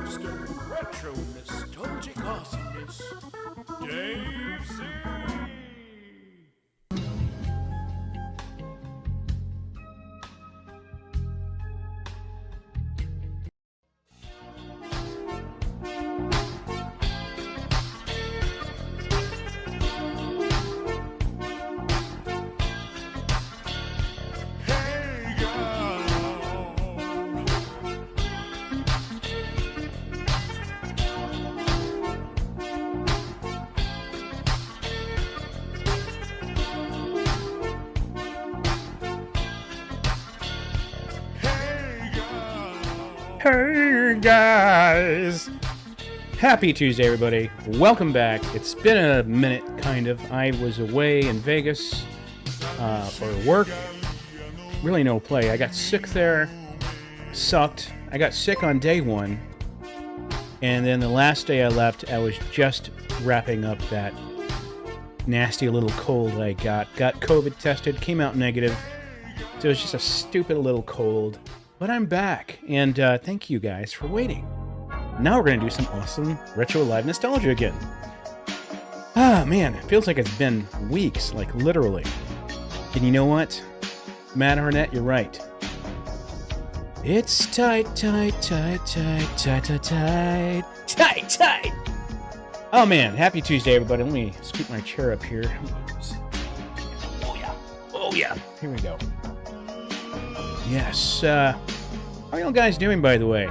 host of retro nostalgic awesomeness, Dave C. Hey guys! Happy Tuesday, everybody. Welcome back. It's been a minute, kind of. I was away in Vegas for work. Really no play. I got sick there. Sucked. I got sick on day one. And then the last day I left, I was just wrapping up that nasty little cold I got. Got COVID tested, came out negative. So it was just a stupid little cold. But I'm back, and thank you guys for waiting. Now we're going to do some awesome retro live nostalgia again. Ah, man, it feels like it's been weeks, like literally. And you know what? Matt Arnett, you're right. It's tight. Oh man, happy Tuesday, everybody. Let me scoot my chair up here. Oh yeah. Here we go. Yes, how are y'all guys doing, by the way?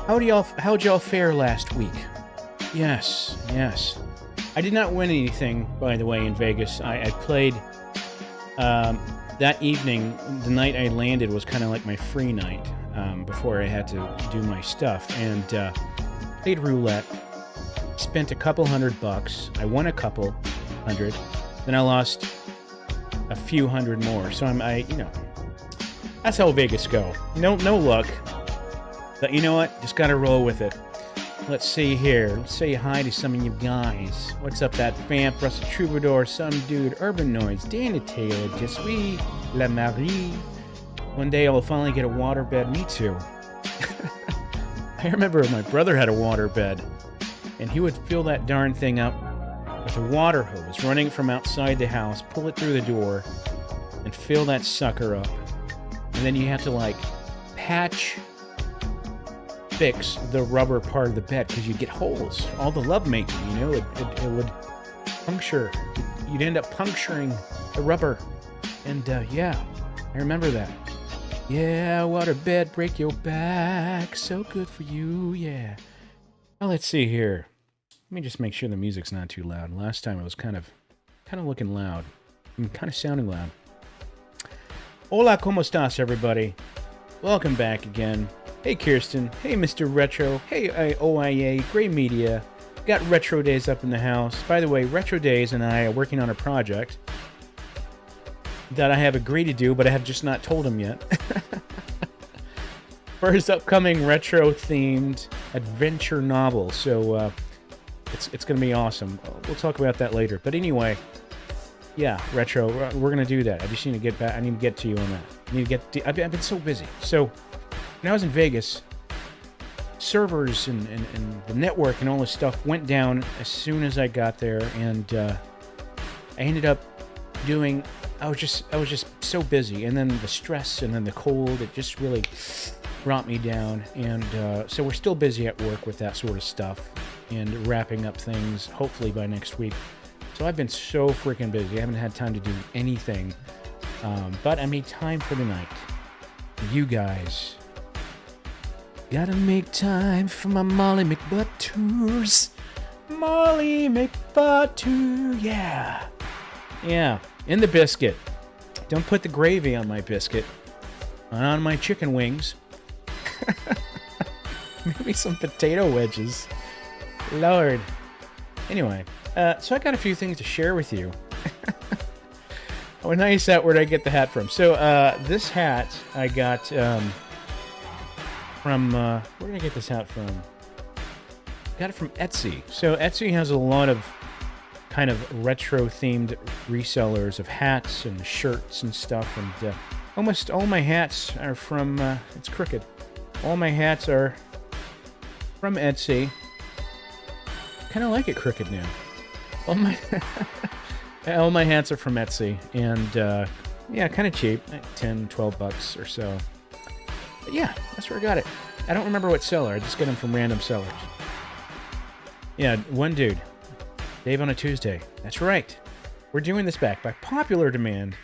How'd y'all fare last week? Yes. I did not win anything, by the way, in Vegas. I played, that evening, the night I landed was kind of like my free night, before I had to do my stuff, and, played roulette, spent a couple $100, I won a couple hundred, then I lost a few hundred more, so that's how Vegas go. No luck. But you know what? Just gotta roll with it. Let's see here. Let's say hi to some of you guys. What's up, that Vamp, Russell Troubadour, some dude, Urban Noise, Dana Taylor, Jesui, La Marie. One day I'll finally get a waterbed. Me too. I remember my brother had a waterbed, and he would fill that darn thing up with a water hose running from outside the house, pull it through the door, and fill that sucker up. And then you have to, like, fix the rubber part of the bed because you get holes. All the lovemaking, it would puncture. You'd end up puncturing the rubber. And, yeah, I remember that. Yeah, water bed, break your back. So good for you, yeah. Well, let's see here. Let me just make sure the music's not too loud. Last time it was kind of looking loud. Kind of sounding loud. Hola, ¿cómo estás, everybody? Welcome back again. Hey, Kirsten. Hey, Mr. Retro. Hey, OIA. Great Media. Got Retro Days up in the house. By the way, Retro Days and I are working on a project that I have agreed to do, but I have just not told him yet. For his upcoming retro-themed adventure novel. So, it's going to be awesome. We'll talk about that later. But anyway... Yeah, Retro, we're going to do that. I just need to get back. I need to get to you on that. I've been so busy. So, when I was in Vegas, servers and the network and all this stuff went down as soon as I got there, and I ended up doing... I was just so busy, and then the stress and then the cold, it just really brought me down, and so we're still busy at work with that sort of stuff, and wrapping up things, hopefully by next week. So I've been so freaking busy. I haven't had time to do anything. But I made time for tonight. You guys. Gotta make time for my Molly McButters. Molly McButter. Yeah. Yeah. And the biscuit. Don't put the gravy on my biscuit. On my chicken wings. Maybe some potato wedges. Lord. Anyway. So I got a few things to share with you. Oh, nice hat. Where'd I get the hat from? So, this hat I got from... where did I get this hat from? Got it from Etsy. So Etsy has a lot of kind of retro-themed resellers of hats and shirts and stuff. And almost all my hats are from... it's crooked. All my hats are from Etsy. Kind of like it crooked now. All my all my hats are from Etsy, and yeah, kind of cheap, like 10, 12 bucks or so. But yeah, that's where I got it. I don't remember what seller. I just get them from random sellers. Yeah, one dude. Dave on a Tuesday. That's right. We're doing this back by popular demand.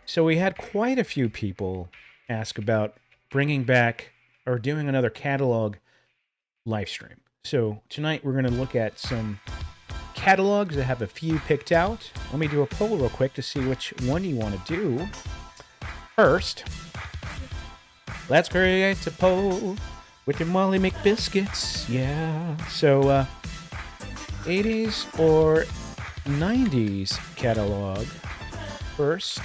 So we had quite a few people ask about bringing back or doing another catalog live stream. So tonight we're going to look at some catalogs. I have a few picked out. Let me do a poll real quick to see which one you want to do. First, let's create a poll with your Molly McBiscuits. Yeah. So, 80s or 90s catalog. First,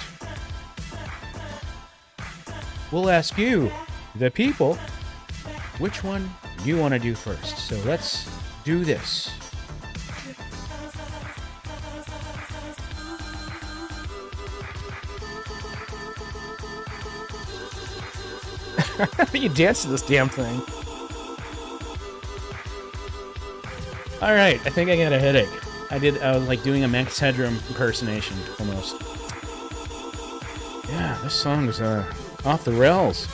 we'll ask you, the people, which one you want to do first. So let's do this. You dance to this damn thing. All right, I think I got a headache. I was like doing a Max Headroom impersonation almost. Yeah, this song is off the rails.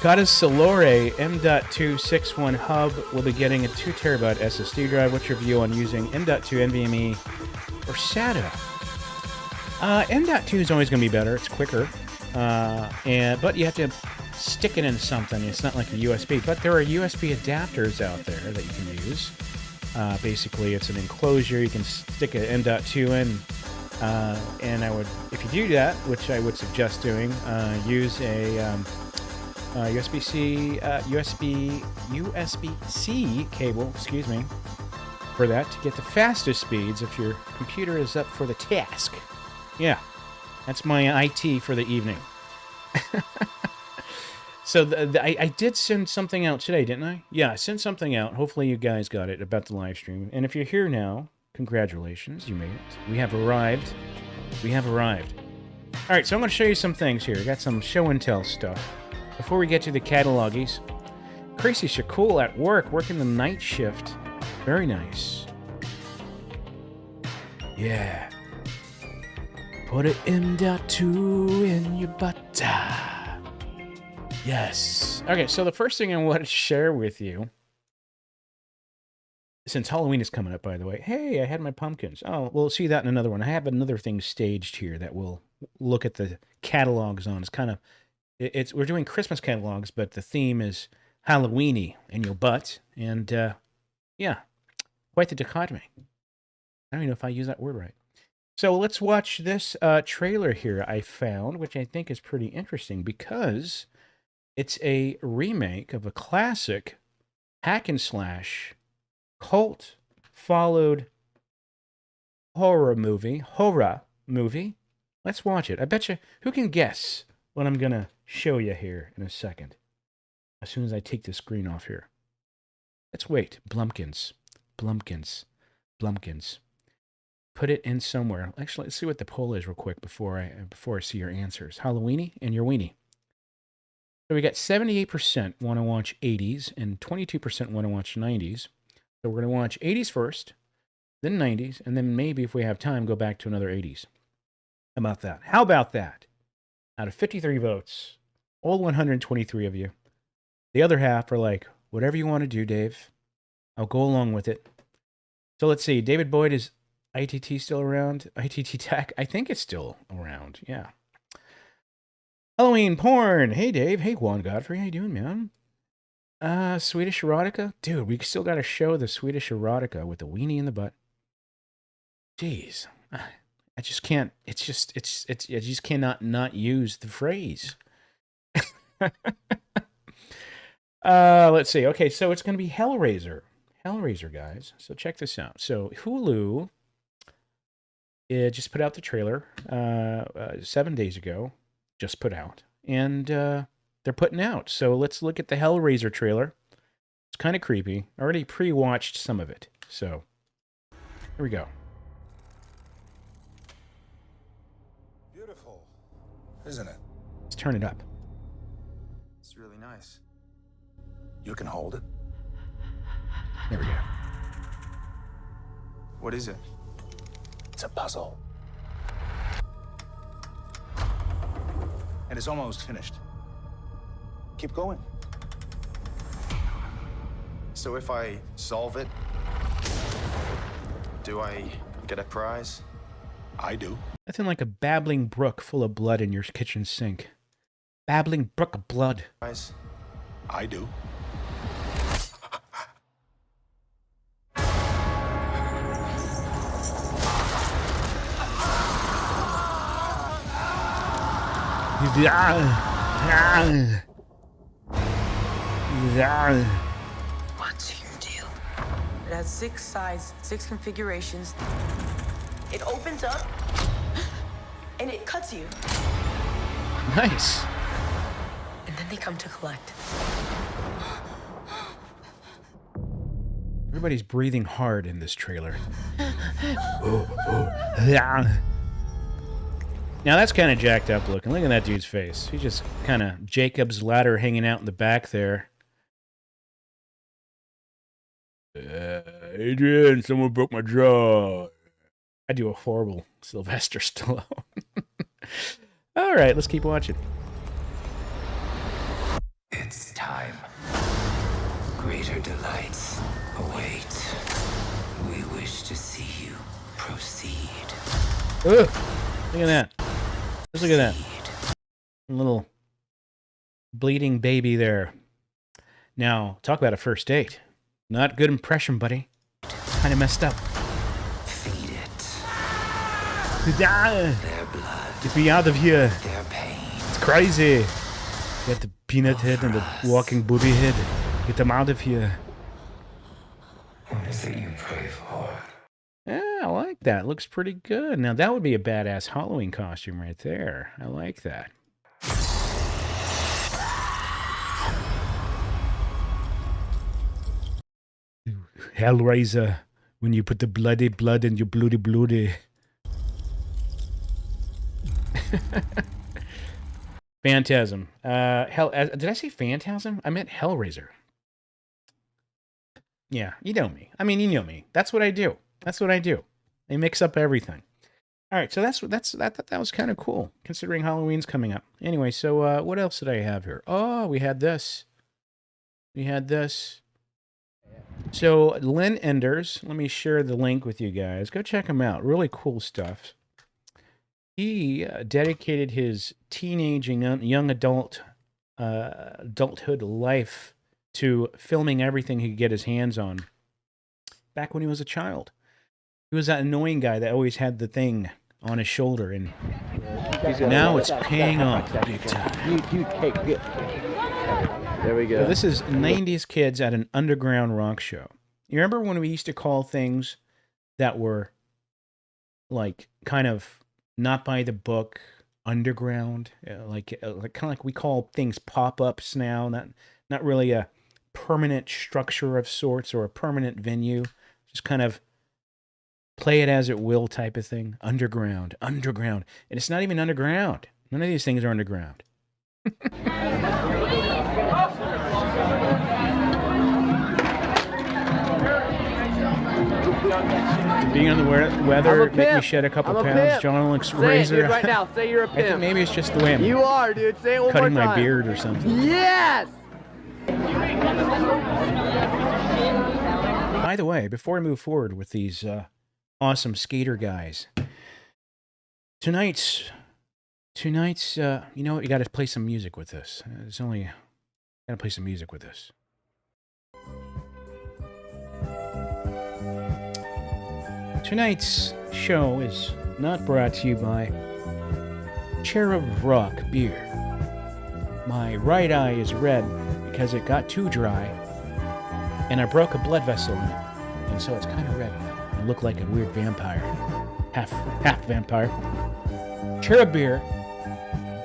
Goddess Solore M.261 hub will be getting a 2 terabyte SSD drive. What's your view on using M.2 NVMe or SATA? M.2 is always going to be better. It's quicker, but you have to stick it in something. It's not like a USB, but there are USB adapters out there that you can use. Basically, it's an enclosure. You can stick an M.2 in, and I would, if you do that, which I would suggest doing, use a USB-C cable, excuse me, for that to get the fastest speeds if your computer is up for the task. Yeah, that's my IT for the evening. So I did send something out today, didn't I? Yeah, I sent something out. Hopefully you guys got it about the live stream. And if you're here now, congratulations, you made it. We have arrived. We have arrived. All right, so I'm going to show you some things here. I got some show and tell stuff. Before we get to the catalogies, Crazy Shakul at work, working the night shift. Very nice. Yeah. Put an M.2 in your butt. Yes. Okay, so the first thing I want to share with you, since Halloween is coming up, by the way. Hey, I had my pumpkins. Oh, we'll see that in another one. I have another thing staged here that we'll look at the catalogs on. It's kind of, we're doing Christmas catalogs, but the theme is Halloweeny in your butt. And yeah, quite the dichotomy. I don't even know if I use that word right. So let's watch this trailer here I found, which I think is pretty interesting because it's a remake of a classic hack and slash cult followed horror movie. Let's watch it. I bet you, who can guess what I'm going to show you here in a second? As soon as I take the screen off here. Let's wait. Blumpkins. Put it in somewhere. Actually, let's see what the poll is real quick before I see your answers. Halloweeny and your weenie. So we got 78% want to watch 80s and 22% want to watch 90s. So we're going to watch 80s first, then 90s, and then maybe if we have time, go back to another 80s. How about that? How about that? Out of 53 votes, all 123 of you, the other half are like, whatever you want to do, Dave. I'll go along with it. So let's see. David Boyd, is ITT still around? ITT Tech? I think it's still around. Yeah. Halloween porn. Hey, Dave. Hey, Juan Godfrey. How you doing, man? Swedish erotica? Dude, we still got to show the Swedish erotica with the weenie in the butt. Jeez. I just can't. I just cannot not use the phrase. Let's see. Okay, so it's going to be Hellraiser. Hellraiser, guys. So check this out. So Hulu just put out the trailer 7 days ago. Just put out. And they're putting out. So let's look at the Hellraiser trailer. It's kind of creepy. I already pre-watched some of it. So here we go. Beautiful, isn't it? Let's turn it up. It's really nice. You can hold it. There we go. What is it? It's a puzzle. And it's almost finished. Keep going. So if I solve it, do I get a prize? I do. Nothing like a babbling brook full of blood in your kitchen sink. Babbling brook of blood. Prize? I do. What's your deal? It has 6 sides, 6 configurations. It opens up, and it cuts you. Nice. And then they come to collect. Everybody's breathing hard in this trailer. Now that's kind of jacked up looking. Look at that dude's face. He's just kind of Jacob's ladder hanging out in the back there. Adrian, someone broke my jaw. I do a horrible Sylvester Stallone. All right, let's keep watching. It's time. Greater delights await. We wish to see you proceed. Ugh, look at that. Just look at that. Little bleeding baby there. Now, talk about a first date. Not good impression, buddy. Kind of messed up. Feed it. Their Their blood. Get me out of here. Their pain. It's crazy. Got the peanut head and the walking booby head. Get them out of here. What is it you pray for? Yeah, I like that. Looks pretty good. Now, that would be a badass Halloween costume right there. I like that. Hellraiser, when you put the bloody blood in your bloody bloody. Phantasm. Did I say Phantasm? I meant Hellraiser. Yeah, you know me. I mean, you know me. That's what I do. That's what I do. They mix up everything. All right, so that was kind of cool, considering Halloween's coming up. Anyway, so what else did I have here? Oh, we had this. We had this. So Lynn Enders, let me share the link with you guys. Go check him out. Really cool stuff. He dedicated his teenage and young adulthood life to filming everything he could get his hands on. Back when he was a child, he was that annoying guy that always had the thing on his shoulder, and now it's paying off big time. There we go. So this is 90s kids at an underground rock show. You remember when we used to call things that were like kind of not by the book, underground, like kind of like we call things pop-ups now, not really a permanent structure of sorts or a permanent venue, just kind of play it as it will type of thing. Underground. And it's not even underground. None of these things are underground. Being on the weather make me shed a couple pounds. John looks razor. Right now, say you're a I pimp. think maybe it's just the way I'm You are, dude. Say it one cutting more time. my beard or something. Yes! By the way, before I move forward with these awesome skater guys, tonight's, you know what? You got to play some music with this. Got to play some music with this. Tonight's show is not brought to you by Cherub Rock Beer. My right eye is red because it got too dry, and I broke a blood vessel in it, and so it's kind of red now. I look like a weird vampire, half vampire. Cherub Beer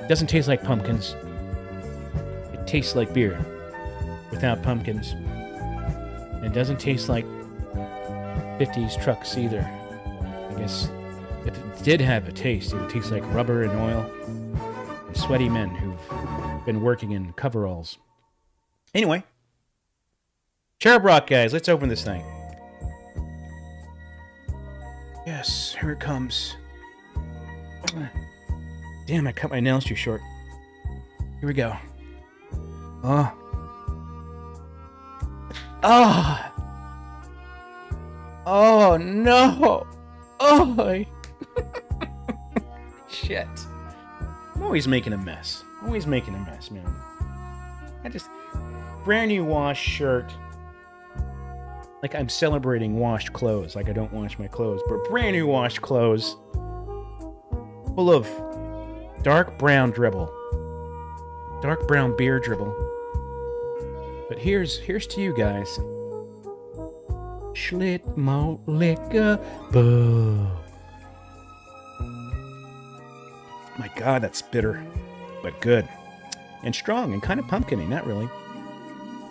doesn't taste like pumpkins. It tastes like beer without pumpkins. It doesn't taste like 50s trucks either. I guess if it did have a taste, it would taste like rubber and oil and sweaty men who've been working in coveralls. Anyway, Cherub Rock, guys. Let's open this thing. Yes, here it comes. Damn, I cut my nails too short. Here we go. Oh. Oh. Oh, no. Oh. Shit. I'm always making a mess. Always making a mess, man. Brand new wash shirt. Like I'm celebrating washed clothes. Like I don't wash my clothes. But brand new washed clothes. Full of dark brown dribble. Dark brown beer dribble. But here's to you guys. Schlit mo liquor boo. My God, that's bitter, but good. And strong and kind of pumpkin-y, not really.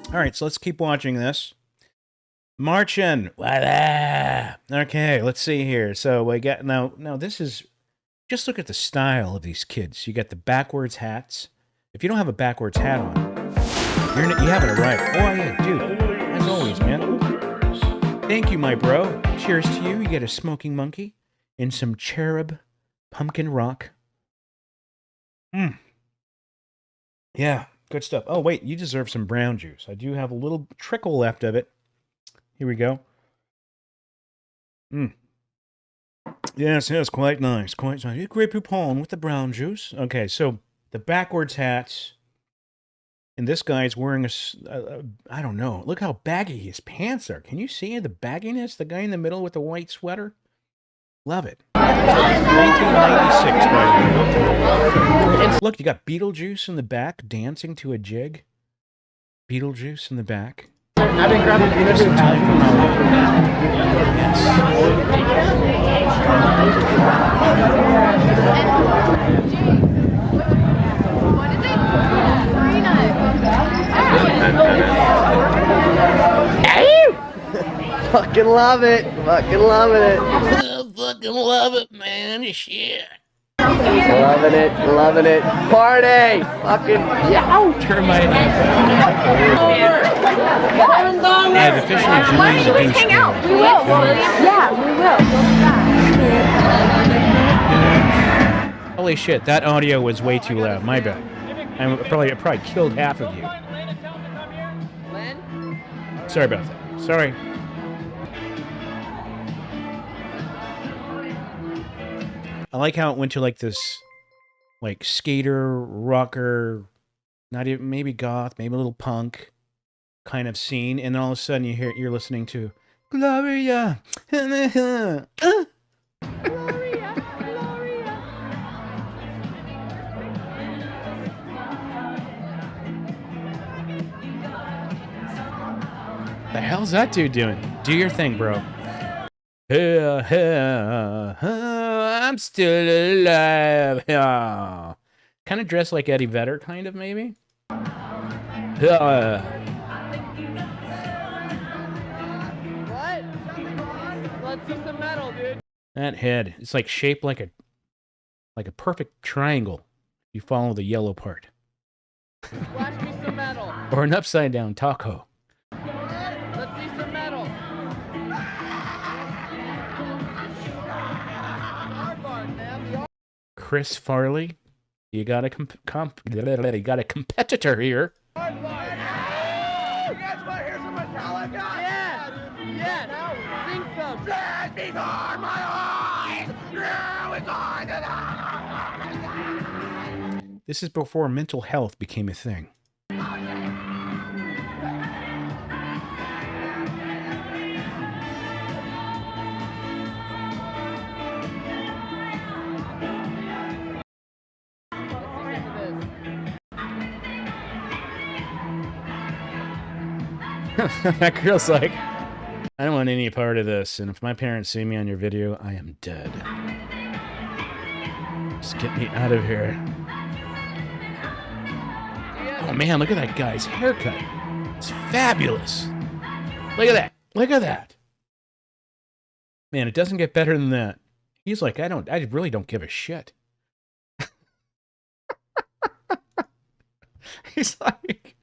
All right, so let's keep watching this. Marching. Okay, let's see here. So we got now this is, just look at the style of these kids. You got the backwards hats. If you don't have a backwards hat on, you haven't arrived. Oh yeah, dude. As always, man. Thank you, my bro. Cheers to you. You get a smoking monkey and some cherub pumpkin rock. Yeah, good stuff. Oh, wait, you deserve some brown juice. I do have a little trickle left of it. Here we go. Yes, quite nice. Quite nice. Grape Poupon with the brown juice. Okay, so the backwards hats. And this guy's wearing I don't know. Look how baggy his pants are. Can you see the bagginess? The guy in the middle with the white sweater? Love it. 1996, by the way. Look, you got Beetlejuice in the back dancing to a jig. Beetlejuice in the back. I've been grabbing Beetlejuice. Fucking love it. Fucking loving it. Fucking love it, man. Shit. Loving it. Loving it. Party. Fucking yeah. Termite. I've officially joined the douche hang out. We will. Yeah, we will. Holy shit, that audio was way too loud. My bad. I probably killed half of you. Sorry about that. Sorry. I like how it went to like this, like skater, rocker, not even maybe goth, maybe a little punk kind of scene, and then all of a sudden you're listening to Gloria. Gloria, Gloria. The hell's that dude doing? Do your thing, bro. I'm still alive. Kind of dressed like Eddie Vedder, kind of, maybe? What? Let's see some metal, dude. That head, it's like shaped like a perfect triangle. You follow the yellow part. Watch me some metal. Or an upside down taco. Let's see some metal. Chris Farley, you got a competitor here. You guys want to hear some Metallica? Yeah. Now sing some. Dead before my eyes. Now it's on to This is before mental health became a thing. That girl's like, I don't want any part of this, and if my parents see me on your video, I am dead. Just get me out of here. Oh man, look at that guy's haircut. It's fabulous. Look at that. Look at that. Man, it doesn't get better than that. He's like, I really don't give a shit. He's like,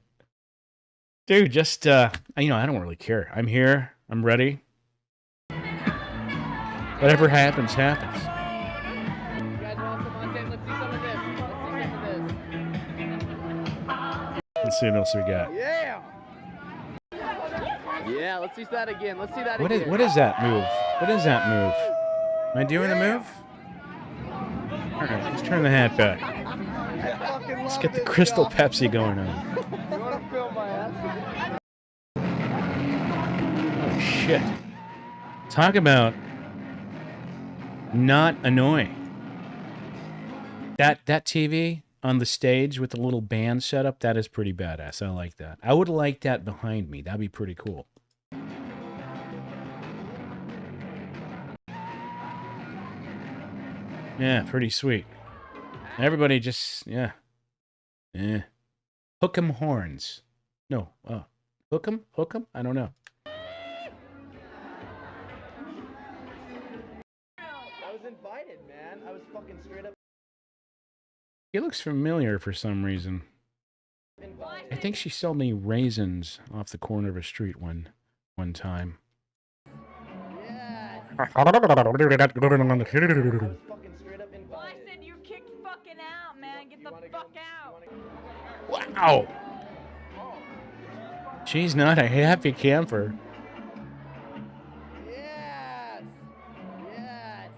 Dude, just, I don't really care. I'm here. I'm ready. Whatever happens, happens. You guys want some content? Let's see some of this. Let's see what else we got. Yeah! Yeah, let's see that again. Let's see that What again. is that move? What is that move? Am I doing the move? All right, let's turn the hat back. Let's get the Crystal Pepsi going on. You want to film my ass? Oh, shit. Talk about not annoying. That TV on the stage with the little band setup, that is pretty badass. I like that. I would like that behind me. That'd be pretty cool. Yeah, pretty sweet. Everybody just, yeah. Hook 'em horns. No, hook 'em? Hook 'em? I don't know. I was invited, man. I was fucking straight up He looks familiar for some reason. invited. I think she sold me raisins off the corner of a street one time. Yes. I was fucking straight up invited. Well, I said you're kicked fucking out, man. Get the fuck out. Wow! She's not a happy camper. Yes. Yes.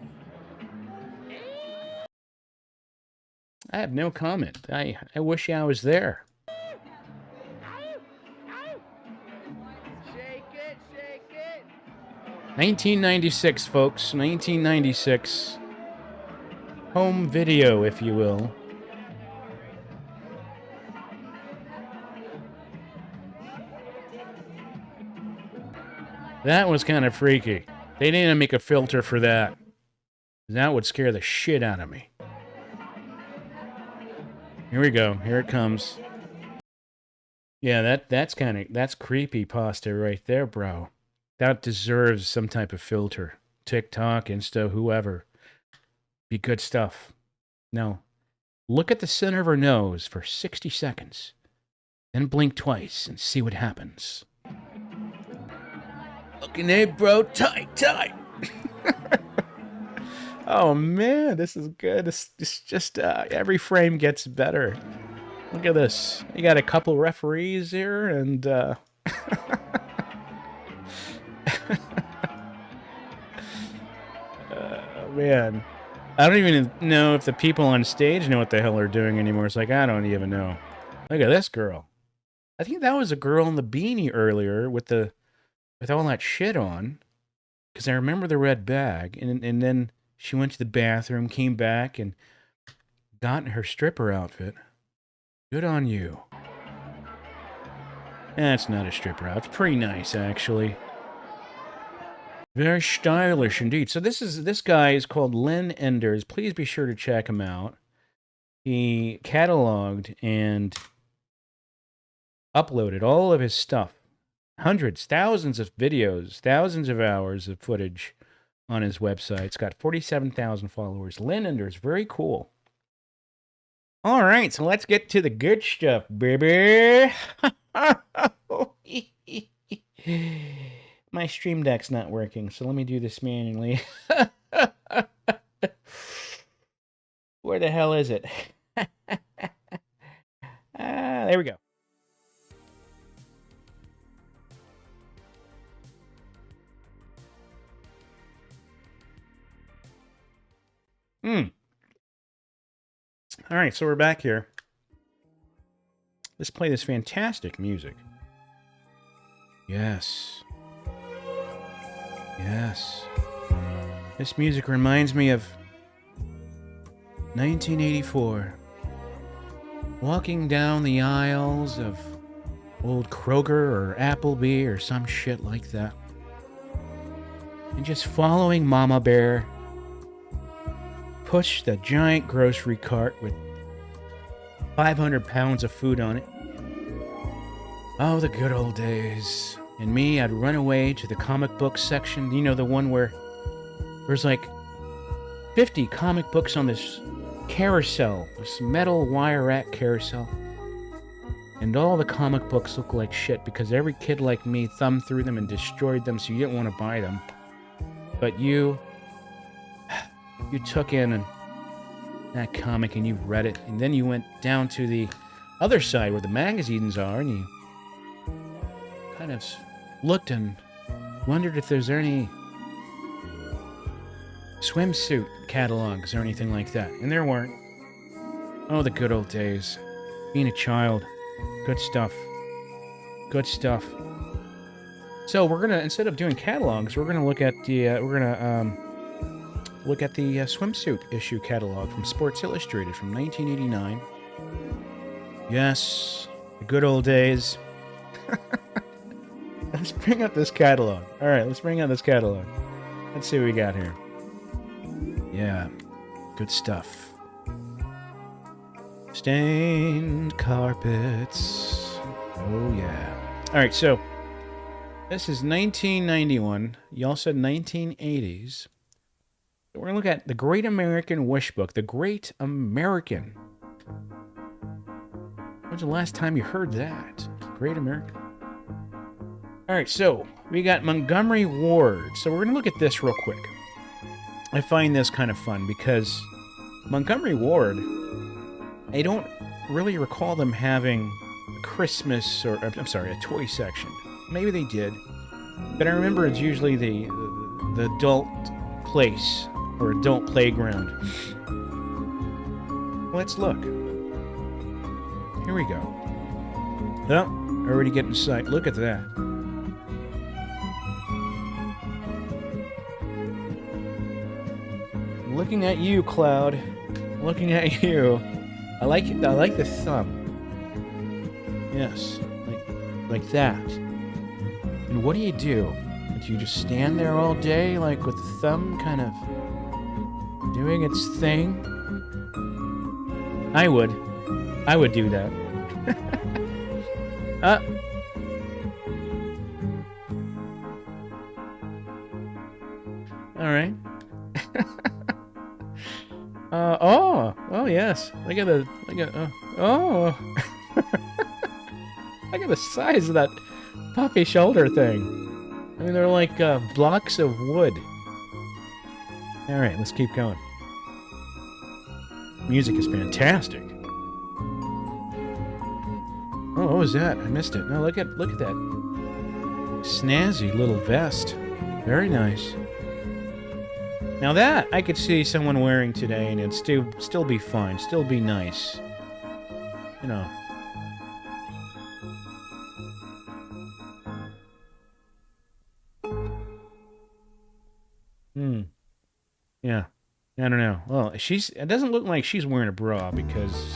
I have no comment. I wish I was there. Shake it, shake it. 1996, folks. 1996. Home video, if you will. That was kind of freaky. They didn't make a filter for that. That would scare the shit out of me. Here we go. Here it comes. Yeah, that's creepy pasta right there, bro. That deserves some type of filter. TikTok, Insta, whoever. Be good stuff. Now, look at the center of her nose for 60 seconds. Then blink twice and see what happens. Looking at bro, tight. Oh man, this is good. This just every frame gets better. Look at this. You got a couple referees here, and man, I don't even know if the people on stage know what the hell they're doing anymore. It's like I don't even know. Look at this girl. I think that was a girl in the beanie earlier with all that shit on, because I remember the red bag, and then she went to the bathroom, came back, and got in her stripper outfit. Good on you. That's not a stripper outfit. It's pretty nice, actually. Very stylish indeed. So this guy is called Len Enders. Please be sure to check him out. He cataloged and uploaded all of his stuff. Hundreds, thousands of videos, thousands of hours of footage on his website. It's got 47,000 followers. Len Enders, very cool. All right, so let's get to the good stuff, baby. My Stream Deck's not working, so let me do this manually. Where the hell is it? There we go. All right, so we're back here. Let's play this fantastic music. Yes. Yes. This music reminds me of 1984. Walking down the aisles of old Kroger or Applebee or some shit like that. And just following Mama Bear push the giant grocery cart with 500 pounds of food on it. Oh, the good old days. And me, I'd run away to the comic book section. You know, the one where there's like 50 comic books on this carousel, this metal wire rack carousel. And all the comic books look like shit because every kid like me thumbed through them and destroyed them, so you didn't want to buy them. But you took in that comic and you read it, and then you went down to the other side where the magazines are, and you kind of looked and wondered if there's any swimsuit catalogs or anything like that. And there weren't. Oh, the good old days. Being a child. Good stuff. Good stuff. So we're gonna, instead of doing catalogs, we're gonna look at the swimsuit issue catalog from Sports Illustrated from 1989. Yes, the good old days. Let's bring up this catalog. All right, let's bring out this catalog. Let's see what we got here. Yeah, good stuff. Stained carpets. Oh, yeah. All right, so this is 1991. Y'all said 1980s. We're going to look at the Great American Wishbook. The Great American. When's the last time you heard that? Great American. All right, so we got Montgomery Ward. So we're going to look at this real quick. I find this kind of fun because Montgomery Ward, I don't really recall them having a Christmas or, I'm sorry, a toy section. Maybe they did. But I remember it's usually the adult place or adult playground. Let's look. Here we go. Oh, already getting sight. Look at that. Looking at you, Cloud. Looking at you. I like it. I like the thumb. Yes, like that. And what do? Do you just stand there all day, like with the thumb kind of doing its thing? I would do that. All right. Oh yes. Look at the Look at the size of that puffy shoulder thing. I mean, they're like blocks of wood. All right, let's keep going. Music is fantastic. Oh, what was that? I missed it. No, look at that snazzy little vest. Very nice. Now that I could see someone wearing today, and it'd still be fine, still be nice. You know. Yeah. I don't know. Well, it doesn't look like she's wearing a bra because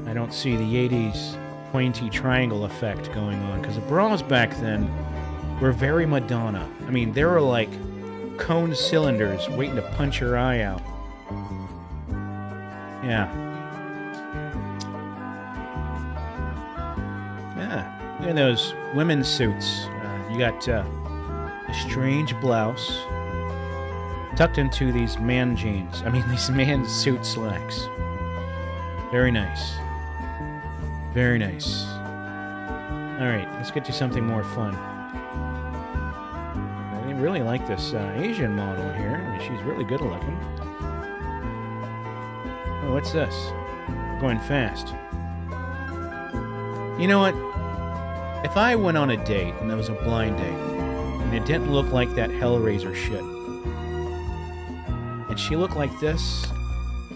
I don't see the 80s pointy triangle effect going on. Because the bras back then were very Madonna. I mean, they were like cone cylinders waiting to punch her eye out. Yeah. Yeah. Look at those women's suits. You got a strange blouse tucked into these man jeans. I mean, these man suit slacks. Very nice. Very nice. Alright, let's get to something more fun. I really like this Asian model here. I mean, she's really good looking. Oh, what's this? Going fast. You know what? If I went on a date, and that was a blind date, and it didn't look like that Hellraiser shit, and she looked like this,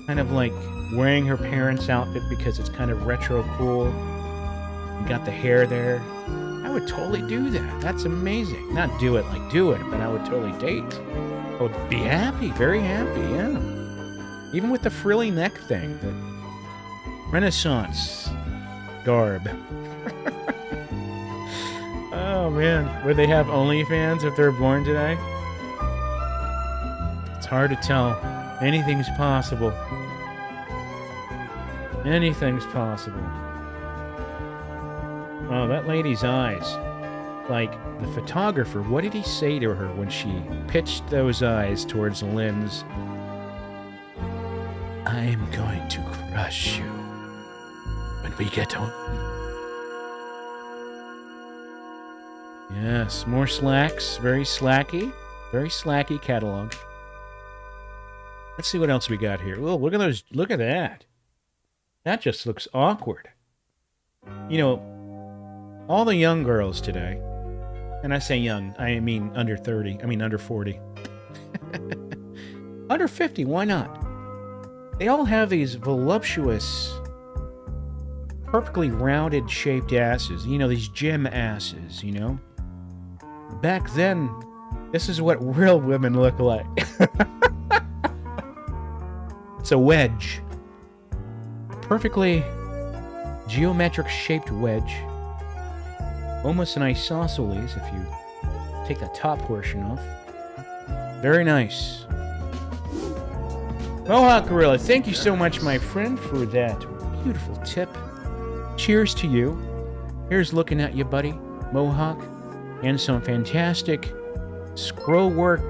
kind of like wearing her parents' outfit because it's kind of retro cool, and got the hair there, I would totally do that. That's amazing. Not do it, but I would totally date. I would be happy, very happy, yeah. Even with the frilly neck thing, the Renaissance garb. Oh man, would they have OnlyFans if they're born today? It's hard to tell. Anything's possible. Anything's possible. Oh, that lady's eyes. Like, the photographer, what did he say to her when she pitched those eyes towards the lens? I am going to crush you. When when we get home. Yes, more slacks. Very slacky. Very slacky catalog. Let's see what else we got here. Oh, look at those. Look at that. That just looks awkward. You know, all the young girls today, and I say young, I mean under 30. I mean under 40. Under 50, why not? They all have these voluptuous, perfectly rounded shaped asses. You know, these gym asses, you know? Back then, this is what real women look like. It's a wedge. Perfectly geometric shaped wedge. Almost an isosceles if you take the top portion off. Very nice. Mohawk Gorilla, thank you so much, my friend, for that beautiful tip. Cheers to you. Here's looking at you, buddy, Mohawk, and some fantastic scroll work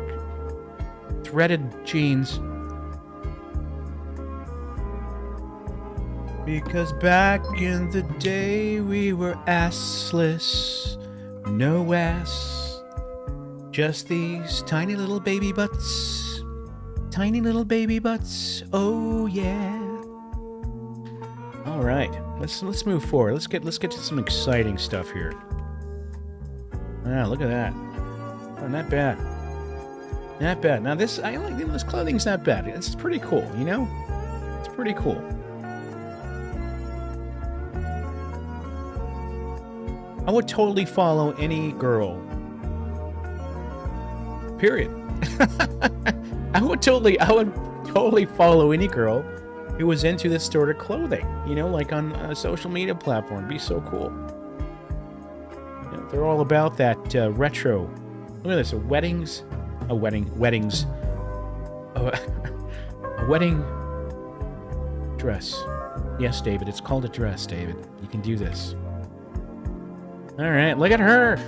threaded jeans. Because back in the day we were assless, no ass, just these tiny little baby butts, tiny little baby butts. Oh yeah. All right, let's move forward. Let's get to some exciting stuff here. Ah, look at that. Oh, not bad. Not bad. Now this, I like this clothing's not bad. It's pretty cool, you know? It's pretty cool. I would totally follow any girl. Period. I would totally follow any girl who was into this sort of clothing. You know, like on a social media platform. It'd be so cool. You know, they're all about that retro. Look at this, weddings. A wedding dress. Yes, David, it's called a dress, David. You can do this. All right, look at her.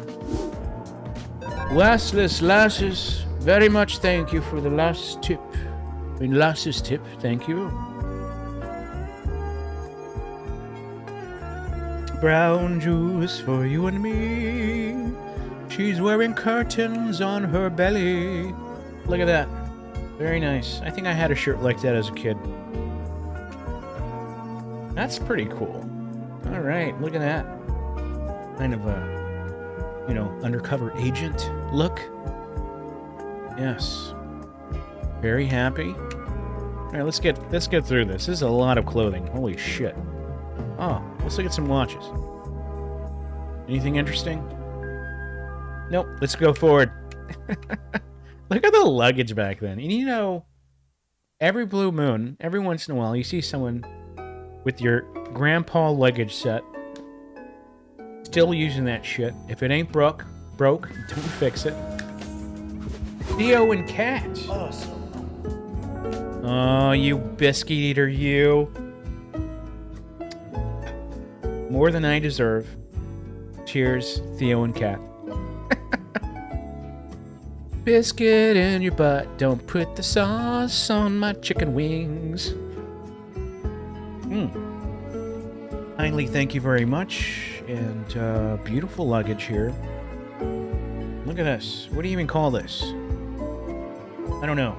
Lasses, very much thank you for the last tip. I mean, lasses tip, thank you. Brown juice for you and me. She's wearing curtains on her belly. Look at that. Very nice. I think I had a shirt like that as a kid. That's pretty cool. All right, look at that. Kind of a, you know, undercover agent look. Yes. Very happy. All right, let's get through this. This is a lot of clothing. Holy shit. Oh, let's look at some watches. Anything interesting? Nope. Let's go forward. Look at the luggage back then. And you know, every blue moon, every once in a while, you see someone with your grandpa luggage set. Still using that shit. If it ain't broke, don't fix it. Theo and Cat. Awesome. Oh, you biscuit eater, you. More than I deserve. Cheers, Theo and Cat. Biscuit in your butt. Don't put the sauce on my chicken wings. Kindly, thank you very much. And beautiful luggage here. Look at this. What do you even call this? I don't know.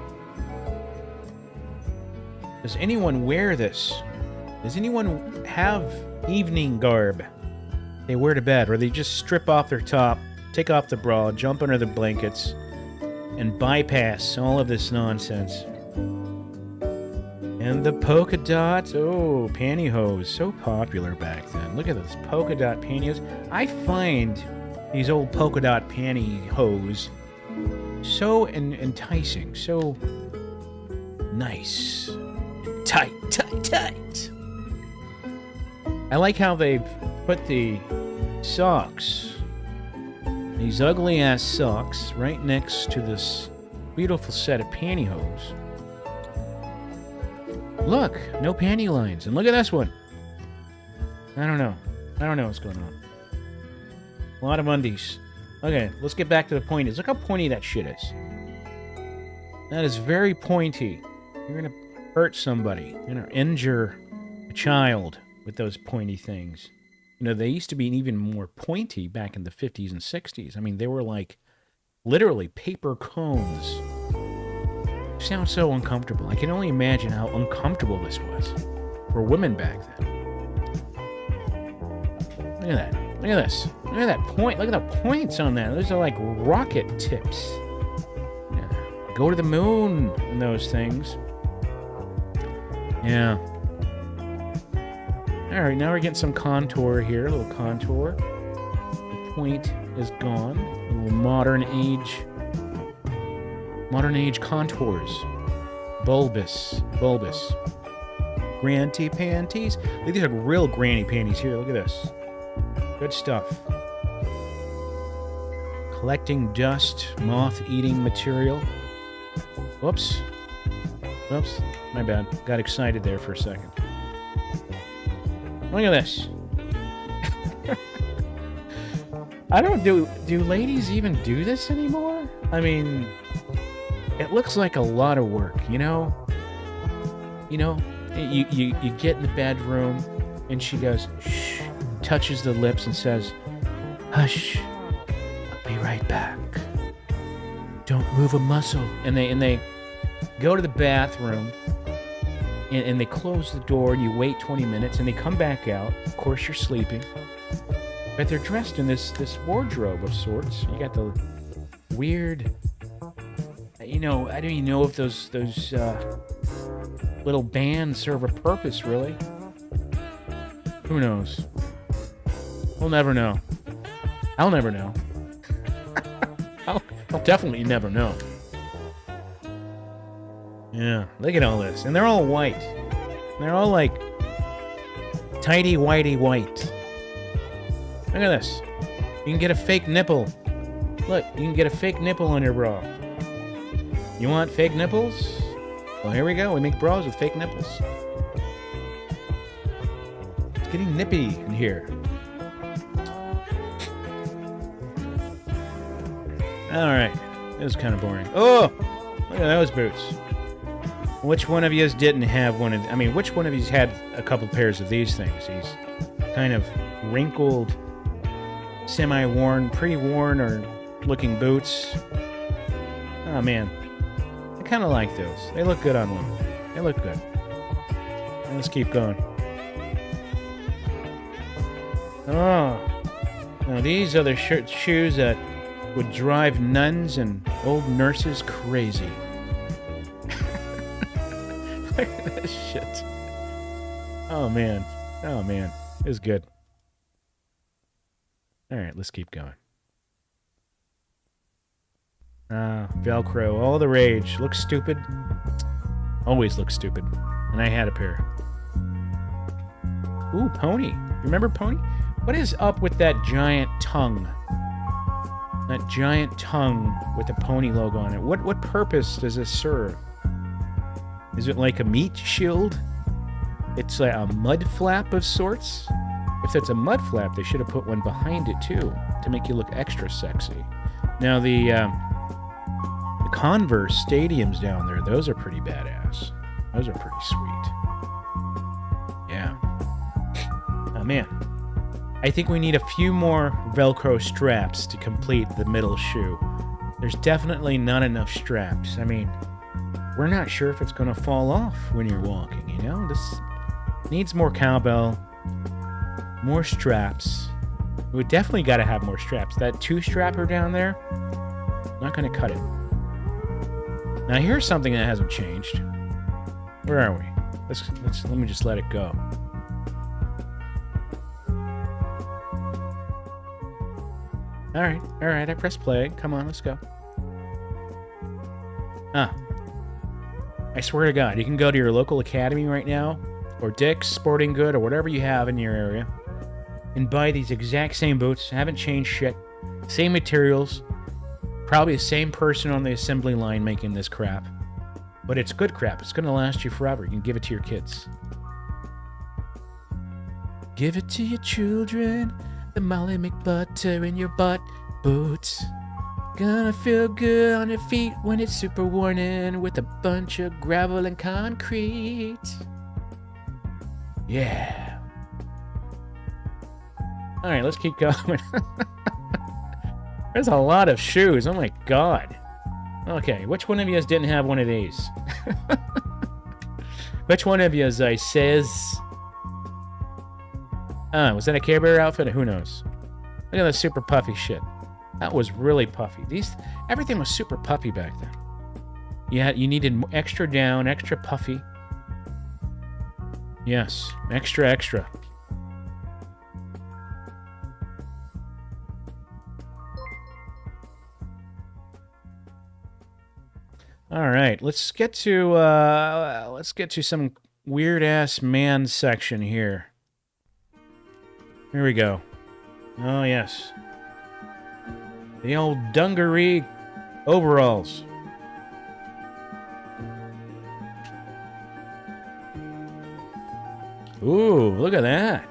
Does anyone wear this? Does anyone have evening garb they wear to bed, where they just strip off their top, take off the bra, jump under the blankets, and bypass all of this nonsense? And the polka dot, oh, pantyhose, so popular back then. Look at those polka dot pantyhose. I find these old polka dot pantyhose so enticing, so nice, tight. I like how they've put the socks, these ugly ass socks, right next to this beautiful set of pantyhose. Look, no panty lines. And look at this one. I don't know what's going on. A lot of undies. Okay, let's get back to the point. Look how pointy that shit is. That is very pointy. You're gonna hurt somebody. You're gonna injure a child with those pointy things. You know, they used to be even more pointy back in the 50s and 60s. I mean, they were like literally paper cones. Sounds so uncomfortable. I can only imagine how uncomfortable this was for women back then. Look at that. Look at this. Look at that point. Look at the points on that. Those are like rocket tips. Yeah. Go to the moon in those things. Yeah. All right, now we're getting some contour here. A little contour. The point is gone. A little modern age contours. Bulbous. Granny panties. Look, these are real granny panties here. Look at this. Good stuff. Collecting dust, moth-eating material. Whoops. My bad. Got excited there for a second. Look at this. I don't do ladies even do this anymore? I mean, it looks like a lot of work, you know? You get in the bedroom and she goes, shh, touches the lips and says, hush, I'll be right back. Don't move a muscle. And they go to the bathroom and they close the door and you wait 20 minutes and they come back out. Of course you're sleeping. But they're dressed in this wardrobe of sorts. You got the weird, I don't even know if those little bands serve a purpose, really. Who knows? We'll never know. I'll never know. I'll definitely never know. Yeah, look at all this. And they're all white. They're all like tidy whitey white. Look at this. You can get a fake nipple. Look, you can get a fake nipple on your bra. You want fake nipples? Well, here we go. We make bras with fake nipples. It's getting nippy in here. Alright. It was kind of boring. Oh! Look at those boots. Which one of you didn't have one of... I mean, which one of you had a couple pairs of these things? These kind of wrinkled, semi-worn, pre-worn, or looking boots. Oh, man. I kind of like those. They look good on women. They look good. And let's keep going. Oh. Now, these are the shoes that would drive nuns and old nurses crazy. Look at this shit. Oh, man. Oh, man. It was good. All right, let's keep going. Velcro. All the rage. Looks stupid. Always looks stupid. And I had a pair. Ooh, Pony. Remember Pony? What is up with that giant tongue? That giant tongue with the Pony logo on it. What purpose does this serve? Is it like a meat shield? It's like a mud flap of sorts? If it's a mud flap, they should have put one behind it too, to make you look extra sexy. Now the Converse stadiums down there, those are pretty badass. Those are pretty sweet. Yeah. Oh man. I think we need a few more Velcro straps to complete the middle shoe. There's definitely not enough straps. I mean, we're not sure if it's going to fall off when you're walking, you know? This needs more cowbell, more straps. We definitely got to have more straps. That 2-strapper down there, not going to cut it. Now here's something that hasn't changed. Where are we? Let me just let it go. All right, I pressed play. Come on, let's go. I swear to God, you can go to your local academy right now, or Dick's Sporting Good, or whatever you have in your area, and buy these exact same boots. Haven't changed shit. Same materials. Probably the same person on the assembly line making this crap. But it's good crap. It's going to last you forever. You can give it to your kids. Give it to your children. The Molly McButter in your butt boots. Gonna feel good on your feet when it's super worn in with a bunch of gravel and concrete. Yeah. All right, let's keep going. There's a lot of shoes. Oh my god. Okay, which one of you didn't have one of these? Which one of you, I says? Was that a Care Bear outfit? Who knows? Look at that super puffy shit. That was really puffy. Everything was super puffy back then. You needed extra down, extra puffy. Yes, extra, extra. All right, let's get to some weird ass man section here. Here we go. Oh yes, the old dungaree overalls. Ooh, look at that.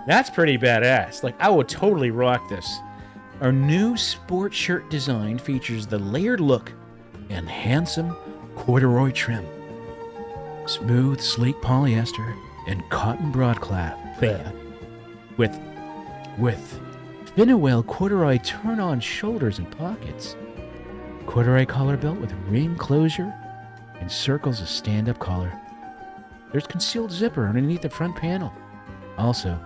That's pretty badass. Like, I would totally rock this. Our new sport shirt design features the layered look and handsome corduroy trim. Smooth, sleek polyester and cotton broadcloth. With Finawell corduroy turn-on shoulders and pockets. Corduroy collar belt with ring closure and circles of stand-up collar. There's concealed zipper underneath the front panel. Also,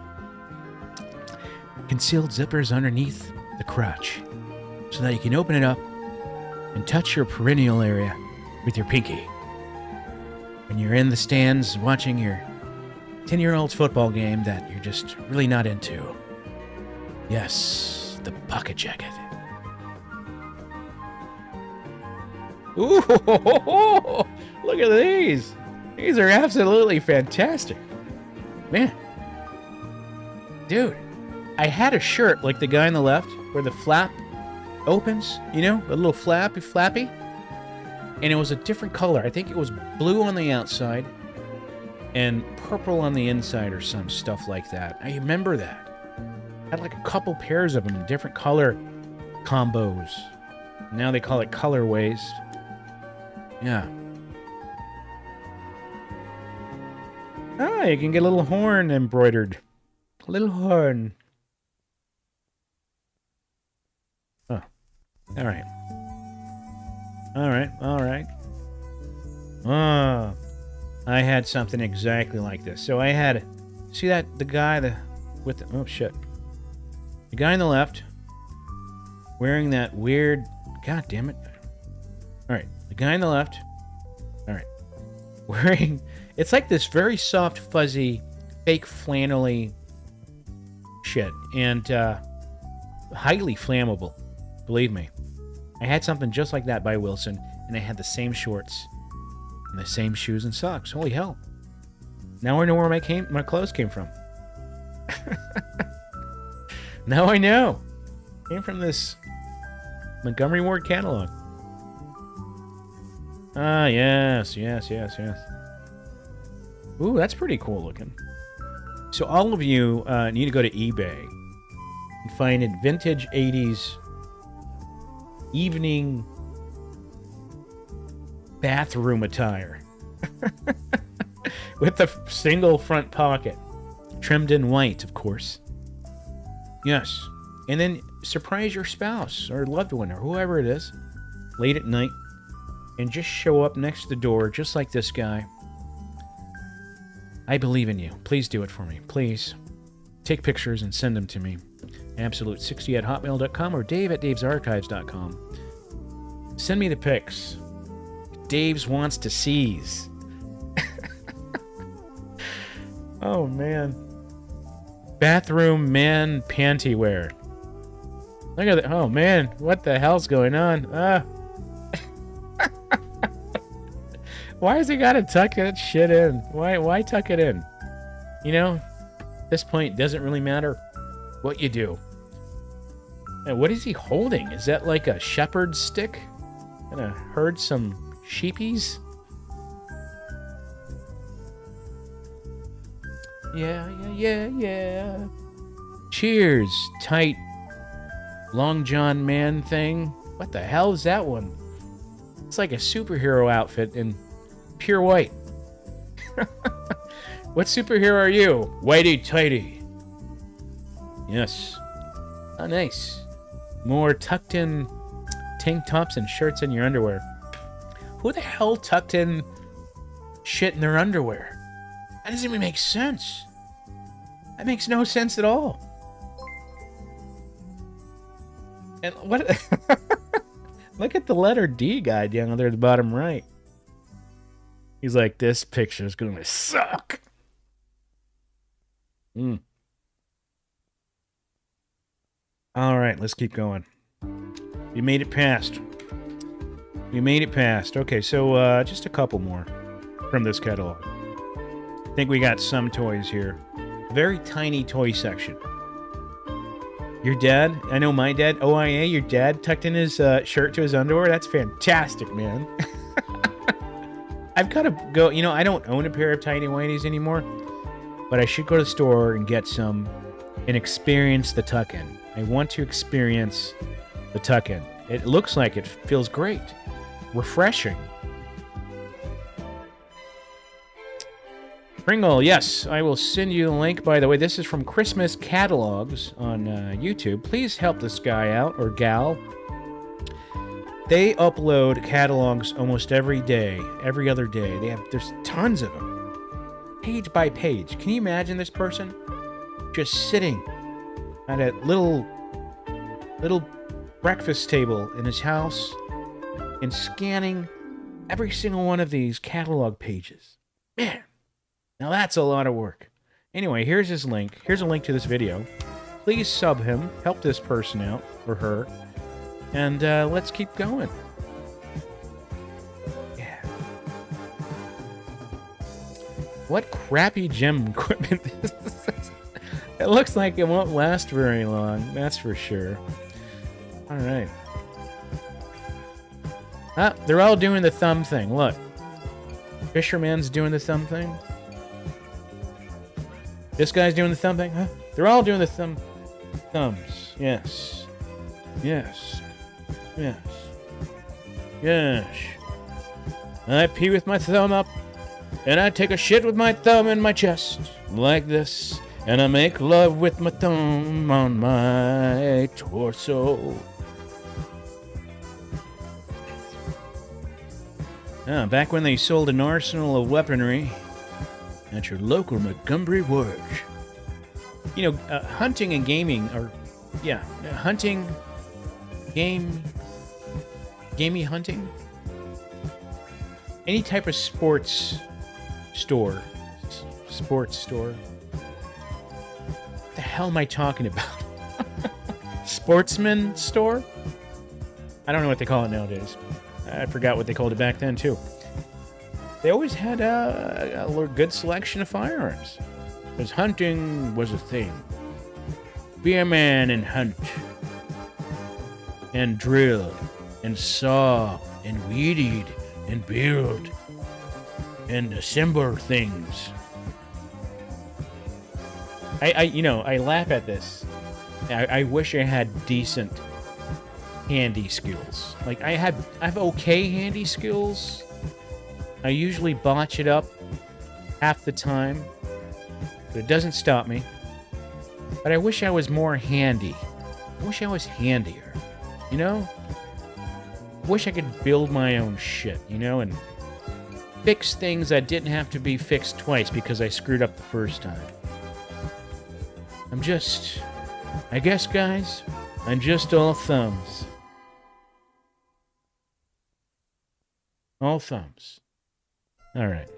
concealed zippers underneath the crotch so that you can open it up and touch your perineal area with your pinky. When you're in the stands watching your 10-year-old's football game that you're just really not into. Yes, the pocket jacket. Ooh, look at these. These are absolutely fantastic. Man. Dude, I had a shirt like the guy on the left where the flap opens, you know, a little flappy. And it was a different color. I think it was blue on the outside and purple on the inside or some stuff like that. I remember that. I had like a couple pairs of them in different color combos. Now they call it colorways. Yeah. Ah, you can get a little horn embroidered. A little horn. Oh. Alright. Alright. Ah. I had something exactly like this. So I had... See that? The guy with the... Oh, shit. The guy on the left wearing that weird... God damn it. Alright. The guy on the left... Alright. Wearing... It's like this very soft, fuzzy, fake flannelly shit. And highly flammable. Believe me. I had something just like that by Wilson, and I had the same shorts and the same shoes and socks. Holy hell. Now I know where my clothes came from. Now I know. Came from this Montgomery Ward catalog. Ah, yes. Ooh, that's pretty cool looking. So all of you need to go to eBay and find a vintage 80s evening bathroom attire with the single front pocket, trimmed in white, of course. Yes. And then surprise your spouse or loved one or whoever it is late at night and just show up next to the door just like this guy. I believe in you. Please do it for me. Please. Take pictures and send them to me. Absolute60@hotmail.com or dave@davesarchives.com. Send me the pics. Dave's wants to seize. Oh, man. Bathroom man panty wear. Look at that. Oh, man. What the hell's going on? Why has he got to tuck that shit in? Why tuck it in? You know, at this point, it doesn't really matter what you do. And what is he holding? Is that like a shepherd's stick? Gonna herd some sheepies? Yeah. Cheers, tight Long John man thing. What the hell is that one? It's like a superhero outfit in pure white. What superhero are you? Whitey tighty. Yes. Oh, nice. More tucked in tank tops and shirts in your underwear. Who the hell tucked in shit in their underwear? That doesn't even make sense. That makes no sense at all. And what? Look at the letter D guy down there at the bottom right. He's like, this picture is gonna suck. All right, let's keep going. We made it past. We made it past. Okay, so just a couple more from this catalog. I think we got some toys here. Very tiny toy section. Your dad? I know my dad. OIA, your dad tucked in his shirt to his underwear? That's fantastic, man. I've got to go... You know, I don't own a pair of Tiny Whities anymore, but I should go to the store and get some and experience the tuck-in. I want to experience the tuck-in. It looks like it feels great. Refreshing. Pringle, yes, I will send you the link. By the way, this is from Christmas Catalogs on YouTube. Please help this guy out, or gal. They upload catalogs almost every day, every other day. There's tons of them, page by page. Can you imagine this person just sitting at a little breakfast table in his house and scanning every single one of these catalog pages? Man. Now that's a lot of work. Anyway, here's his link. Here's a link to this video. Please sub him. Help this person out, or her. And let's keep going. Yeah. What crappy gym equipment is this? It looks like it won't last very long. That's for sure. All right. Ah, they're all doing the thumb thing. Look. Fisherman's doing the thumb thing. This guy's doing the thumb thing, huh? They're all doing the thumbs. Yes. Yes. Yes. Yes. I pee with my thumb up, and I take a shit with my thumb in my chest, like this, and I make love with my thumb on my torso. Back when they sold an arsenal of weaponry at your local Montgomery Ward. You know, hunting and gaming are... Yeah, hunting... Gamey hunting? Any type of sports store. Sports store. What the hell am I talking about? Sportsman store? I don't know what they call it nowadays. I forgot what they called it back then, too. They always had a good selection of firearms. Because hunting was a thing. Be a man and hunt. And drill. And saw. And weed eat. And build. And assemble things. I laugh at this. I wish I had decent handy skills. Like, I have okay handy skills. I usually botch it up half the time, but it doesn't stop me. But I wish I was more handy. I wish I was handier, you know? I wish I could build my own shit, you know, and fix things that didn't have to be fixed twice because I screwed up the first time. I guess, guys, I'm just all thumbs. All thumbs. All right.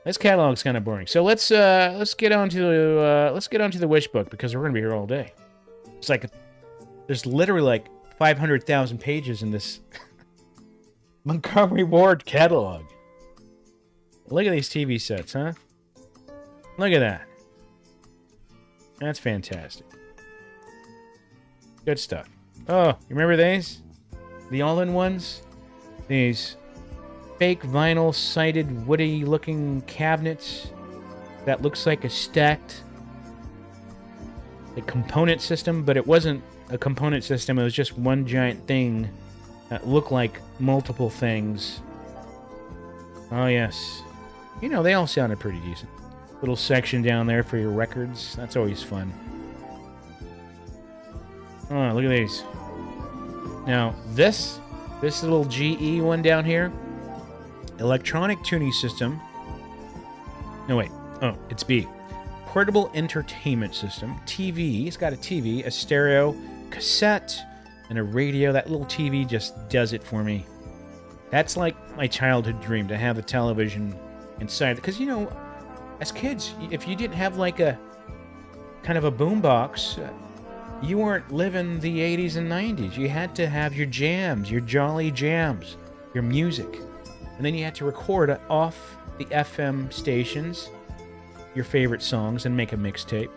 This catalog's kind of boring. So let's get on to the Wishbook, because we're gonna be here all day. It's like there's literally like 500,000 pages in this Montgomery Ward catalog. Look at these TV sets, huh? Look at that. That's fantastic. Good stuff. Oh, you remember these? The all-in-ones? These fake vinyl-sided, woody-looking cabinets that looks like a stacked component system, but it wasn't a component system. It was just one giant thing that looked like multiple things. Oh, yes. You know, they all sounded pretty decent. Little section down there for your records. That's always fun. Oh, look at these. Now, this little GE one down here, electronic tuning system. No, wait. Oh, it's B. Portable entertainment system. TV. It's got a TV, a stereo, cassette, and a radio. That little TV just does it for me. That's like my childhood dream, to have a television inside. Because, you know, as kids, if you didn't have like a kind of a boombox, you weren't living the 80s and 90s. You had to have your jams, your jolly jams, your music. And then you had to record off the FM stations your favorite songs and make a mixtape.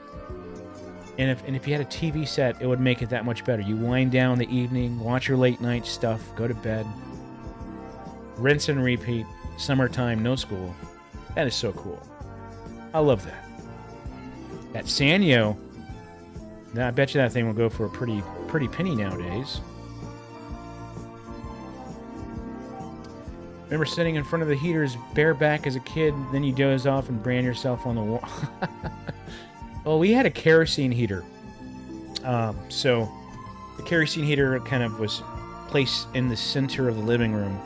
And if you had a TV set, it would make it that much better. You wind down the evening, watch your late night stuff, go to bed, rinse and repeat, summertime, no school. That is so cool. I love that. That Sanyo, now I bet you that thing will go for a pretty penny nowadays. Remember sitting in front of the heaters bareback as a kid, then you doze off and brand yourself on the wall. Well, we had a kerosene heater. So the kerosene heater kind of was placed in the center of the living room.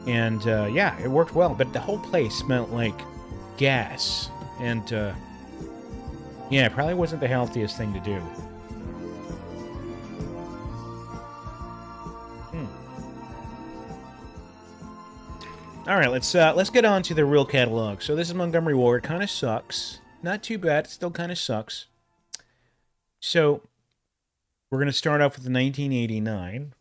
And yeah, it worked well, but the whole place smelled like gas. And yeah, it probably wasn't the healthiest thing to do. All right, let's get on to the real catalog. So this is Montgomery Ward. Kind of sucks. Not too bad. Still kind of sucks. So we're going to start off with the 1989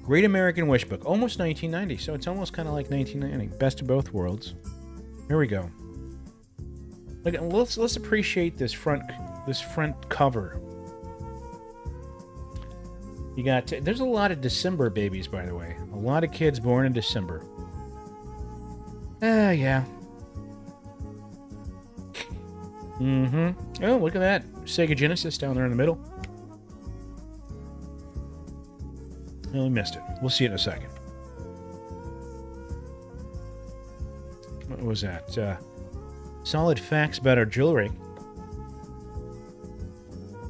Great American Wishbook. Almost 1990, so it's almost kind of like 1990. Best of both worlds. Here we go. Look, let's appreciate this front cover. You got there's a lot of December babies, by the way. A lot of kids born in December. Yeah. Mm-hmm. Oh, look at that. Sega Genesis down there in the middle. Oh, we missed it. We'll see it in a second. What was that? Solid facts about our jewelry.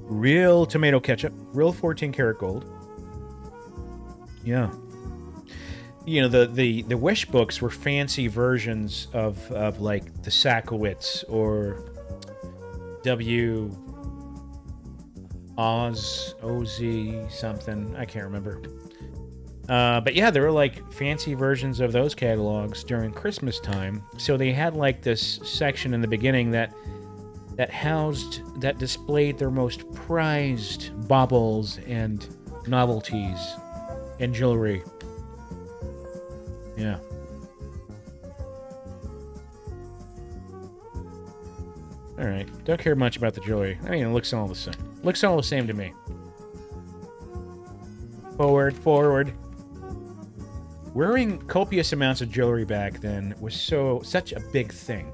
Real tomato ketchup. Real 14-karat gold. Yeah. You know, the Wish books were fancy versions of like the Sakowitz or W. Oz, OZ, something. I can't remember. But yeah, there were like fancy versions of those catalogs during Christmas time. So they had like this section in the beginning that displayed their most prized baubles and novelties and jewelry. Yeah. All right. Don't care much about the jewelry. I mean, it looks all the same. Looks all the same to me. Forward. Wearing copious amounts of jewelry back then was such a big thing.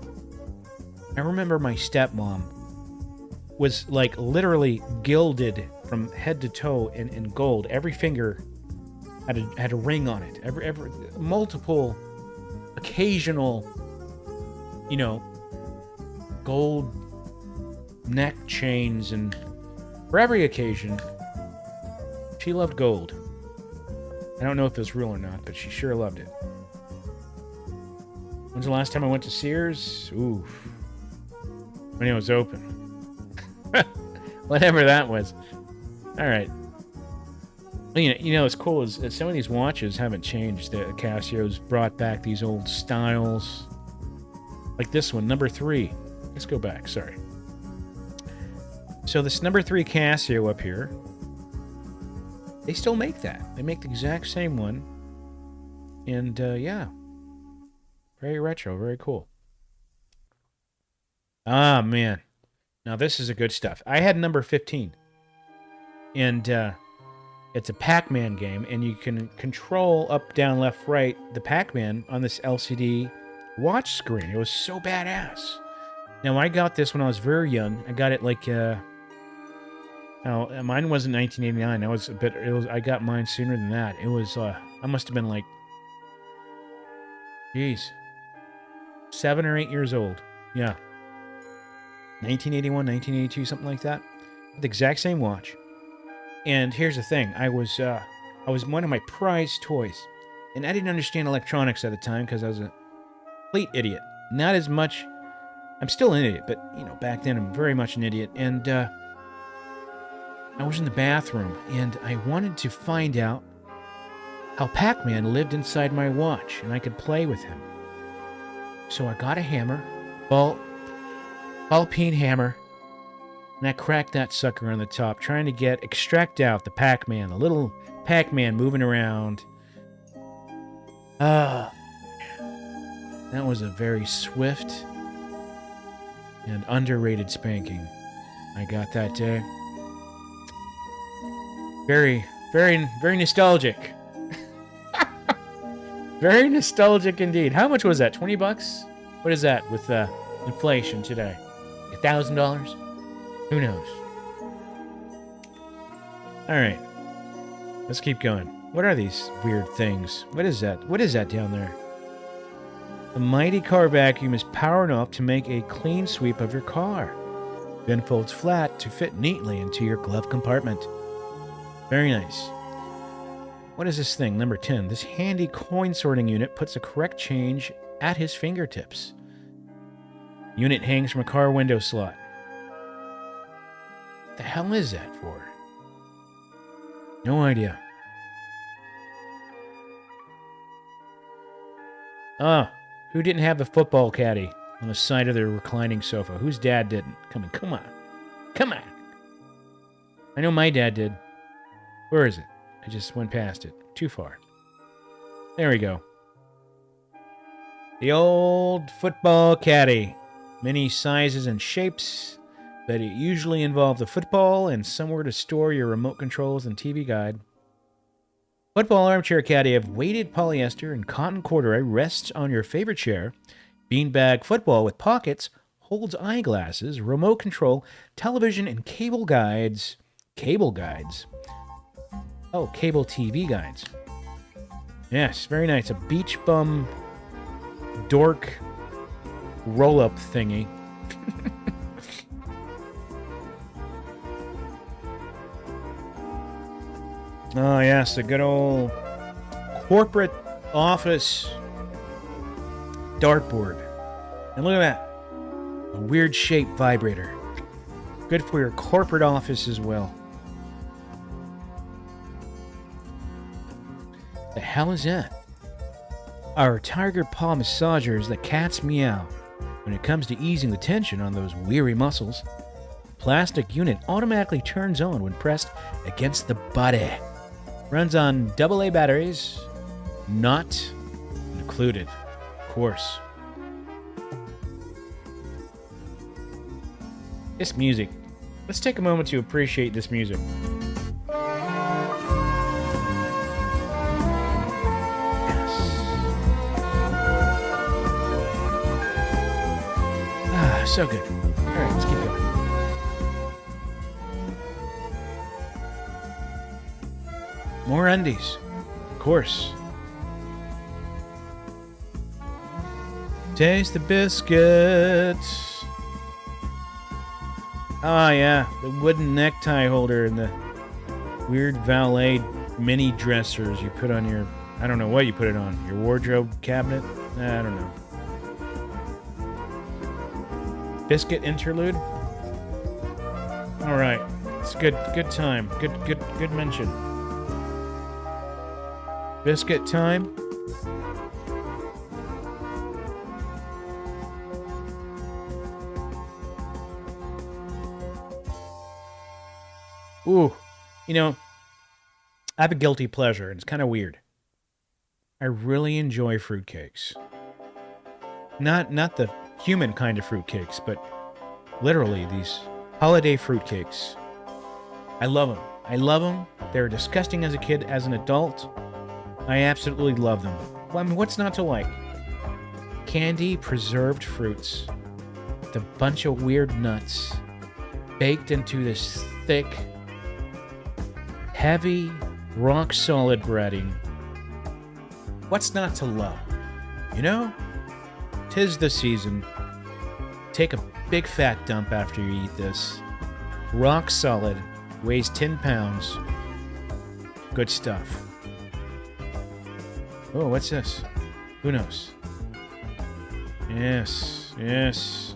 I remember my stepmom was like literally gilded from head to toe in gold. Every finger had a ring on it. Every multiple occasional, you know, gold neck chains, and for every occasion she loved gold. I don't know if it was real or not, but she sure loved it. When's the last time I went to Sears? Oof. When it was open. Whatever that was. All right. You know, what's cool is that some of these watches haven't changed. The Casio's brought back these old styles. Like this one, number 3. Let's go back, sorry. So this number 3 Casio up here, they still make that. They make the exact same one. And, yeah. Very retro, very cool. Ah, man. Now, this is a good stuff. I had number 15. And, it's a Pac-Man game, and you can control up, down, left, right the Pac-Man on this LCD watch screen. It was so badass. Now, I got this when I was very young. I got it like, mine wasn't 1989. I got mine sooner than that. It was, I must have been like, geez, 7 or 8 years old. Yeah. 1981, 1982, something like that. The exact same watch. And here's the thing. I was one of my prized toys. And I didn't understand electronics at the time because I was a complete idiot. Not as much... I'm still an idiot, but, you know, back then I'm very much an idiot. And I was in the bathroom, and I wanted to find out how Pac-Man lived inside my watch, and I could play with him. So I got a hammer, ball-peen hammer, and I cracked that sucker on the top, trying to extract out the Pac-Man, the little Pac-Man moving around. That was a very swift and underrated spanking I got that day. Very, very, very nostalgic. Very nostalgic indeed. How much was that? $20? What is that with inflation today? $1,000? Who knows? All right. Let's keep going. What are these weird things? What is that? What is that down there? The mighty car vacuum is powered up to make a clean sweep of your car. Then folds flat to fit neatly into your glove compartment. Very nice. What is this thing? Number 10. This handy coin sorting unit puts the correct change at his fingertips. Unit hangs from a car window slot. What the hell is that for? No idea. Who didn't have a football caddy on the side of their reclining sofa? Whose dad didn't? Come on. Come on. I know my dad did. Where is it? I just went past it. Too far. There we go. The old football caddy. Many sizes and shapes, but it usually involved a football and somewhere to store your remote controls and TV guide. Football armchair caddy of weighted polyester and cotton corduroy rests on your favorite chair. Beanbag football with pockets holds eyeglasses, remote control, television, and cable guides. Cable guides. Oh, cable TV guides. Yes, very nice. A beach bum dork roll-up thingy. Oh, yes, the good old corporate office dartboard. And look at that. A weird-shaped vibrator. Good for your corporate office as well. The hell is that? Our tiger paw massager is the cat's meow. When it comes to easing the tension on those weary muscles, the plastic unit automatically turns on when pressed against the body. Runs on AA batteries, not included, of course. This music. Let's take a moment to appreciate this music. So good. All right, let's keep going. More undies. Of course. Taste the biscuit. Oh, yeah. The wooden necktie holder and the weird valet mini dressers you put on your... I don't know what you put it on. Your wardrobe cabinet? I don't know. Biscuit interlude. All right, it's good time. Good mention. Biscuit time. Ooh, you know, I have a guilty pleasure, and it's kind of weird. I really enjoy fruitcakes. Not the human kind of fruitcakes, but literally these holiday fruitcakes. I love them. I love them. They're disgusting as a kid. As an adult, I absolutely love them. Well, I mean, what's not to like? Candy preserved fruits with a bunch of weird nuts baked into this thick, heavy, rock-solid breading. What's not to love? You know? 'Tis the season. Take a big fat dump after you eat this. Rock solid. Weighs 10 pounds. Good stuff. Oh, what's this? Who knows? Yes, yes.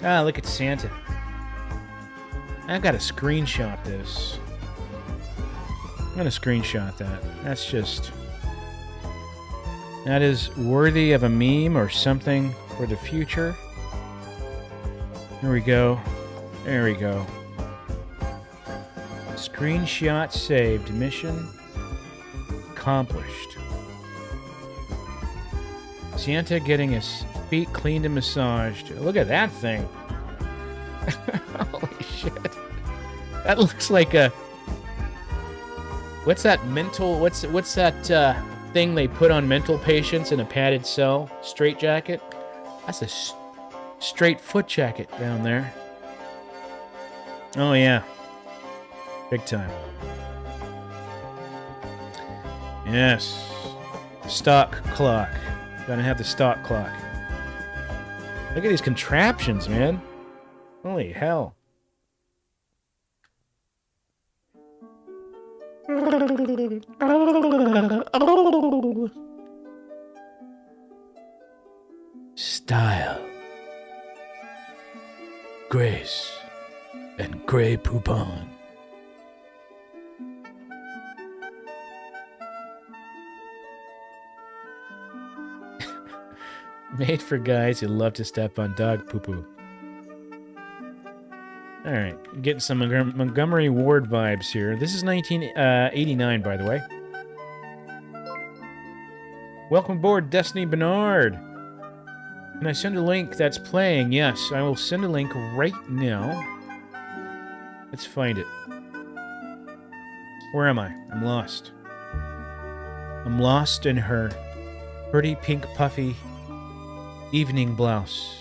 Ah, look at Santa. I've got to screenshot this. I'm going to screenshot that. That's just... That is worthy of a meme or something for the future. There we go. There we go. Screenshot saved. Mission accomplished. Santa getting his feet cleaned and massaged. Look at that thing. Holy shit. That looks like a... What's that mental... What's that thing they put on mental patients in a padded cell? Straight jacket? That's a straight foot jacket down there. Oh, yeah. Big time. Yes. Stock clock. Gonna have the stock clock. Look at these contraptions, man. Holy hell. Style. Grace. And Grey Poupon. Made for guys who love to step on dog poo-poo. Alright, getting some Montgomery Ward vibes here. This is 1989, by the way. Welcome aboard, Destiny Bernard. Can I send a link that's playing? Yes, I will send a link right now. Let's find it. Where am I? I'm lost. I'm lost in her pretty pink puffy evening blouse.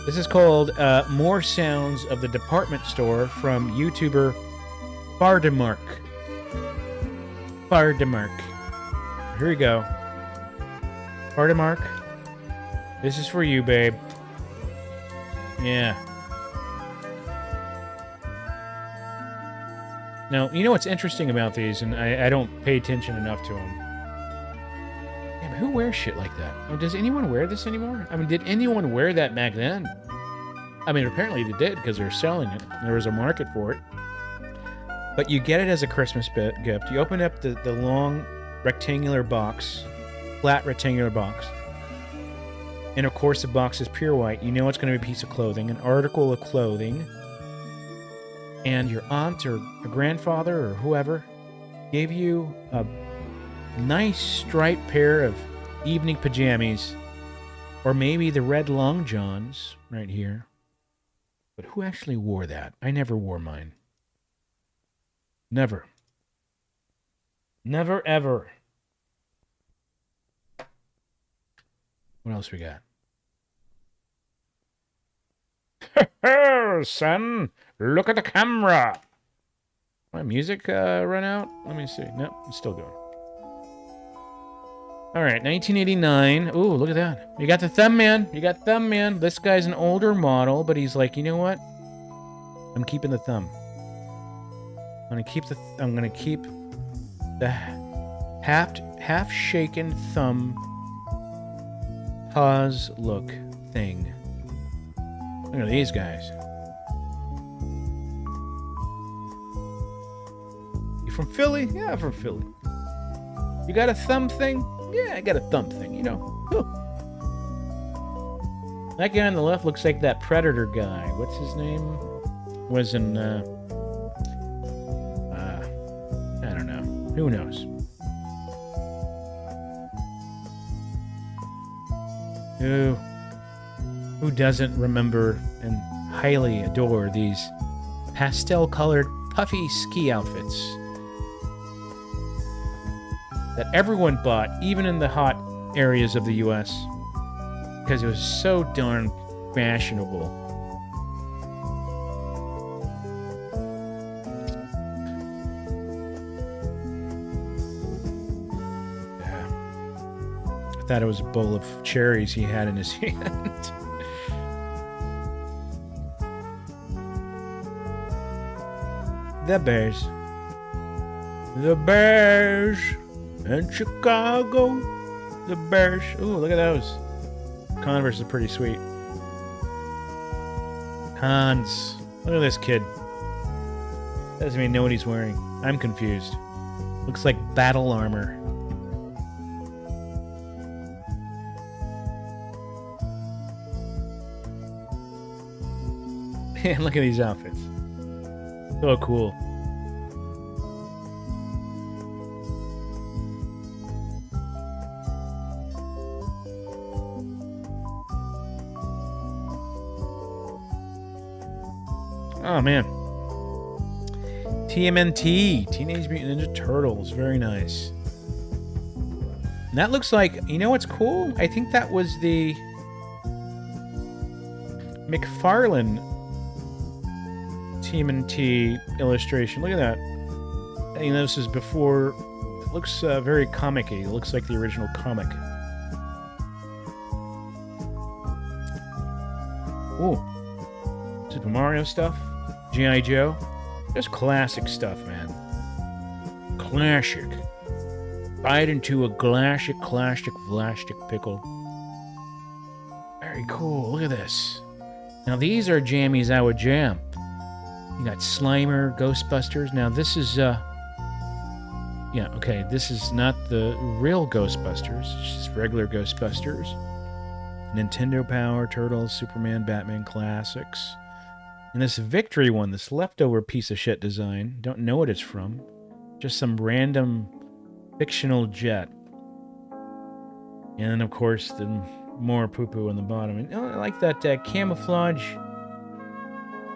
This is called More Sounds of the Department Store from YouTuber Fardemark. Fardemark. Here we go. Fardemark. This is for you, babe. Yeah. Now, you know what's interesting about these, and I don't pay attention enough to them. Yeah, but who wears shit like that? I mean, does anyone wear this anymore? I mean, did anyone wear that back then? I mean, apparently they did, because they're selling it. There was a market for it. But you get it as a Christmas gift. You open up the long rectangular box, flat rectangular box. And of course the box is pure white. You know it's going to be a piece of clothing, an article of clothing. And your aunt or a grandfather or whoever gave you a nice striped pair of evening pajamas, or maybe the red long johns right here. But who actually wore that? I never wore mine. Never. Never, ever. What else we got? Son, look at the camera. My music run out? Let me see. No, it's still going. All right, 1989. Ooh, look at that. You got the thumb man. You got thumb man. This guy's an older model, but he's like, you know what? I'm keeping the thumb. I'm gonna keep the half shaken thumb pause look thing. Look at these guys. You from Philly? Yeah, I'm from Philly. You got a thumb thing? Yeah, I got a thumb thing, you know. Ooh. That guy on the left looks like that Predator guy. What's his name? Was in, I don't know. Who knows? Who doesn't remember and highly adore these pastel-colored puffy ski outfits that everyone bought, even in the hot areas of the U.S., because it was so darn fashionable. thought it was a bowl of cherries he had in his hand. The Bears. The Bears in Chicago. The Bears. Ooh, look at those. Converse is pretty sweet. Hans. Look at this kid. Doesn't even know what he's wearing. I'm confused. Looks like battle armor. Man, look at these outfits. So cool. Oh, man. TMNT, Teenage Mutant Ninja Turtles. Very nice. And that looks like, you know what's cool? I think that was the McFarlane TMNT illustration. Look at that. I think this is before. It looks very comic-y. It looks like the original comic. Ooh. Super Mario stuff. G.I. Joe. Just classic stuff, man. Classic. Bite into a classic plastic pickle. Very cool. Look at this. Now, these are jammies I would jam. You got Slimer, Ghostbusters. Now, this is, yeah, okay, this is not the real Ghostbusters. It's just regular Ghostbusters. Nintendo Power, Turtles, Superman, Batman Classics. And this Victory one, this leftover piece of shit design. Don't know what it's from. Just some random fictional jet. And then, of course, the more poo-poo on the bottom. And, oh, I like that camouflage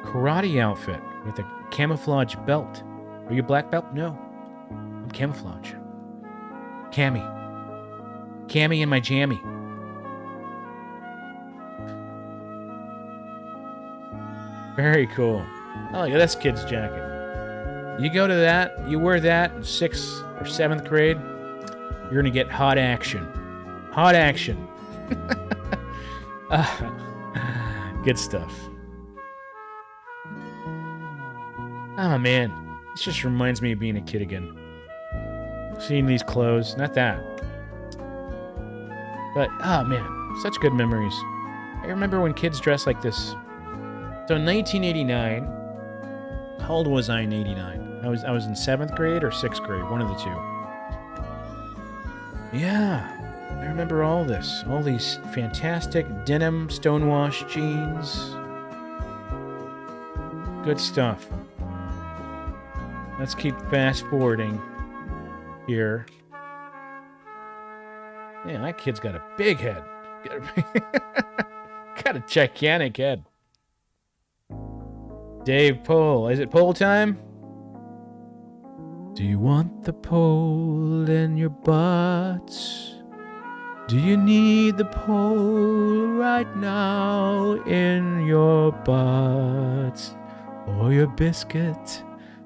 karate outfit with a camouflage belt. Are you a black belt? No. I'm camouflage. Cammy. Cammy and my jammy. Very cool. Oh, look at this kid's jacket. You go to that, you wear that in 6th or 7th grade, you're going to get hot action. Hot action. Good stuff. Oh, man. This just reminds me of being a kid again. Seeing these clothes. Not that. But, oh, man. Such good memories. I remember when kids dressed like this. So in 1989, how old was I in 89? I was in 7th grade or 6th grade, one of the two. Yeah, I remember all this. All these fantastic denim stonewashed jeans. Good stuff. Let's keep fast forwarding here. Man, that kid's got a big head. Got a gigantic head. Dave Pohl. Is it poll time? Do you want the pole in your butts? Do you need the pole right now in your butts? Or your biscuit?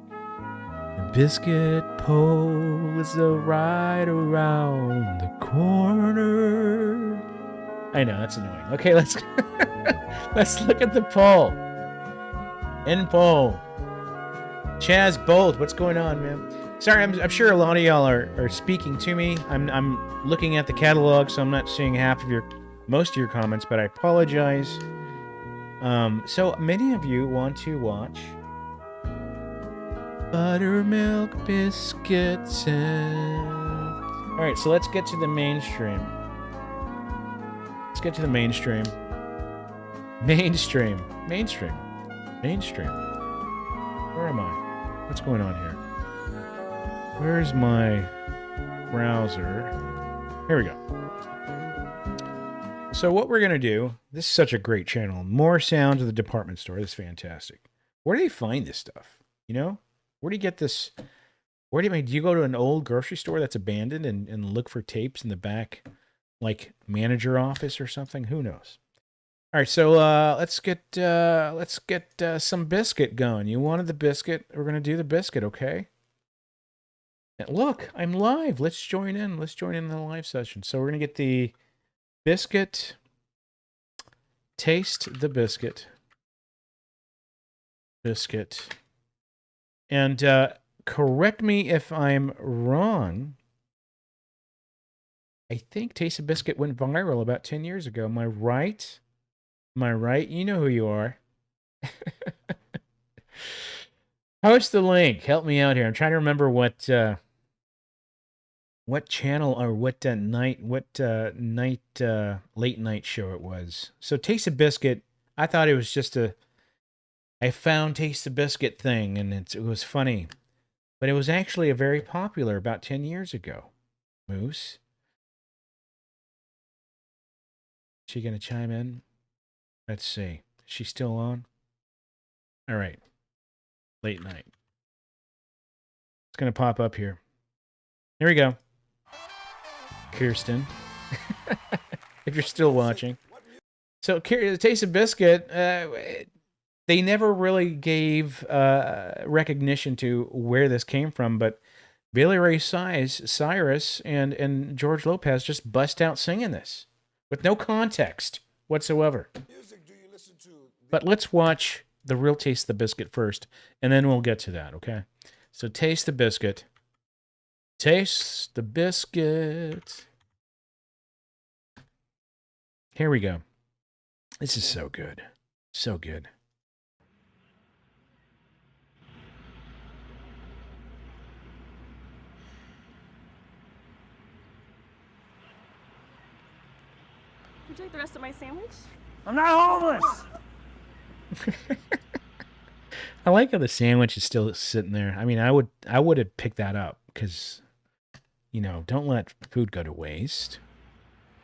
The biscuit pole is right around the corner. I know, that's annoying. Okay, let's look at the poll. In poll. Chaz Bolt, what's going on, man? Sorry, I'm sure a lot of y'all are speaking to me. I'm looking at the catalog, so I'm not seeing most of your comments, but I apologize. So many of you want to watch Buttermilk Biscuits and... Alright, so let's get to the mainstream. Let's get to the mainstream. Mainstream. Where am I? What's going on here? Where's my browser? Here we go. So what we're going to do, this is such a great channel. More sounds of the department store. This is fantastic. Where do they find this stuff? You know? Where do you get this? Do you go to an old grocery store that's abandoned and look for tapes in the back, like manager office or something? Who knows? All right, so let's get some biscuit going. You wanted the biscuit. We're going to do the biscuit, okay? Look, I'm live. Let's join in. Let's join in the live session. So we're going to get the biscuit. Taste the biscuit. Biscuit. And correct me if I'm wrong. I think Taste the Biscuit went viral about 10 years ago. Am I right? Am I right? You know who you are. Post the link. Help me out here. I'm trying to remember what channel or what late night show it was. So Taste the Biscuit, I thought it was just I found Taste the Biscuit thing, and it was funny. But it was actually a very popular about 10 years ago. Moose. Is she going to chime in? Let's see. Is she still on? All right. Late night. It's going to pop up here. Here we go. Kirsten. If you're still watching. So, Taste of Biscuit, they never really gave recognition to where this came from, but Billy Ray Cyrus and George Lopez just bust out singing this with no context whatsoever. But let's watch the real Taste of the Biscuit first, and then we'll get to that, okay? So Taste the Biscuit. Taste the Biscuit. Here we go. This is so good. So good. Would you like the rest of my sandwich? I'm not homeless. I like how the sandwich is still sitting there. I mean, I would have picked that up because, you know, don't let food go to waste.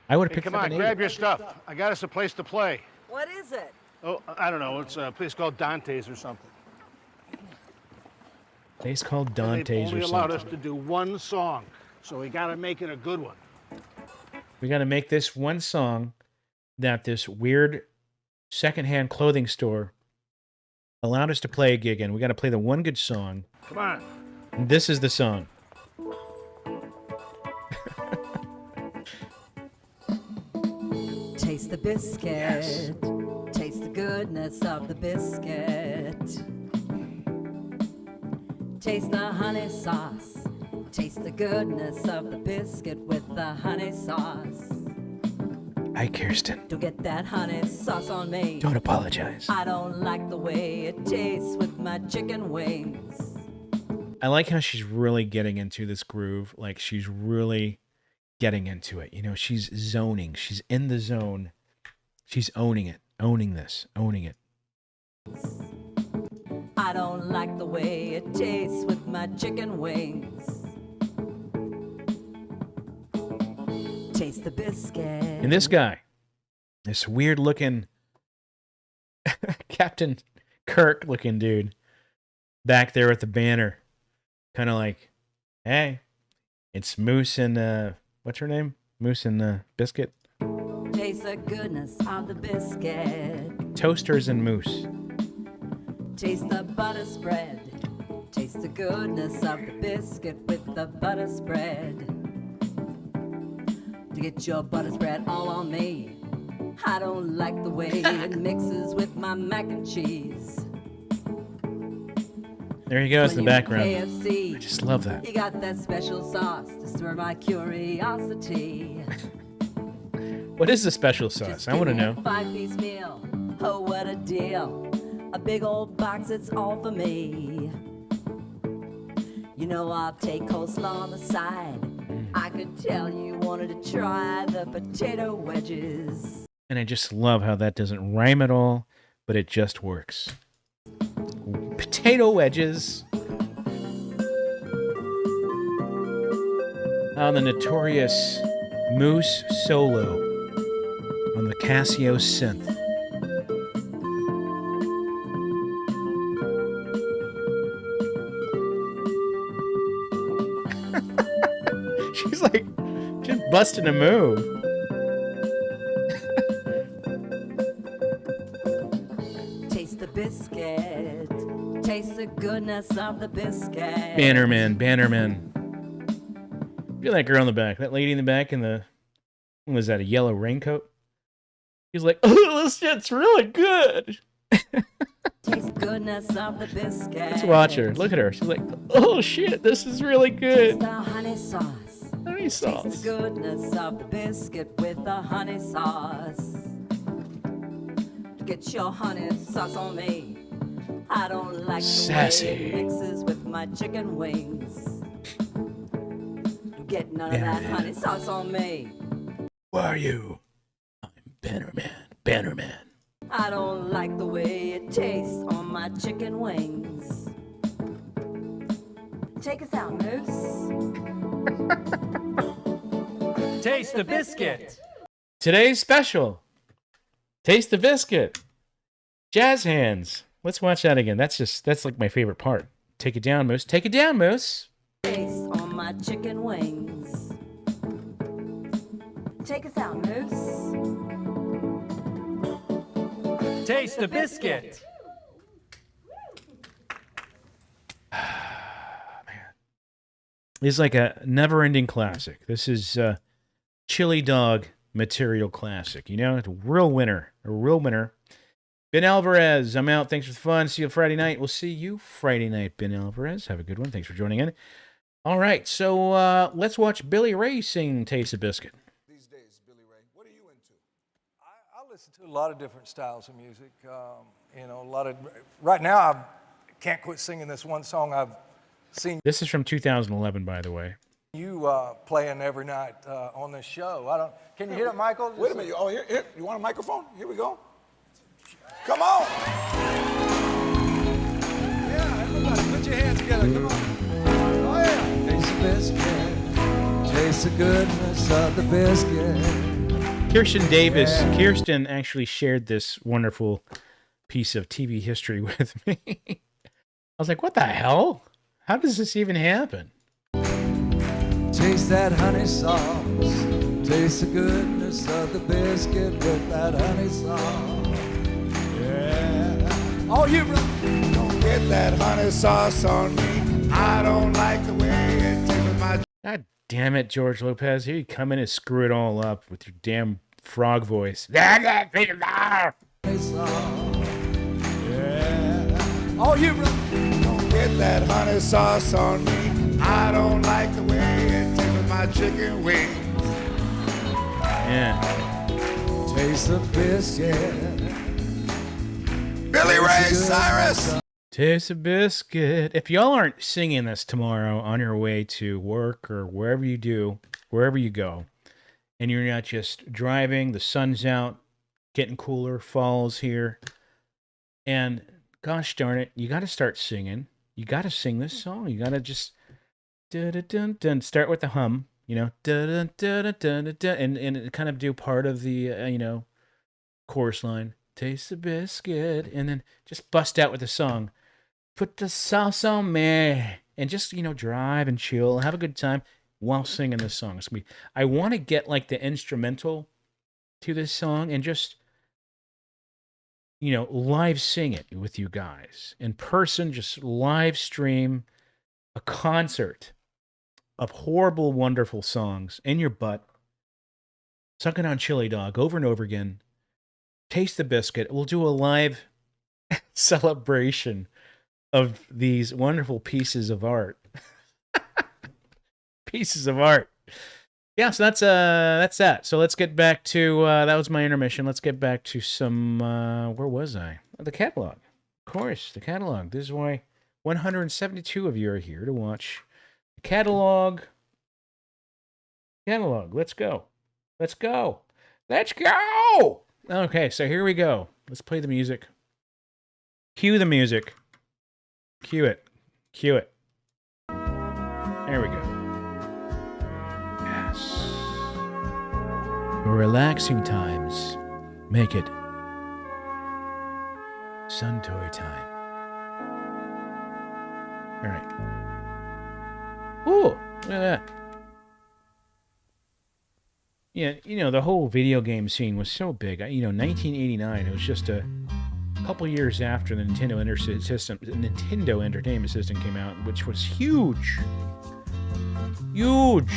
I would have picked Come up on, and ate grab it. your stuff. I got us a place to play. What is it? Oh, I don't know. It's a place called Dante's or something. Place called They've Dante's only or allowed something. us to do one song, so we got to make it a good one. We got to make this one song that this weird secondhand clothing store allowed us to play a gig in. We got to play the one good song. Come on. And this is the song. Taste the biscuit. Yes. Taste the goodness of the biscuit. Taste the honey sauce. Taste the goodness of the biscuit with the honey sauce. Hi, Kirsten. Don't get that honey sauce on me. Don't apologize. I don't like the way it tastes with my chicken wings. I like how she's really getting into this groove. Like, she's really getting into it. You know, she's zoning. She's in the zone. She's owning it. Owning this. Owning it. I don't like the way it tastes with my chicken wings. Taste the biscuit. And this guy, this weird looking Captain Kirk looking dude back there with the banner, kind of like, hey, it's Moose and what's her name? Moose and Biscuit. Taste the goodness of the biscuit. Toasters and Moose. Taste the butter spread. Taste the goodness of the biscuit with the butter spread. To get your butter spread all on me. I don't like the way it mixes with my mac and cheese. There he goes in the background. KFC, I just love that. You got that special sauce to stir my curiosity. What is the special sauce? I want to know. 5-piece meal. Oh, what a deal. A big old box, it's all for me. You know I'll take coleslaw on the side. I could tell you wanted to try the potato wedges. And I just love how that doesn't rhyme at all, but it just works. Potato wedges. The notorious Moose solo on the Casio synth. She's like just busting a move. Taste the biscuit. Taste the goodness of the biscuit. Bannerman, Bannerman. Look at that girl in the back. That lady in the back in the... What was that, a yellow raincoat? He's like, oh, this shit's really good. Taste the goodness of the biscuit. Let's watch her. Look at her. She's like, oh shit, this is really good. Taste the honey sauce. Honey sauce. Taste the goodness of the biscuit with the honey sauce. Get your honey sauce on me. I don't like Sassy. the way it mixes with my chicken wings. Get none of that honey sauce on me. Who are you? I'm Bannerman. Bannerman. I don't like the way it tastes on my chicken wings. Take us out, Moose. Taste the biscuit. Today's special. Taste the biscuit. Jazz hands. Let's watch that again. That's like my favorite part. Take it down, Moose. Take it down, Moose. Taste on my chicken wings. Take us out, Moose. Taste the biscuit. It's like a never-ending classic. This is chili dog material classic. You know, it's a real winner. A real winner. Ben Alvarez, I'm out. Thanks for the fun. See you Friday night. We'll see you Friday night, Ben Alvarez. Have a good one. Thanks for joining in. All right, so let's watch Billy Ray sing Taste of Biscuit. These days, Billy Ray, what are you into? I listen to a lot of different styles of music. You know, a lot of. Right now, I can't quit singing this one song I've seen. This is from 2011, by the way. You playing every night on this show. I don't. Can you hear it, Michael? Wait a minute. Oh, here. You want a microphone? Here we go. Come on. Yeah, everybody, put your hands together. Come on. Oh yeah. Taste the biscuit. Taste the goodness of the biscuit. Kirsten Davis. Yeah. Kirsten actually shared this wonderful piece of TV history with me. I was like, what the hell? How does this even happen? Taste that honey sauce. Taste the goodness of the biscuit with that honey sauce. Yeah. Oh, you don't get that honey sauce on me. I don't like the way it tastes with my... God damn it, George Lopez. Here you come in and screw it all up with your damn frog voice. Yeah. Oh, you don't get that honey sauce on me. I don't like the way it tastes with my chicken wings. Yeah. Taste the biscuit. Billy Ray Cyrus. Taste the biscuit. If y'all aren't singing this tomorrow on your way to work or wherever you go, and you're not just driving, the sun's out, getting cooler, fall's here, and gosh darn it, you got to start singing. You got to sing this song. You got to just dun start with the hum, you know, dun and kind of do part of the chorus line. Taste the biscuit, and then just bust out with the song. Put the sauce on me, and just drive and chill, have a good time while singing this song. I want to get like the instrumental to this song and just live sing it with you guys in person. Just live stream a concert of horrible, wonderful songs in your butt, sucking on chili dog over and over again. Taste the biscuit. We'll do a live celebration of these wonderful pieces of art. Pieces of art. Yeah, so that's that. So let's get back to that was my intermission. Let's get back to some where was I? The catalog. Of course, the catalog. This is why 172 of you are here to watch the catalog. Catalog. Let's go. Let's go. Let's go. Okay, so here we go. Let's play the music. Cue the music. Cue it. Cue it. There we go. Yes. For relaxing times, make it sun toy time. All right. Ooh, look at that. Yeah, the whole video game scene was so big. 1989, it was just a couple years after the Nintendo Entertainment System came out, which was huge. Huge.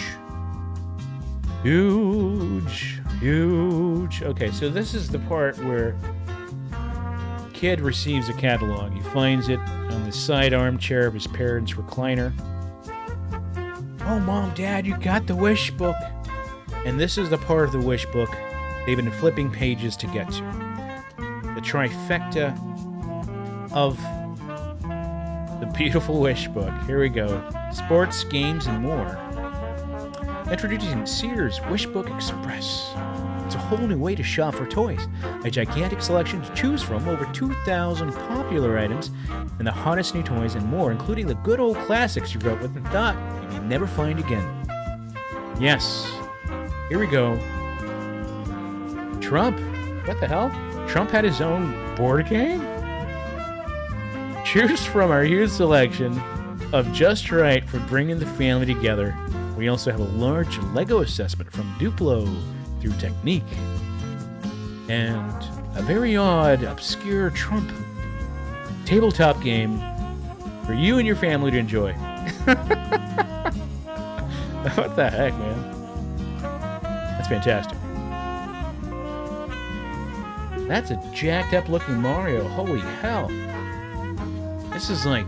Huge. Okay, so this is the part where kid receives a catalog. He finds it on the side armchair of his parents' recliner. Oh, Mom, Dad, you got the Wishbook. And this is the part of the Wishbook they've been flipping pages to get to. The trifecta of the beautiful Wishbook. Here we go. Sports, games, and more. Introducing Sears Wishbook Express. It's a whole new way to shop for toys. A gigantic selection to choose from, over 2,000 popular items, and the hottest new toys and more, including the good old classics you grew up with and thought you may never find again. Yes. Here we go. Trump. What the hell? Trump had his own board game? Choose from our huge selection of just right for bringing the family together. We also have a large Lego assessment from Duplo through Technique. And a very odd, obscure Trump tabletop game for you and your family to enjoy. What the heck, man? That's fantastic. That's a jacked up looking Mario. Holy hell. This is like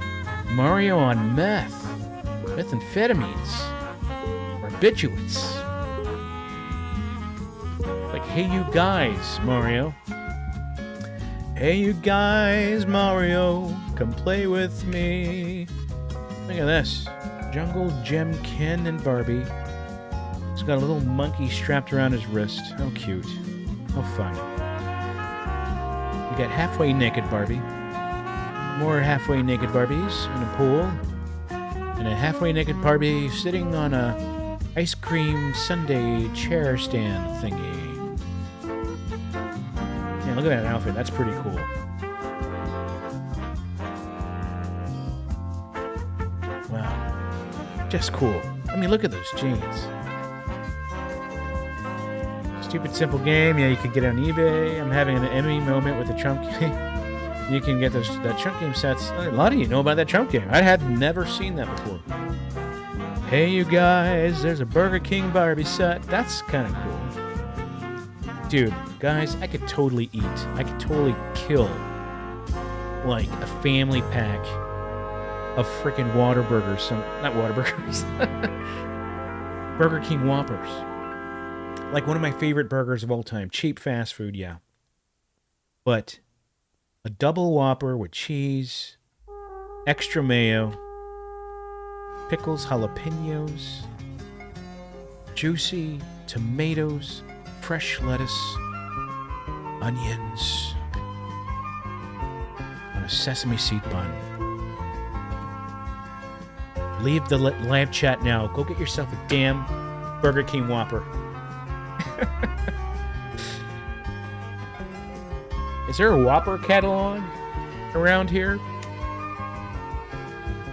Mario on methamphetamines. Barbiturates. Like, hey you guys, Mario. Hey you guys, Mario, come play with me. Look at this. Jungle Gem Ken and Barbie. He's got a little monkey strapped around his wrist. How cute. How fun. You got halfway naked Barbie. More halfway naked Barbies in a pool. And a halfway naked Barbie sitting on a ice cream sundae chair stand thingy. Yeah, look at that outfit. That's pretty cool. Wow. Just cool. I mean, look at those jeans. Stupid simple game. Yeah, you can get it on eBay. I'm having an Emmy moment with the Trump game. You can get that Trump game sets. A lot of you know about that Trump game. I had never seen that before. Hey, you guys, there's a Burger King Barbie set. That's kind of cool. Dude, guys, I could totally eat. I could totally kill, like, a family pack of freaking Whataburgers. Not Whataburgers. Burger King Whoppers. Like one of my favorite burgers of all time. Cheap fast food, yeah. But a double Whopper with cheese, extra mayo, pickles, jalapenos, juicy tomatoes, fresh lettuce, onions, on a sesame seed bun. Leave the live chat now. Go get yourself a damn Burger King Whopper. Is there a Whopper catalog around here?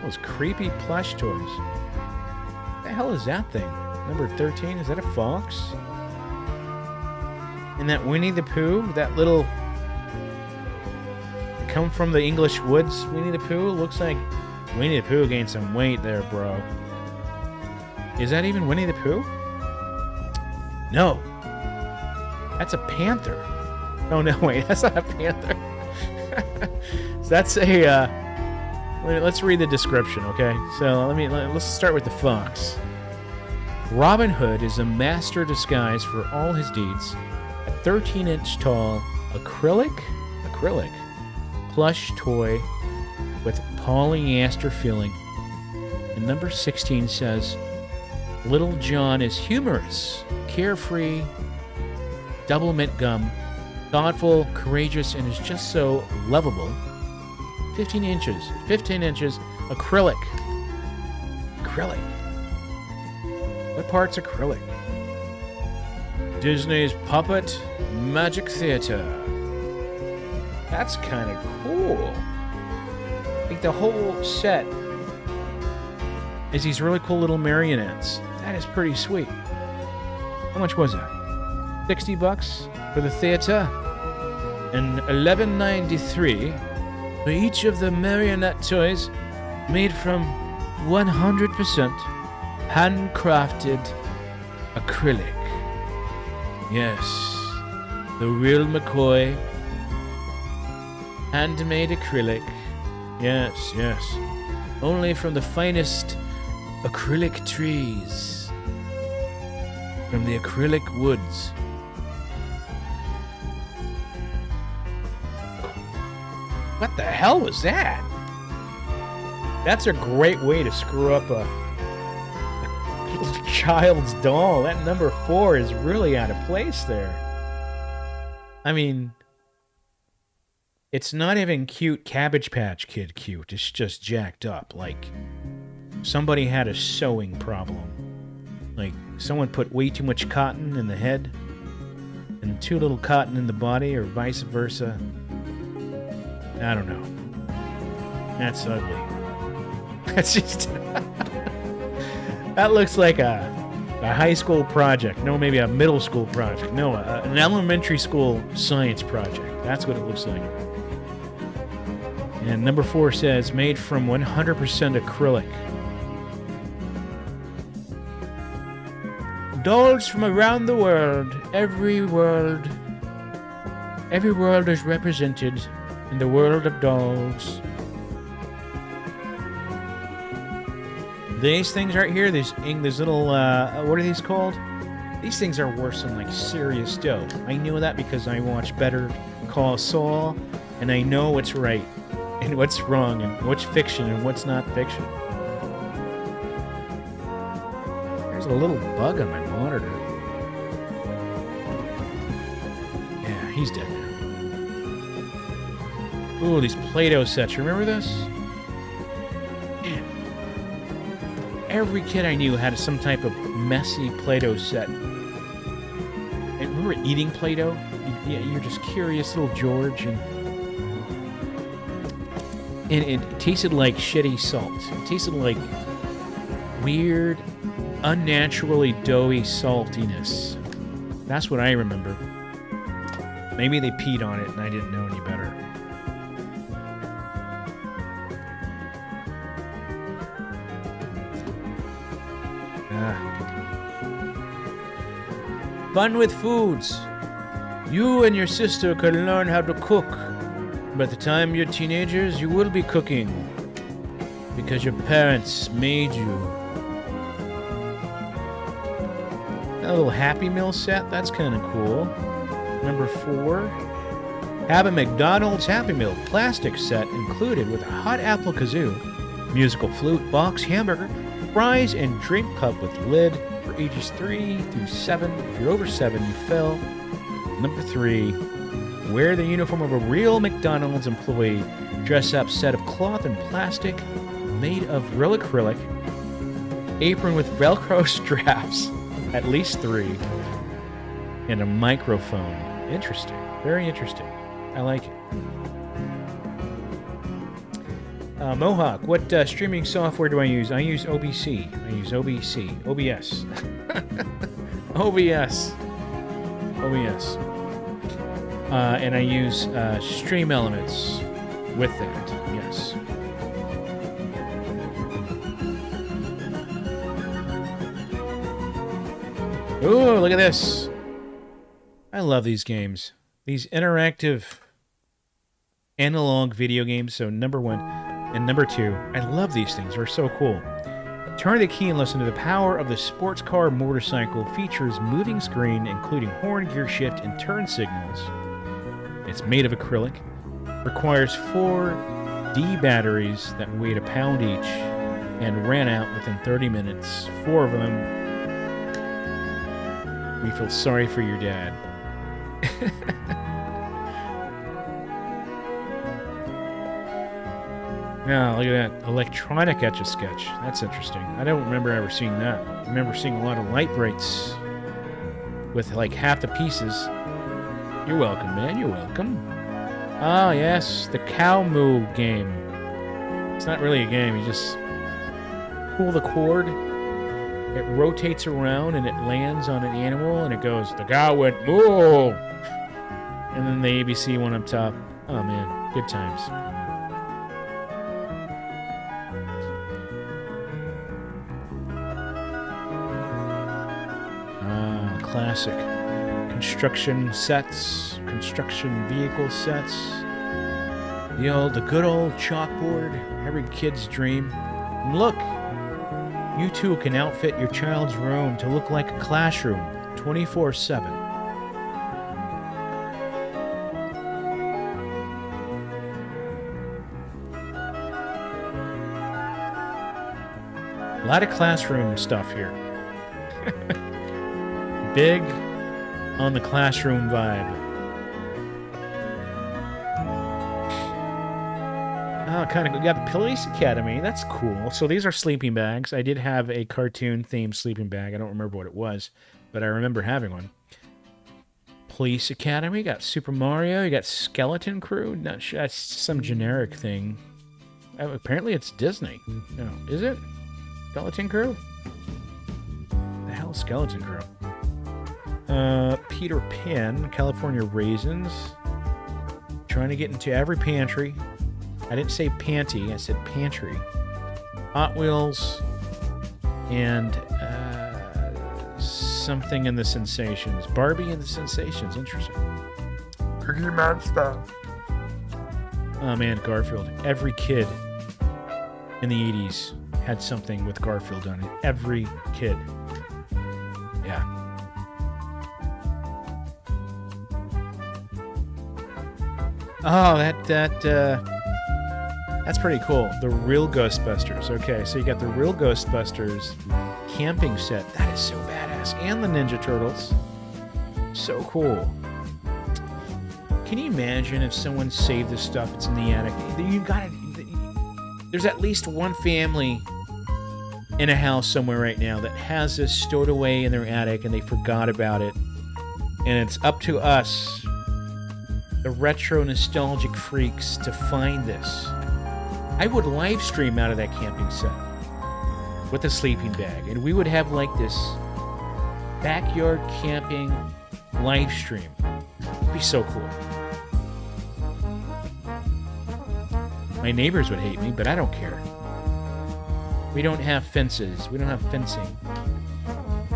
Those creepy plush toys. What the hell is that thing? Number 13? Is that a fox? And that Winnie the Pooh? That little... come from the English woods Winnie the Pooh? Looks like Winnie the Pooh gained some weight there, bro. Is that even Winnie the Pooh? No. That's a panther. Oh, no, wait. That's not a panther. That's a... let's read the description, okay? So let's start with the fox. Robin Hood is a master disguise for all his deeds. A 13-inch tall acrylic plush toy with polyester filling. And number 16 says, Little John is humorous, carefree, double mint gum, thoughtful, courageous, and is just so lovable. 15 inches, acrylic. What part's acrylic? Disney's Puppet Magic Theater. That's kind of cool. Like the whole set is these really cool little marionettes. That is pretty sweet. How much was that? $60 for the theater? And $11.93 for each of the marionette toys made from 100% handcrafted acrylic. Yes. The real McCoy. Handmade acrylic. Yes, yes. Only from the finest acrylic trees. From the acrylic woods. What the hell was that? That's a great way to screw up a child's doll. That number 4 is really out of place there. I mean, it's not even cute Cabbage Patch Kid cute. It's just jacked up. Like, somebody had a sewing problem. Like, someone put way too much cotton in the head and too little cotton in the body, or vice versa. I don't know. That's ugly. That's just... That looks like a high school project. No, maybe a middle school project. No, an elementary school science project. That's what it looks like. And number 4 says, made from 100% acrylic. Dolls from around the world. Every world is represented in the world of dolls. These things right here, these little, what are these called? These things are worse than, like, serious dough. I know that because I watch Better Call Saul, and I know what's right, and what's wrong, and what's fiction, and what's not fiction. There's a little bug on my monitor. Yeah, he's dead now. Ooh, these Play-Doh sets. Remember this? Man. Every kid I knew had some type of messy Play-Doh set. And remember eating Play-Doh? You're just curious little George. And it tasted like shitty salt. It tasted like weird, unnaturally doughy saltiness. That's what I remember. Maybe they peed on it and I didn't know any better. Fun with foods. You and your sister can learn how to cook. By the time you're teenagers, you will be cooking. Because your parents made you. A little Happy Meal set, that's kind of cool. Number 4. Have a McDonald's Happy Meal plastic set included with a hot apple kazoo, musical flute, box, hamburger, fries, and drink cup with lid for ages 3 through 7. If you're over 7, you fail. Number 3. Wear the uniform of a real McDonald's employee. Dress up set of cloth and plastic made of real acrylic. Apron with Velcro straps. At least 3. And a microphone. Interesting. Very interesting. I like it. Mohawk, what streaming software do I use? I use OBS. OBS. OBS. And I use Stream Elements with that, yes. Ooh, look at this. I love these games. These interactive analog video games. So number 1 and number 2. I love these things. They're so cool. Turn the key and listen to the power of the sports car motorcycle. Features moving screen, including horn, gear shift, and turn signals. It's made of acrylic. Requires 4 D batteries that weighed a pound each and ran out within 30 minutes. 4 of them. We feel sorry for your dad. Now, look at that. Electronic Etch-a-Sketch. That's interesting. I don't remember ever seeing that. I remember seeing a lot of light brights with like half the pieces. You're welcome, man. You're welcome. Ah, yes. The cow moo game. It's not really a game. You just pull the cord. It rotates around and it lands on an animal and it goes, the cow went moo! And then the ABC one up top. Oh, man. Good times. Classic. construction sets, construction vehicle sets. The good old chalkboard, every kid's dream. And look, you too can outfit your child's room to look like a classroom 24/7. A lot of classroom stuff here. Big on the classroom vibe. Oh, kind of. We got the Police Academy. That's cool. So these are sleeping bags. I did have a cartoon-themed sleeping bag. I don't remember what it was, but I remember having one. Police Academy. You got Super Mario. You got Skeleton Crew. Not sure. That's some generic thing. Apparently it's Disney. No, is it? Skeleton Crew? The hell, Skeleton Crew? Peter Pan, California Raisins. Trying to get into every pantry. I didn't say panty, I said pantry. Hot Wheels. And something in the Sensations. Barbie and the Sensations. Interesting. Cookie Monster. Oh man, Garfield. Every kid in the 80s had something with Garfield on it. Every kid. Yeah. Oh, that's pretty cool. The real Ghostbusters. Okay, so you got the real Ghostbusters camping set. That is so badass. And the Ninja Turtles. So cool. Can you imagine if someone saved this stuff? It's in the attic. You got it. There's at least one family in a house somewhere right now that has this stowed away in their attic and they forgot about it. And it's up to us, the retro nostalgic freaks, to find this. I would live stream out of that camping set with a sleeping bag, and we would have like this backyard camping live stream. It'd be so cool. My neighbors would hate me, but I don't care. We don't have fences. We don't have fencing.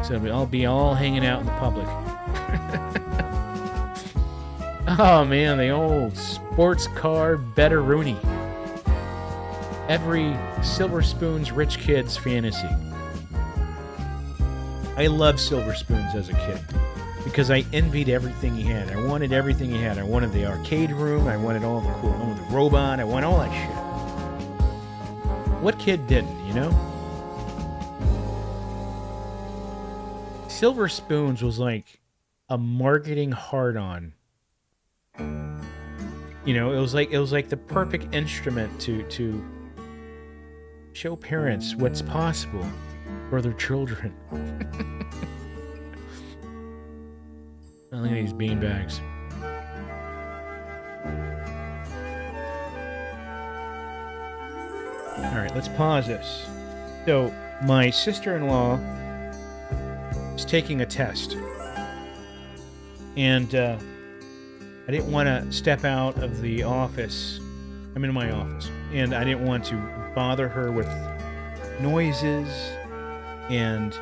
So I'll be all hanging out in the public. Oh man, the old sports car Betteroonie. Every Silver Spoon's rich kid's fantasy. I loved Silver Spoons as a kid because I envied everything he had. I wanted everything he had. I wanted the arcade room. I wanted all the cool, I wanted the robot. I wanted all that shit. What kid didn't, you know? Silver Spoons was like a marketing hard-on. You know, it was like the perfect instrument to show parents what's possible for their children. Look at these beanbags. All right, let's pause this. So, my sister-in-law is taking a test. And I didn't want to step out of the office. I'm in my office. And I didn't want to bother her with noises. And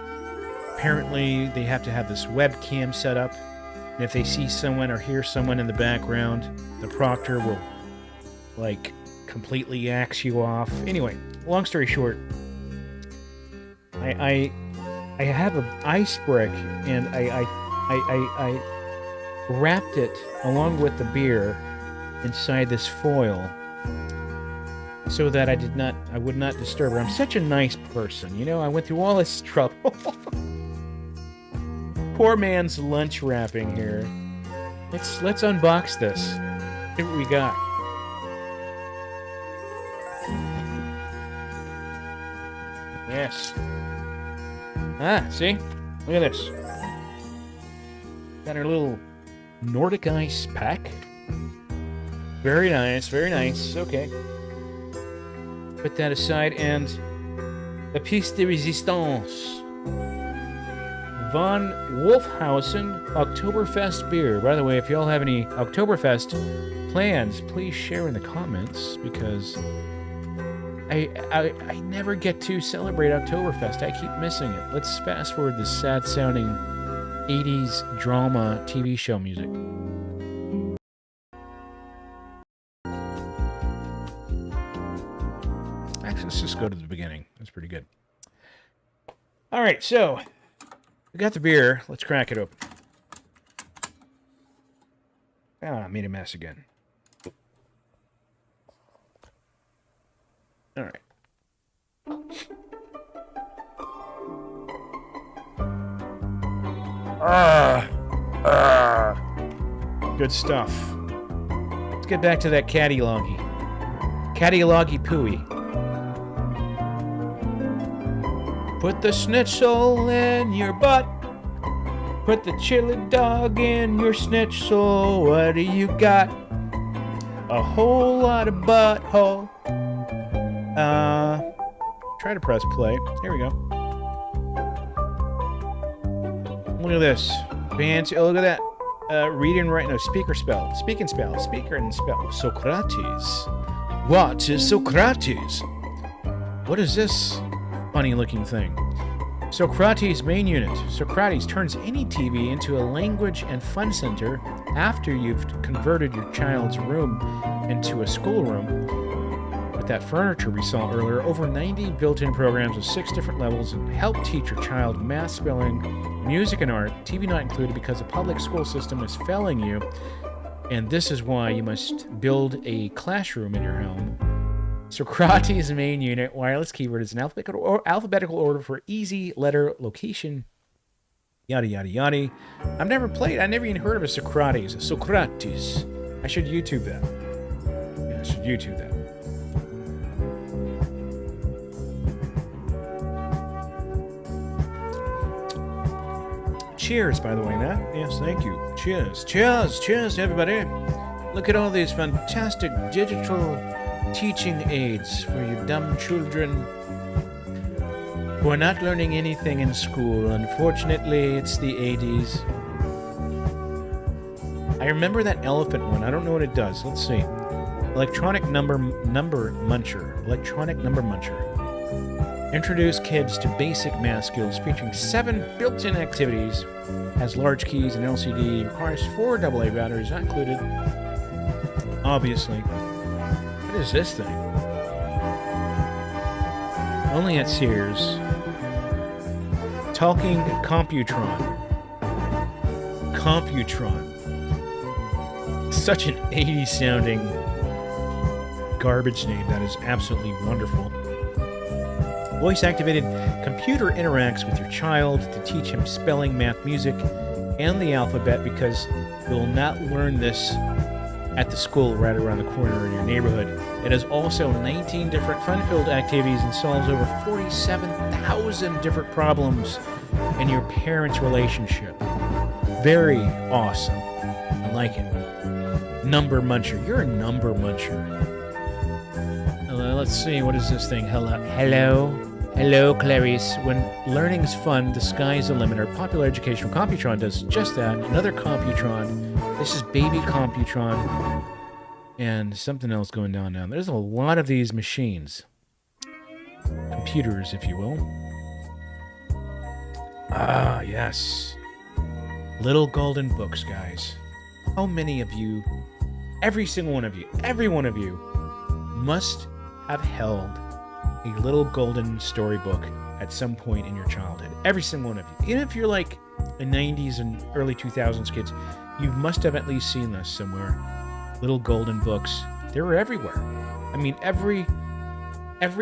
apparently they have to have this webcam set up. And if they see someone or hear someone in the background, the proctor will, like, completely axe you off. Anyway, long story short, I have an ice brick, and I wrapped it along with the beer inside this foil so that I would not disturb her. I'm such a nice person, you know. I went through all this trouble. Poor man's lunch wrapping here. Let's unbox this. See what we got. Yes. Ah, see? Look at this. Got our little Nordic ice pack. Very nice, very nice. Okay. Put that aside, and a piece de resistance. Von Wolfhausen Oktoberfest beer. By the way, if y'all have any Oktoberfest plans, please share in the comments, because I never get to celebrate Oktoberfest. I keep missing it. Let's fast forward this sad-sounding 80s drama TV show music. Actually, let's just go to the beginning. That's pretty good. All right, so we got the beer. Let's crack it open. Ah, I made a mess again. All right. Good stuff. Let's get back to that catty-loggy. Catty-loggy pooey. Put the schnitzel in your butt. Put the chili dog in your schnitzel. What do you got? A whole lot of butthole. Try to press play. Here we go. Look at this. Fancy. Oh, look at that. Read and write. No, speak or spell. Speak and spell. Speaker and spell. Socrates. What is Socrates? What is this funny looking thing? Socrates main unit. Socrates turns any TV into a language and fun center after you've converted your child's room into a schoolroom. With that furniture we saw earlier, over 90 built-in programs with 6 different levels and help teach your child math, spelling, music, and art. TV not included because the public school system is failing you, and this is why you must build a classroom in your home. Socrates main unit, wireless keyboard is an alphabetical order for easy letter location. Yada, yada, yada. I never even heard of a Socrates. Socrates. I should YouTube that. Yeah, I should YouTube that. Cheers, by the way, Matt. Yes, thank you. Cheers. Cheers. Cheers, everybody. Look at all these fantastic digital teaching aids for you dumb children who are not learning anything in school. Unfortunately, it's the 80s. I remember that elephant one. I don't know what it does. Let's see. Electronic number muncher. Electronic number muncher. Introduce kids to basic math skills featuring 7 built-in activities. Has large keys and LCD. Requires 4 AA batteries, not included. Obviously. What is this thing? Only at Sears. Talking Computron. Computron. Such an 80s sounding garbage name. That is absolutely wonderful. Voice activated computer interacts with your child to teach him spelling, math, music, and the alphabet, because you'll not learn this at the school right around the corner in your neighborhood. It has also 19 different fun-filled activities and solves over 47,000 different problems in your parents' relationship. Very awesome. I like it. Number muncher. You're a number muncher. Let's see. What is this thing? Hello, Clarice. When learning's fun, the sky's the limit. Our popular educational Computron does just that. Another Computron. This is baby Computron. And something else going down now. There's a lot of these machines. Computers, if you will. Ah, yes. Little golden books, guys. How many of you, every single one of you, every one of you, must have held a little golden storybook at some point in your childhood? Every single one of you. Even if you're like the 90s and early 2000s kids, you must have at least seen this somewhere. Little golden books. They were everywhere. I mean, every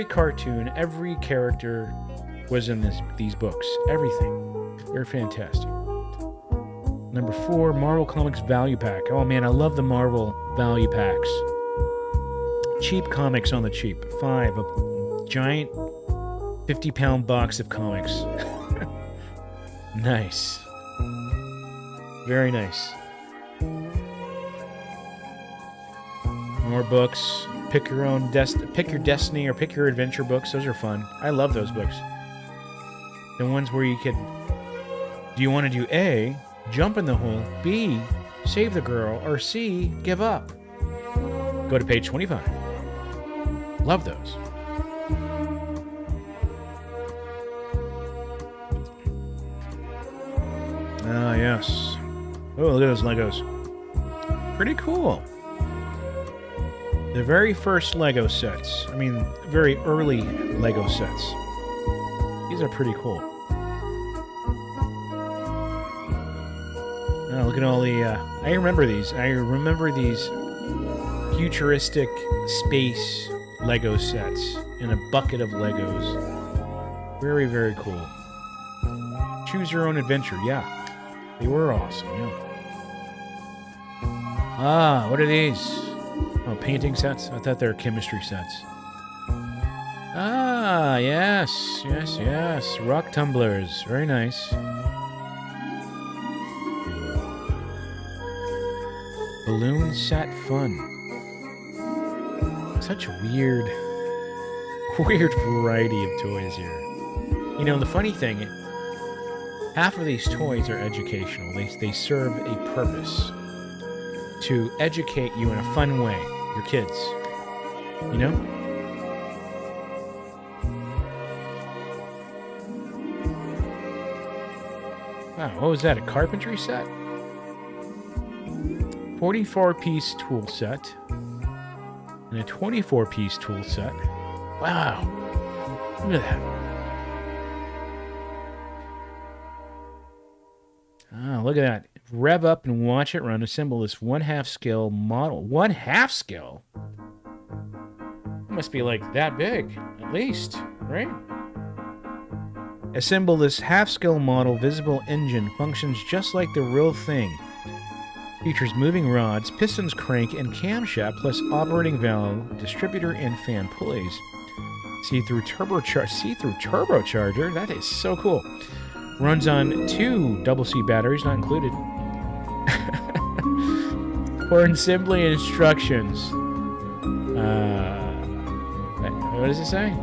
cartoon, every character was in these books. Everything. They're fantastic. Number 4, Marvel Comics Value Pack. Oh man, I love the Marvel Value Packs. Cheap comics on the cheap. 5, a giant 50-pound box of comics. Nice. Very nice. More books. Pick your own pick your destiny or pick your adventure books. Those are fun. I love those books. The ones where you could, do you want to do A, jump in the hole, B, save the girl, or C, give up? Go to page 25. Love those. Ah, yes. Oh, look at those Legos. Pretty cool. The very first Lego sets. I mean, very early Lego sets. These are pretty cool. Oh, look at all the... I remember these. I remember these futuristic space Lego sets in a bucket of Legos. Very, very cool. Choose your own adventure. Yeah. They were awesome, yeah. Ah, what are these? Oh, painting sets? I thought they were chemistry sets. Ah, yes. Yes, yes. Rock tumblers. Very nice. Balloon set fun. Such a weird variety of toys here. You know, the funny thing, half of these toys are educational. They serve a purpose to educate you in a fun way, your kids. You know? Wow, what was that? A carpentry set? 44-piece tool set. And a 24-piece tool set. Wow. Look at that. Ah, look at that. Rev up and watch it run. Assemble this 1/2 scale model. 1/2 scale? It must be like that big, at least, right? Assemble this half-scale model. Visible engine functions just like the real thing. Features moving rods, pistons, crank, and camshaft, plus operating valve, distributor, and fan pulleys. See-through turbocharger. That is so cool. Runs on 2 double-C batteries, not included. For assembly instructions. What does it say?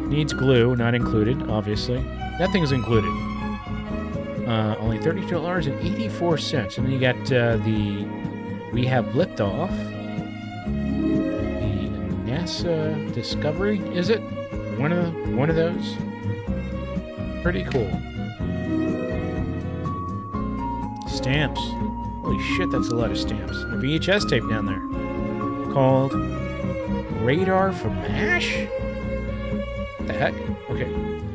Needs glue, not included, obviously. Nothing's included. Only $32.84. And then you got we have liftoff. The NASA Discovery, is it? One of those. Pretty cool. Stamps. Holy shit, that's a lot of stamps. And a VHS tape down there. Called Radar for MASH? What the heck? Okay.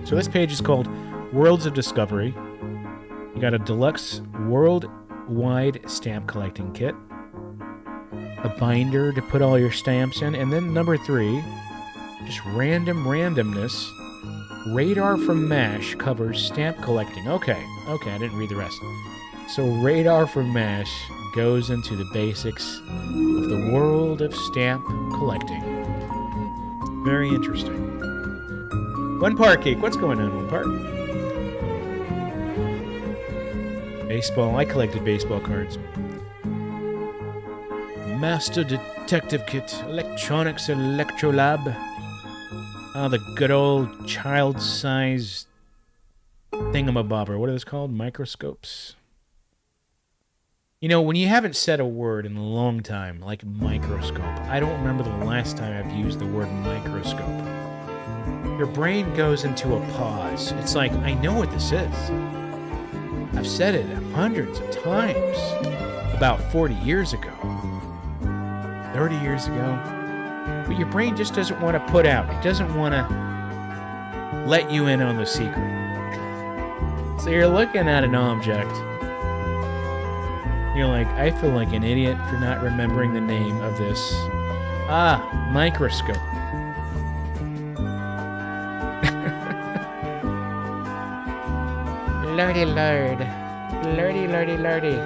So this page is called Worlds of Discovery. You got a deluxe worldwide stamp collecting kit. A binder to put all your stamps in. And then number 3, just randomness. Radar from MASH covers stamp collecting. Okay, I didn't read the rest. So Radar from MASH goes into the basics of the world of stamp collecting. Very interesting. One Park Cake. What's going on, One Park? Baseball. I collected baseball cards. Master Detective Kit. Electronics Electrolab. Oh, the good old child-sized thingamabobber. What are those called? Microscopes? You know, when you haven't said a word in a long time, like microscope, I don't remember the last time I've used the word microscope. Your brain goes into a pause. It's like, I know what this is. I've said it hundreds of times. About 40 years ago. 30 years ago. But your brain just doesn't want to put out. It doesn't want to let you in on the secret. So you're looking at an object. You're like, I feel like an idiot for not remembering the name of this. Ah, microscope. Lordy lord. Lordy, lordy, lordy.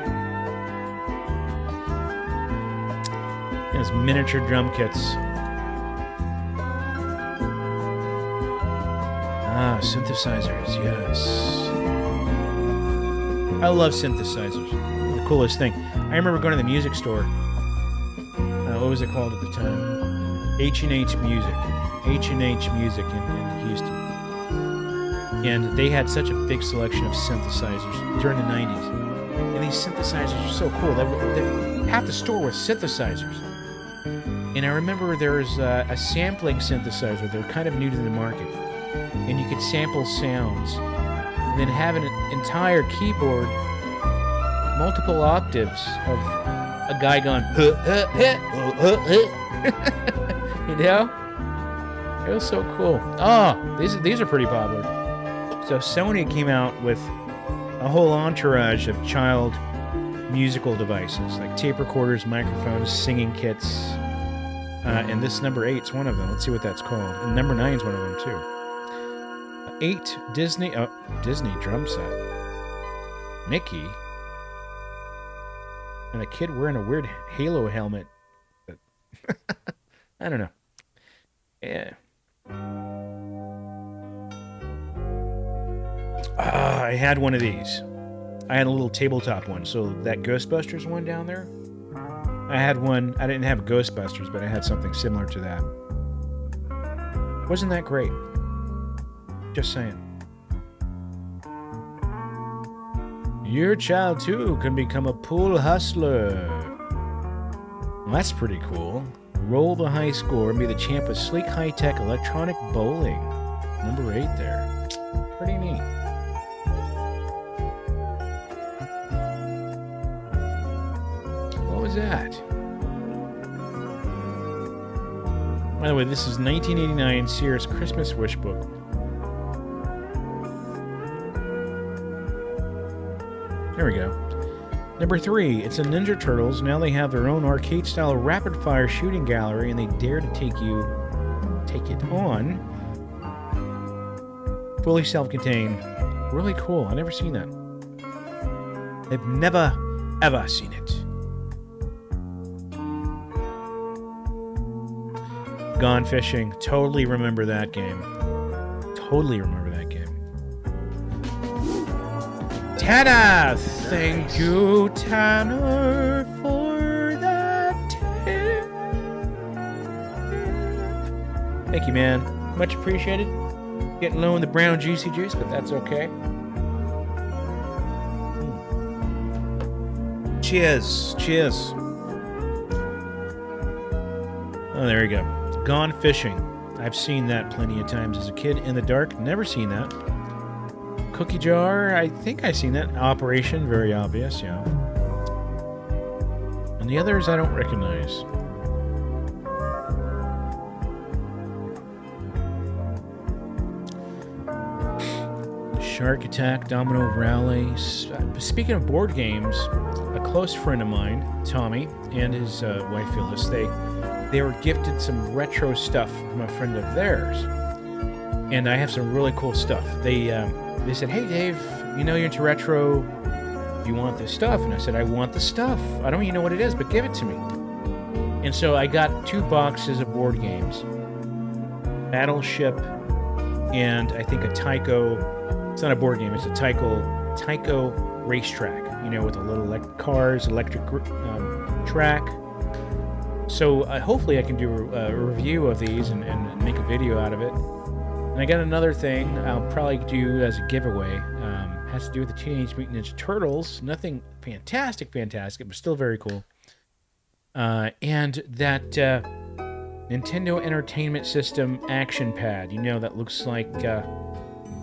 Those miniature drum kits. Ah, synthesizers, yes. I love synthesizers. The coolest thing. I remember going to the music store. What was it called at the time? H&H Music. H&H Music in Houston. And they had such a big selection of synthesizers during the 90s. And these synthesizers are so cool. Half the store was synthesizers. And I remember there was a sampling synthesizer. They're kind of new to the market. And you could sample sounds than having an entire keyboard, multiple octaves of a guy going, you know? It was so cool. Oh, these are pretty popular. So Sony came out with a whole entourage of child musical devices, like tape recorders, microphones, singing kits. And this number 8's one of them. Let's see what that's called. And number 9's one of them, too. 8 Disney drum set. Mickey. And a kid wearing a weird Halo helmet. I don't know. Yeah. I had one of these. I had a little tabletop one. So that Ghostbusters one down there, I had one. I didn't have Ghostbusters, but I had something similar to that. Wasn't that great? Just saying. Your child, too, can become a pool hustler. Well, that's pretty cool. Roll the high score and be the champ of sleek, high-tech electronic bowling. Number 8 there. Pretty neat. What was that? By the way, this is 1989 Sears Christmas Wishbook. There we go. Number 3, it's a Ninja Turtles. Now they have their own arcade-style rapid-fire shooting gallery, and they dare to take it on. Fully self-contained. Really cool. I've never seen that. I've never, ever seen it. Gone Fishing. Totally remember that game. Totally remember that game. Tanner! Thank you, Tanner, for that tip. Thank you, man. Much appreciated. Getting low in the brown juicy juice, but that's okay. Cheers. Cheers. Oh, there you go. Gone Fishing. I've seen that plenty of times as a kid. In the Dark, never seen that. Cookie Jar, I think I've seen that. Operation, very obvious, yeah. And the others I don't recognize. Shark Attack, Domino Rally. Speaking of board games, a close friend of mine, Tommy, and his wife Phyllis, they were gifted some retro stuff from a friend of theirs. And I have some really cool stuff. They said, hey, Dave, you know you're into retro. Do you want this stuff? And I said, I want the stuff. I don't even know what it is, but give it to me. And so I got 2 boxes of board games. Battleship and I think a Tyco. It's not a board game. It's a Tyco racetrack, you know, with the little electric track. So hopefully I can do a review of these and make a video out of it. And I got another thing I'll probably do as a giveaway. Has to do with the Teenage Mutant Ninja Turtles. Nothing fantastic, but still very cool. And that Nintendo Entertainment System action pad. You know, that looks like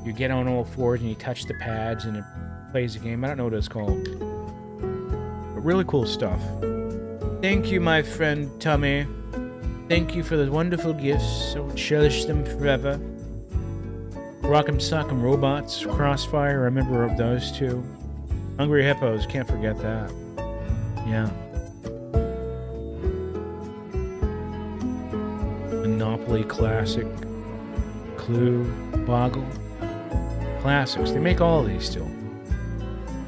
you get on all fours and you touch the pads and it plays a game. I don't know what it's called. But really cool stuff. Thank you, my friend Tommy. Thank you for the wonderful gifts. I will cherish them forever. Rock'em Sock'em Robots, Crossfire, I remember of those 2. Hungry Hippos, can't forget that. Yeah. Monopoly Classic, Clue, Boggle. Classics. They make all of these still.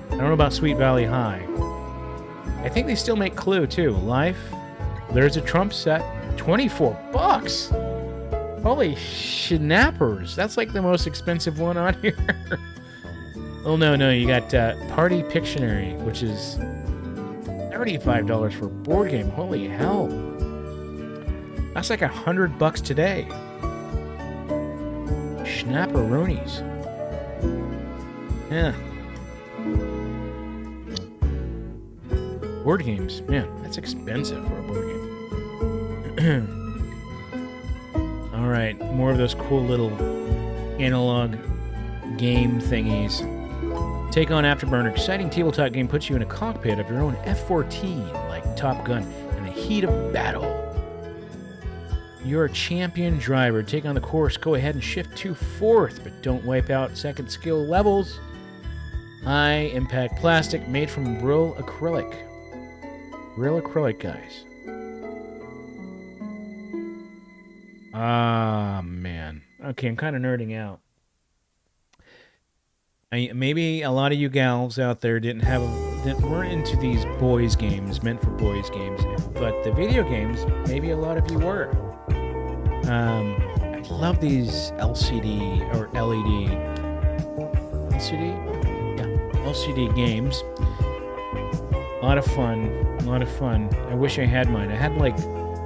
I don't know about Sweet Valley High. I think they still make Clue too. Life. There's a Trump set. $24. Holy schnappers. That's like the most expensive one on here. Oh, no. You got Party Pictionary, which is $35 for a board game. Holy hell. That's like $100 today. Schnapperoonies. Yeah. Board games. Man, that's expensive for a board game. Alright, more of those cool little analog game thingies. Take on Afterburner. Exciting tabletop game puts you in a cockpit of your own F-14, like Top Gun, in the heat of battle. You're a champion driver. Take on the course. Go ahead and shift to 4th, but don't wipe out second skill levels. High impact plastic made from real acrylic. Real acrylic, guys. Ah, man. Okay, I'm kind of nerding out. Maybe a lot of you gals out there weren't into these boys games, meant for boys games, but the video games, maybe a lot of you were. I love these LCD or LED LCD? Yeah, LCD games. A lot of fun. I wish I had mine. I had like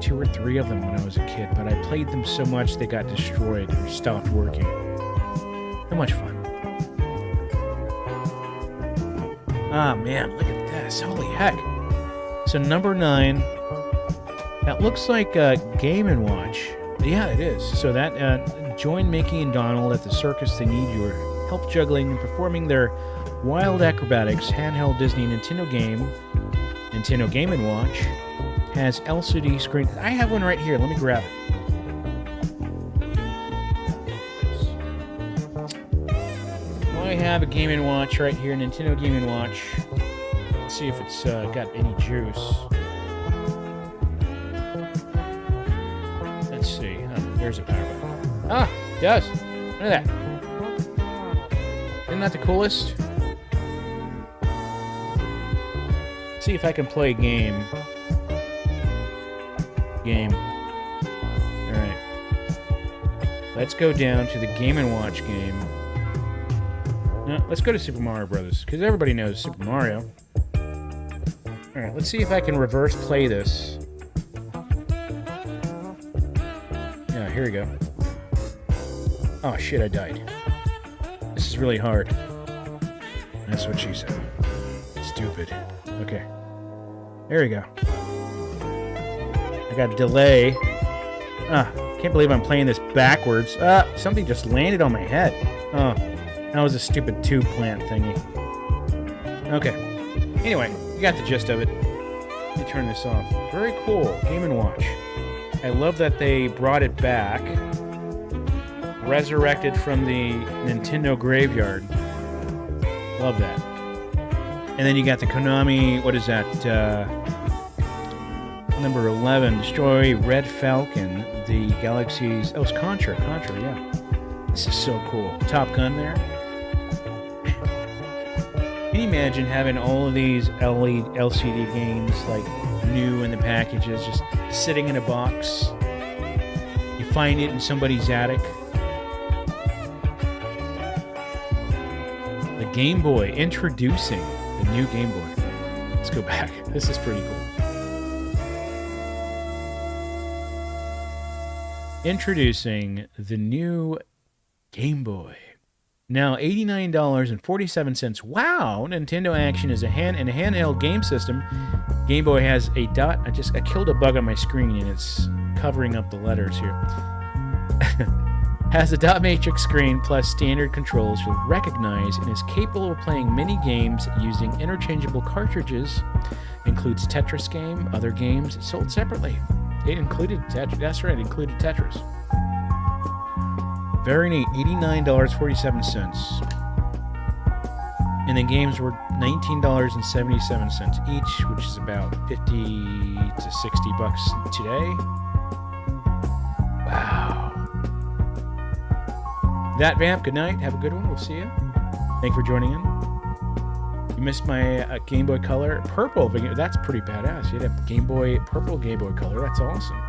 2 or 3 of them when I was a kid, but I played them so much they got destroyed or stopped working. So much fun. Ah, man, look at this. Holy heck. So number 9, that looks like Game & Watch. Yeah, it is. So that, join Mickey and Donald at the circus. They need your help juggling and performing their wild acrobatics. Handheld Disney Nintendo Game & Watch has LCD screen. I have one right here. Let me grab it. I have a Game & Watch right here, Nintendo Game & Watch. Let's see if it's got any juice. Let's see. Oh, there's a power button. Ah, it does. Look at that. Isn't that the coolest? Let's see if I can play a game. Alright. Let's go down to the Game & Watch game. No, let's go to Super Mario Brothers, because everybody knows Super Mario. Alright, let's see if I can reverse play this. Yeah, here we go. Oh shit, I died. This is really hard. That's what she said. Stupid. Okay. There we go. I got a delay. Can't believe I'm playing this backwards. Something just landed on my head. Oh, that was a stupid tube plant thingy. Okay. Anyway, you got the gist of it. Let me turn this off. Very cool. Game & Watch. I love that they brought it back. Resurrected from the Nintendo graveyard. Love that. And then you got the Konami, what is that? Number 11, Destroy Red Falcon, the Galaxy's... Oh, it's Contra, yeah. This is so cool. Top Gun there. Can you imagine having all of these LCD games, like, new in the packages, just sitting in a box? You find it in somebody's attic. The Game Boy, introducing the new Game Boy. Let's go back. This is pretty cool. Introducing the new Game Boy. Now $89.47. Wow! Nintendo Action is a handheld game system. Game Boy has a dot. I killed a bug on my screen and it's covering up the letters here. Has a dot matrix screen plus standard controls you'll recognize and is capable of playing many games using interchangeable cartridges. Includes Tetris game, other games sold separately. It included Tetris. That's right, it included Tetris. Very neat. $89.47. And the games were $19.77 each, which is about 50 to 60 bucks today. Wow. That Vamp, good night. Have a good one. We'll see you. Thank you for joining in. You missed my Game Boy Color. Purple. That's pretty badass. You had a purple Game Boy Color. That's awesome.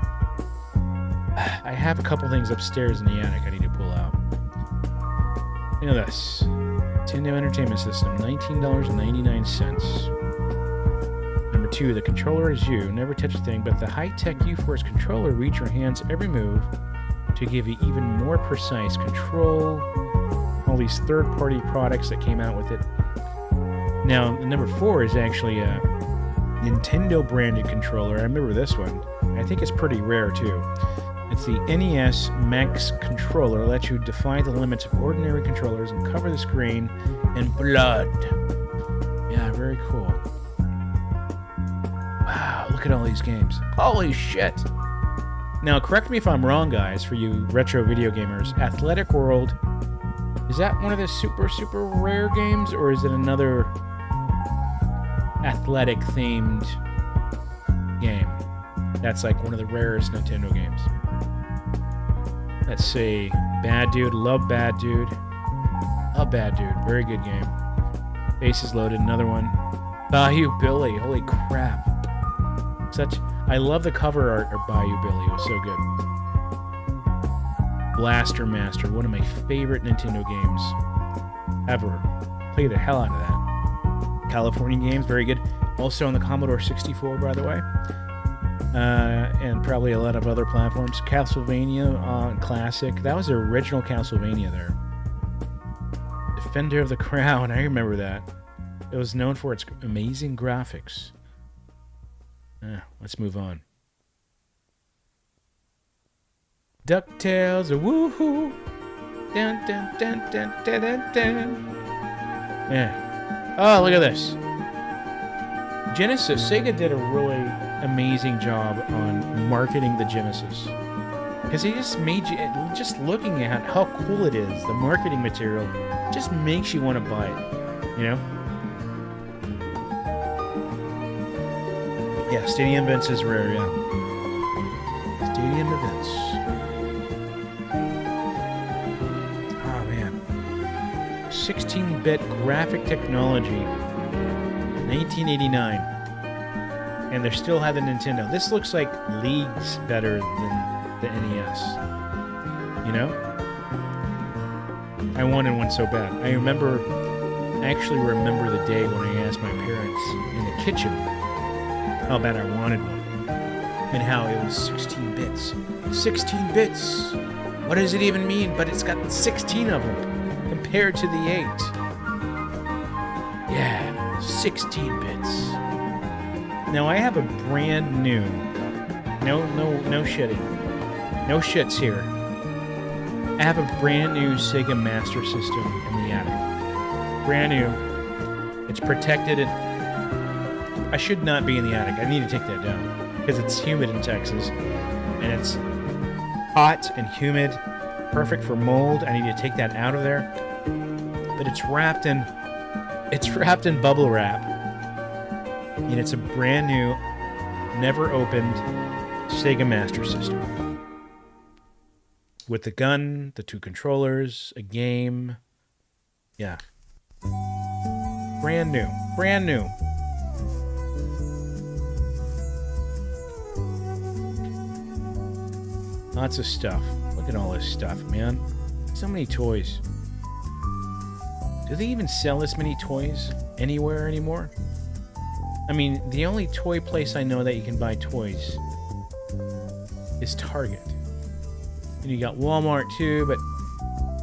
I have a couple things upstairs in the attic I need to pull out. Look at this. Nintendo Entertainment System, $19.99. Number 2, the controller is you. Never touch a thing, but the high-tech U-Force controller reads your hands every move to give you even more precise control. All these third-party products that came out with it. Now, number 4 is actually a Nintendo-branded controller. I remember this one. I think it's pretty rare, too. with the NES Max controller lets you defy the limits of ordinary controllers and cover the screen in blood. Yeah, very cool. Wow, look at all these games. Holy shit! Now, correct me if I'm wrong, guys, for you retro video gamers. Athletic World, is that one of the super, super rare games, or is it another athletic-themed game? That's like one of the rarest Nintendo games. Let's see. Bad Dude. Love Bad Dude. Love Bad Dude. Very good game. Bases Loaded. Another one. Bayou Billy. Holy crap. I love the cover art of Bayou Billy. It was so good. Blaster Master. One of my favorite Nintendo games ever. Play the hell out of that. California Games. Very good. Also on the Commodore 64, by the way. And probably a lot of other platforms. Castlevania Classic. That was the original Castlevania there. Defender of the Crown. I remember that. It was known for its amazing graphics. Let's move on. DuckTales. Woohoo! Dun, dun, dun, dun, dun, dun, dun. Yeah. Oh, look at this. Genesis. Sega did a really amazing job on marketing the Genesis, because he just made you, just looking at how cool it is, the marketing material just makes you want to buy it, you know? Yeah, Stadium Events is rare, yeah. Stadium Events. Oh man, 16-bit graphic technology, 1989. And they still have the Nintendo. This looks like leagues better than the NES. You know? I wanted one so bad. I actually remember the day when I asked my parents in the kitchen how bad I wanted one. And how it was 16 bits. 16 bits! What does it even mean? But it's got 16 of them compared to the 8. Yeah, 16 bits. Now I have a brand new, no shitting, no shits here. I have a brand new Sega Master System in the attic. Brand new. It's protected. I should not be in the attic. I need to take that down because it's humid in Texas, and it's hot and humid, perfect for mold. I need to take that out of there. But it's wrapped in bubble wrap. And it's a brand new, never opened Sega Master System. With the gun, the 2 controllers, a game. Yeah. Brand new. Brand new. Lots of stuff. Look at all this stuff, man. So many toys. Do they even sell this many toys anywhere anymore? I mean, the only toy place I know that you can buy toys is Target. And you got Walmart too, but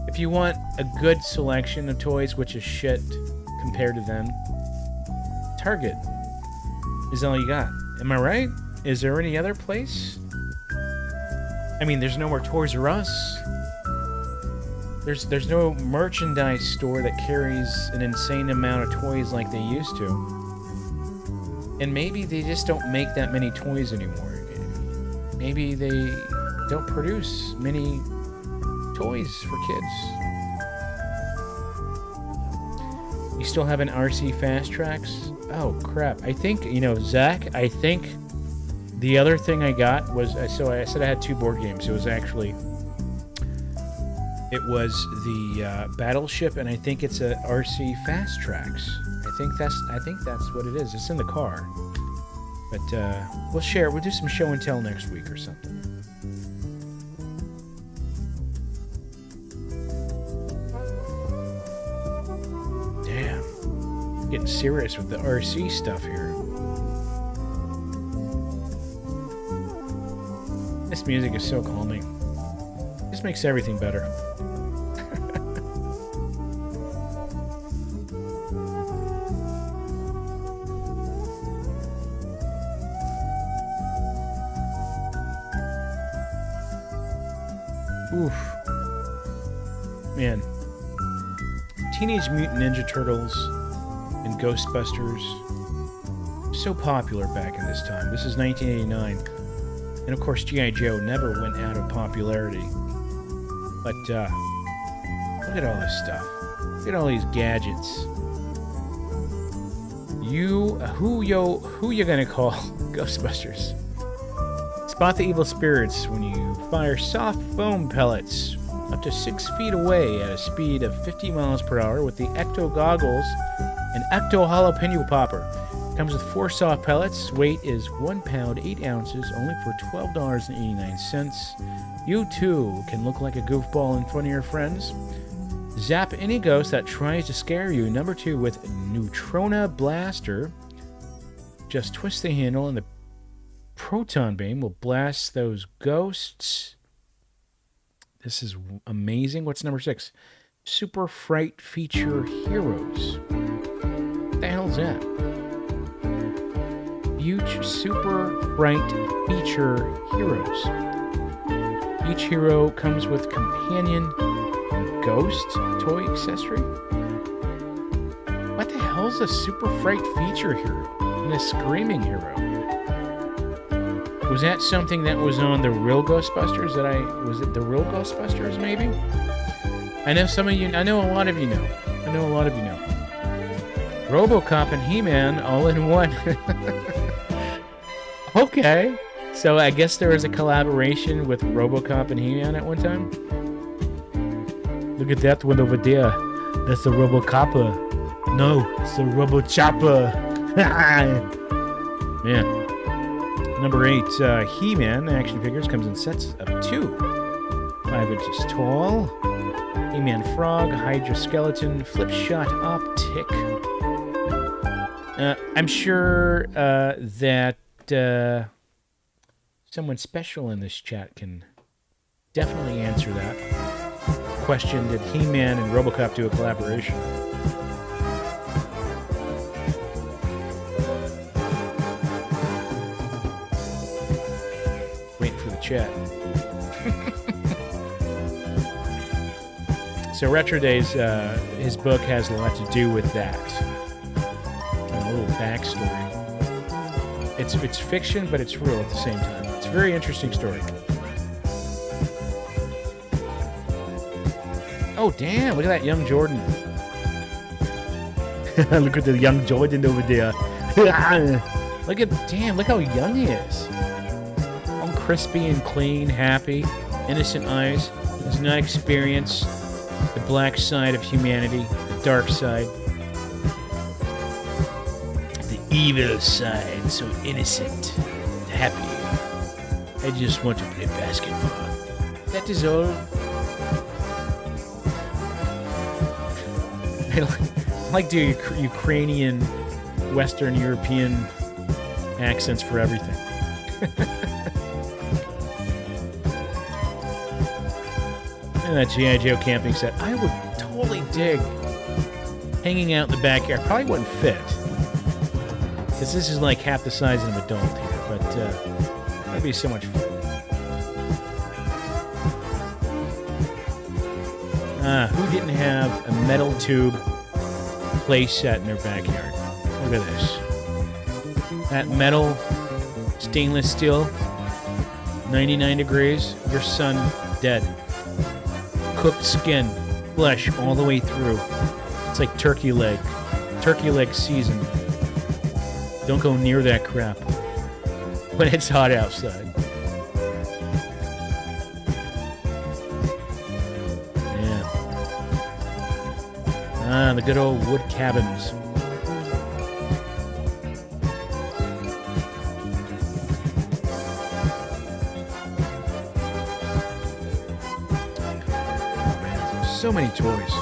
if you want a good selection of toys, which is shit compared to them, Target is all you got. Am I right? Is there any other place? I mean, there's no more Toys R Us. There's no merchandise store that carries an insane amount of toys like they used to. And maybe they just don't make that many toys anymore. Maybe they don't produce many toys for kids. You still have an RC Fast Tracks? Oh, crap. I think, Zach, I think the other thing I got was, so I said I had 2 board games. It was the Battleship, and I think it's a RC Fast Tracks. I think that's what it is. It's in the car. But we'll share. We'll do some show and tell next week or something. Damn. Getting serious with the RC stuff here. This music is so calming. This makes everything better. Oof. Man. Teenage Mutant Ninja Turtles and Ghostbusters. So popular back in this time. This is 1989. And of course, G.I. Joe never went out of popularity. But, look at all this stuff. Look at all these gadgets. Who you gonna call? Ghostbusters. Spot the evil spirits when you fire soft foam pellets up to 6 feet away at a speed of 50 miles per hour with the Ecto goggles and Ecto jalapeno popper. Comes with 4 soft pellets. Weight is 1 pound, 8 ounces, only for $12.89. You too can look like a goofball in front of your friends. Zap any ghost that tries to scare you. Number 2 with Neutrona Blaster. Just twist the handle and the proton beam will blast those ghosts. This is amazing. What's number 6? Super Fright Feature Heroes. What the hell is that? Huge Super Fright Feature Heroes. Each hero comes with companion ghost toy accessory. What the hell is a Super Fright Feature Hero and a Screaming Hero? Was that something that was on the real Ghostbusters? Was it the real Ghostbusters, maybe? I know some of you, I know a lot of you know. RoboCop and He-Man all in one. Okay. So I guess there was a collaboration with RoboCop and He-Man at one time? Look at that one over there. That's the RoboCopper. No, it's the RoboChopper. Man. Number 8, He-Man action figures comes in sets of 2. 5 inches tall. He-Man Frog, Hydra Skeleton, Flip Shot Optic. I'm sure that someone special in this chat can definitely answer that question. Did He-Man and RoboCop do a collaboration? Waiting for the chat. So Retro Days, his book has a lot to do with that. A little backstory. It's fiction, but it's real at the same time. It's a very interesting story. Oh, damn, look at that young Jordan. Look at the young Jordan over there. look how young he is. All crispy and clean, happy, innocent eyes. Does not experience the black side of humanity, the dark side. The evil side, so innocent, happy. I just want to play basketball. That is all. I like to do Ukrainian, Western European accents for everything. And that G.I. Joe camping set. I would totally dig hanging out in the backyard. Probably wouldn't fit. Because this is like half the size of an adult here. But that'd be so much fun. Who didn't have a metal tube play set in their backyard? Look at this. That metal stainless steel, 99 degrees, your son dead. Cooked skin, flesh all the way through. It's like turkey leg season. Don't go near that crap when it's hot outside. The good old wood cabins. So many toys.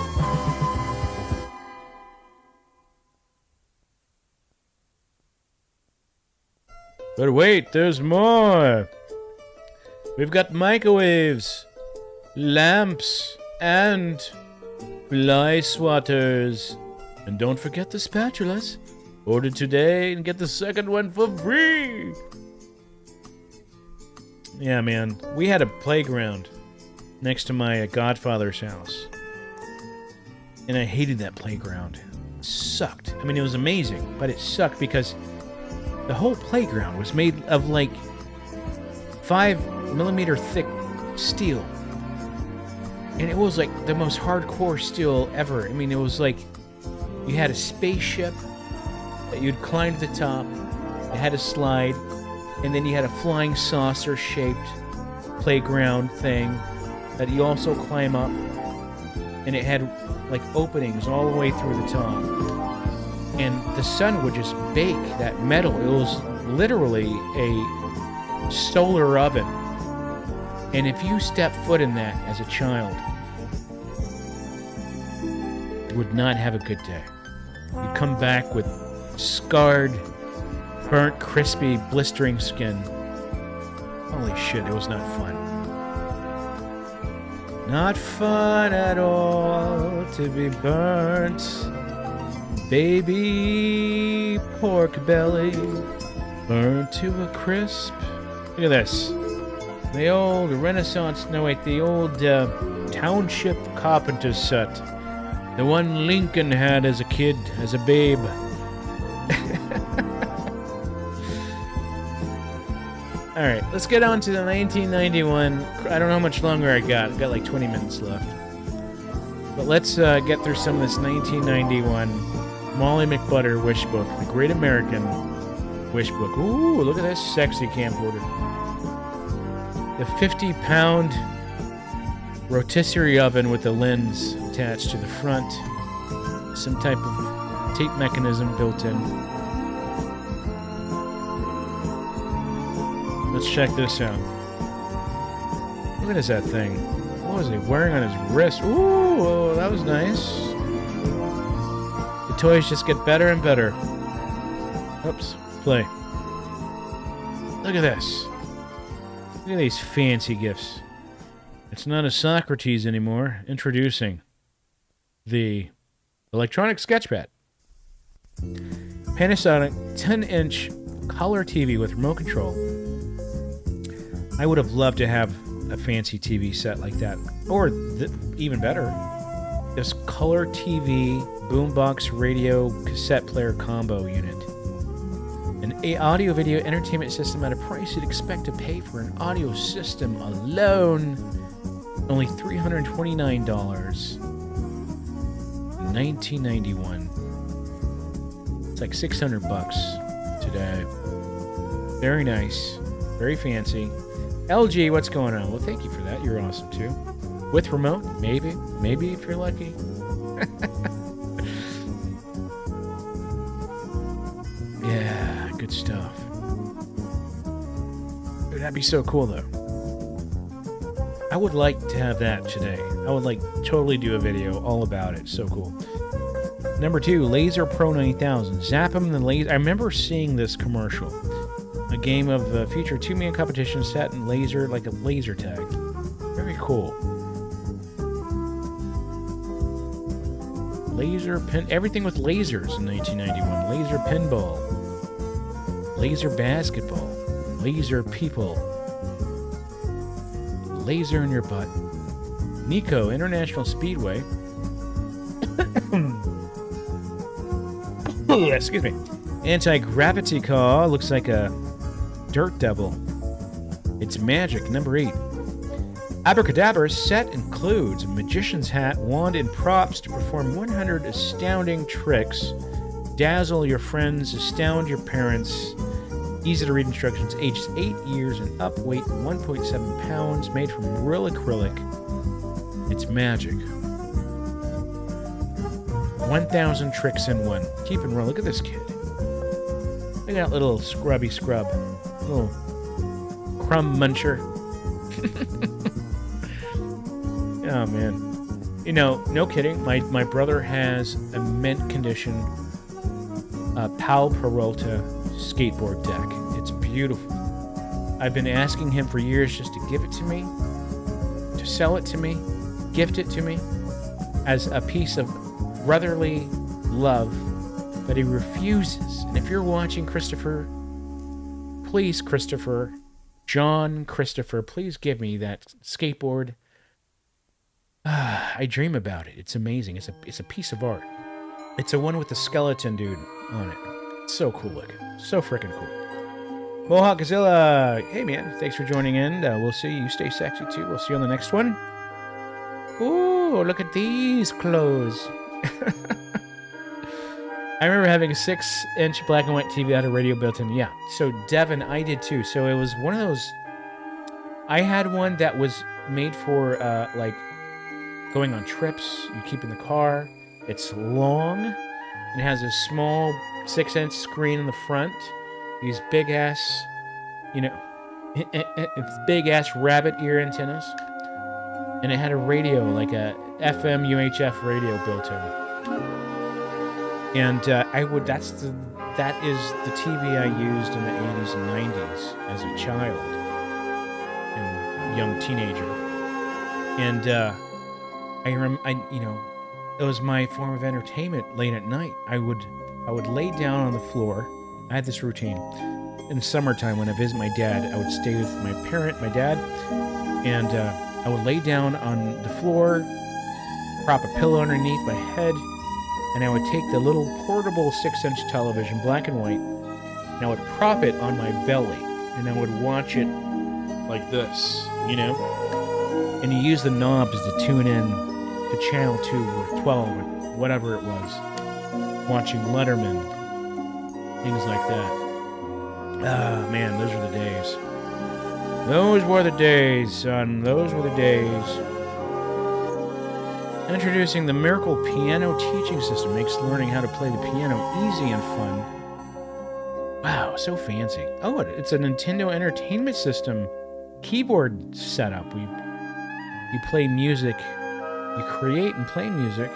But wait, there's more. We've got microwaves, lamps, and fly swatters. And don't forget the spatulas. Order today and get the second one for free. Yeah, man. We had a playground next to my godfather's house. And I hated that playground. It sucked. I mean, it was amazing, but it sucked because the whole playground was made of like 5mm thick steel. And it was like the most hardcore steel ever. I mean, it was like you had a spaceship that you'd climb to the top. It had a slide. And then you had a flying saucer-shaped playground thing that you also climb up. And it had like openings all the way through the top. And the sun would just bake that metal. It was literally a solar oven. And if you stepped foot in that as a child, you would not have a good day. You'd come back with scarred, burnt, crispy, blistering skin. Holy shit, it was not fun. Not fun at all to be burnt. Baby pork belly, burnt to a crisp. Look at this. The old Renaissance, no wait, the old township carpenter's set. The one Lincoln had as a kid, as a babe. Alright, let's get on to the 1991. I don't know how much longer I got. I've got like 20 minutes left. But let's get through some of this 1991 Molly McButter Wishbook, the Great American Wishbook. Ooh, look at this sexy camcorder. The 50-pound rotisserie oven with a lens attached to the front. Some type of tape mechanism built in. Let's check this out. What is that thing? What was he wearing on his wrist? Ooh, that was nice. The toys just get better and better. Oops, play. Look at this. Look at these fancy gifts. It's not a Socrates anymore. Introducing the electronic sketchpad. Panasonic 10-inch color TV with remote control. I would have loved to have a fancy TV set like that. Or even better, this color TV, boombox, radio, cassette player combo unit. An audio-video entertainment system at a price you'd expect to pay for an audio system alone. Only $329. 1991. It's like $600 today. Very nice. Very fancy. LG, what's going on? Well, thank you for that. You're awesome, too. With remote? Maybe. Maybe if you're lucky. Yeah, good stuff. Dude, that'd be so cool, though. I would like to have that today. I would like totally do a video all about it. So cool. Number 2, Laser Pro 9000. Zap 'em the laser. I remember seeing this commercial. A game of future 2-man competition set in laser, like a laser tag. Very cool. Laser pin, everything with lasers in 1991. Laser pinball, laser basketball, laser people, laser in your butt. Nico International Speedway. Excuse me. Anti-gravity car looks like a Dirt Devil. It's magic. Number 8. Abracadabra's set includes a magician's hat, wand, and props to perform 100 astounding tricks. Dazzle your friends, astound your parents. Easy to read instructions. Ages 8 years and up. Weight 1.7 pounds. Made from real acrylic. It's magic. 1,000 tricks in one. Keep it real. Look at this kid. Look at that little scrubby scrub. Little crumb muncher. Oh, man. You know, no kidding. My brother has a mint condition Pal Peralta skateboard deck. It's beautiful. I've been asking him for years just to give it to me, to sell it to me, gift it to me as a piece of brotherly love, but he refuses. And if you're watching, Christopher, please, Christopher, John Christopher, please give me that skateboard I dream about it. It's amazing. It's a piece of art. It's a one with the skeleton dude on it. It's so cool looking. So freaking cool. Mohawk Godzilla. Hey, man. Thanks for joining in. We'll see you. Stay sexy, too. We'll see you on the next one. Ooh, look at these clothes. I remember having a 6-inch black and white TV that had a radio built in. Yeah. So, Devin, I did, too. So, it was one of those... I had one that was made for, like, going on trips. You keep in the car. It's long. And it has a small 6-inch screen in the front. These big-ass, you know, big-ass rabbit ear antennas. And it had a radio, like a FM UHF radio built in. And that is the TV I used in the 80s and 90s as a child and young teenager. And it was my form of entertainment late at night. I would lay down on the floor. I had this routine. In the summertime, when I visit my dad, I would stay with my dad, and I would lay down on the floor, prop a pillow underneath my head, and I would take the little portable 6-inch television, black and white, and I would prop it on my belly, and I would watch it like this, you know? And you use the knobs to tune in to channel 2 or 12 or whatever it was, watching Letterman, things like that. Ah, man, those were the days. Those were the days, son. Those were the days. Introducing the Miracle Piano Teaching System makes learning how to play the piano easy and fun. Wow, so fancy. Oh, it's a Nintendo Entertainment System keyboard setup. You play music, you create and play music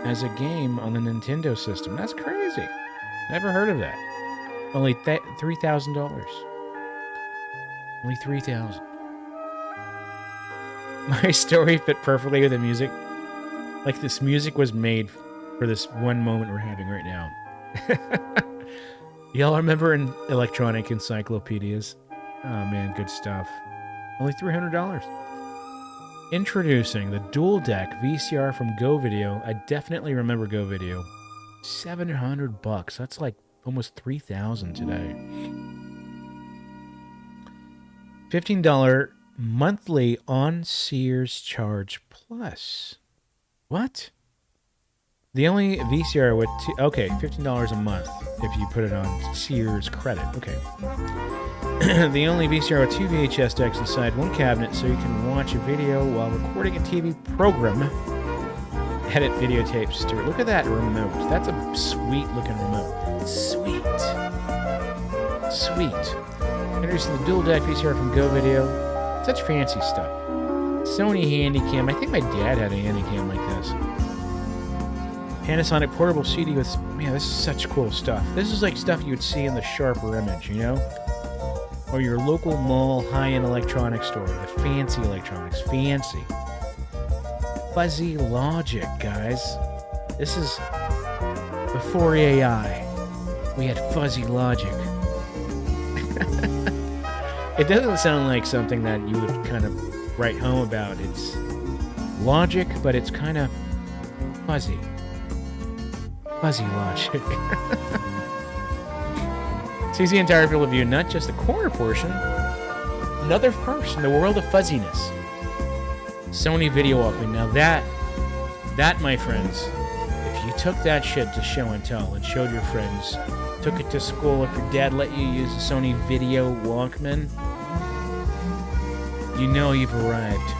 as a game on the Nintendo system. That's crazy. Never heard of that. Only $3,000. Only $3,000. My story fit perfectly with the music. Like this music was made for this one moment we're having right now. Y'all remember in electronic encyclopedias? Oh man, good stuff. Only $300. Introducing the dual deck VCR from Go Video. I definitely remember Go Video. $700. That's like almost $3,000 today. $15 monthly on Sears charge plus. What? The only VCR with... okay, $15 a month if you put it on Sears credit. Okay. The only VCR with 2 VHS decks inside one cabinet so you can watch a video while recording a TV program. Edit videotapes to it. Look at that remote. That's a sweet-looking remote. Sweet. Sweet. Introducing the dual deck VCR from Go Video. Such fancy stuff. Sony Handycam. I think my dad had a Handycam like this. Panasonic portable CD with... man, this is such cool stuff. This is like stuff you would see in the Sharper Image, you know? Or your local mall high-end electronics store. The fancy electronics. Fancy. Fuzzy Logic, guys. This is before AI. We had fuzzy logic. It doesn't sound like something that you would kind of write home about. It's logic, but it's kind of fuzzy. Fuzzy logic. Sees the entire field of view, not just the corner portion. Another first in the world of fuzziness. Sony Video Walkman. Now that, my friends, if you took that shit to show and tell and showed your friends, took it to school, if your dad let you use the Sony Video Walkman, you know you've arrived.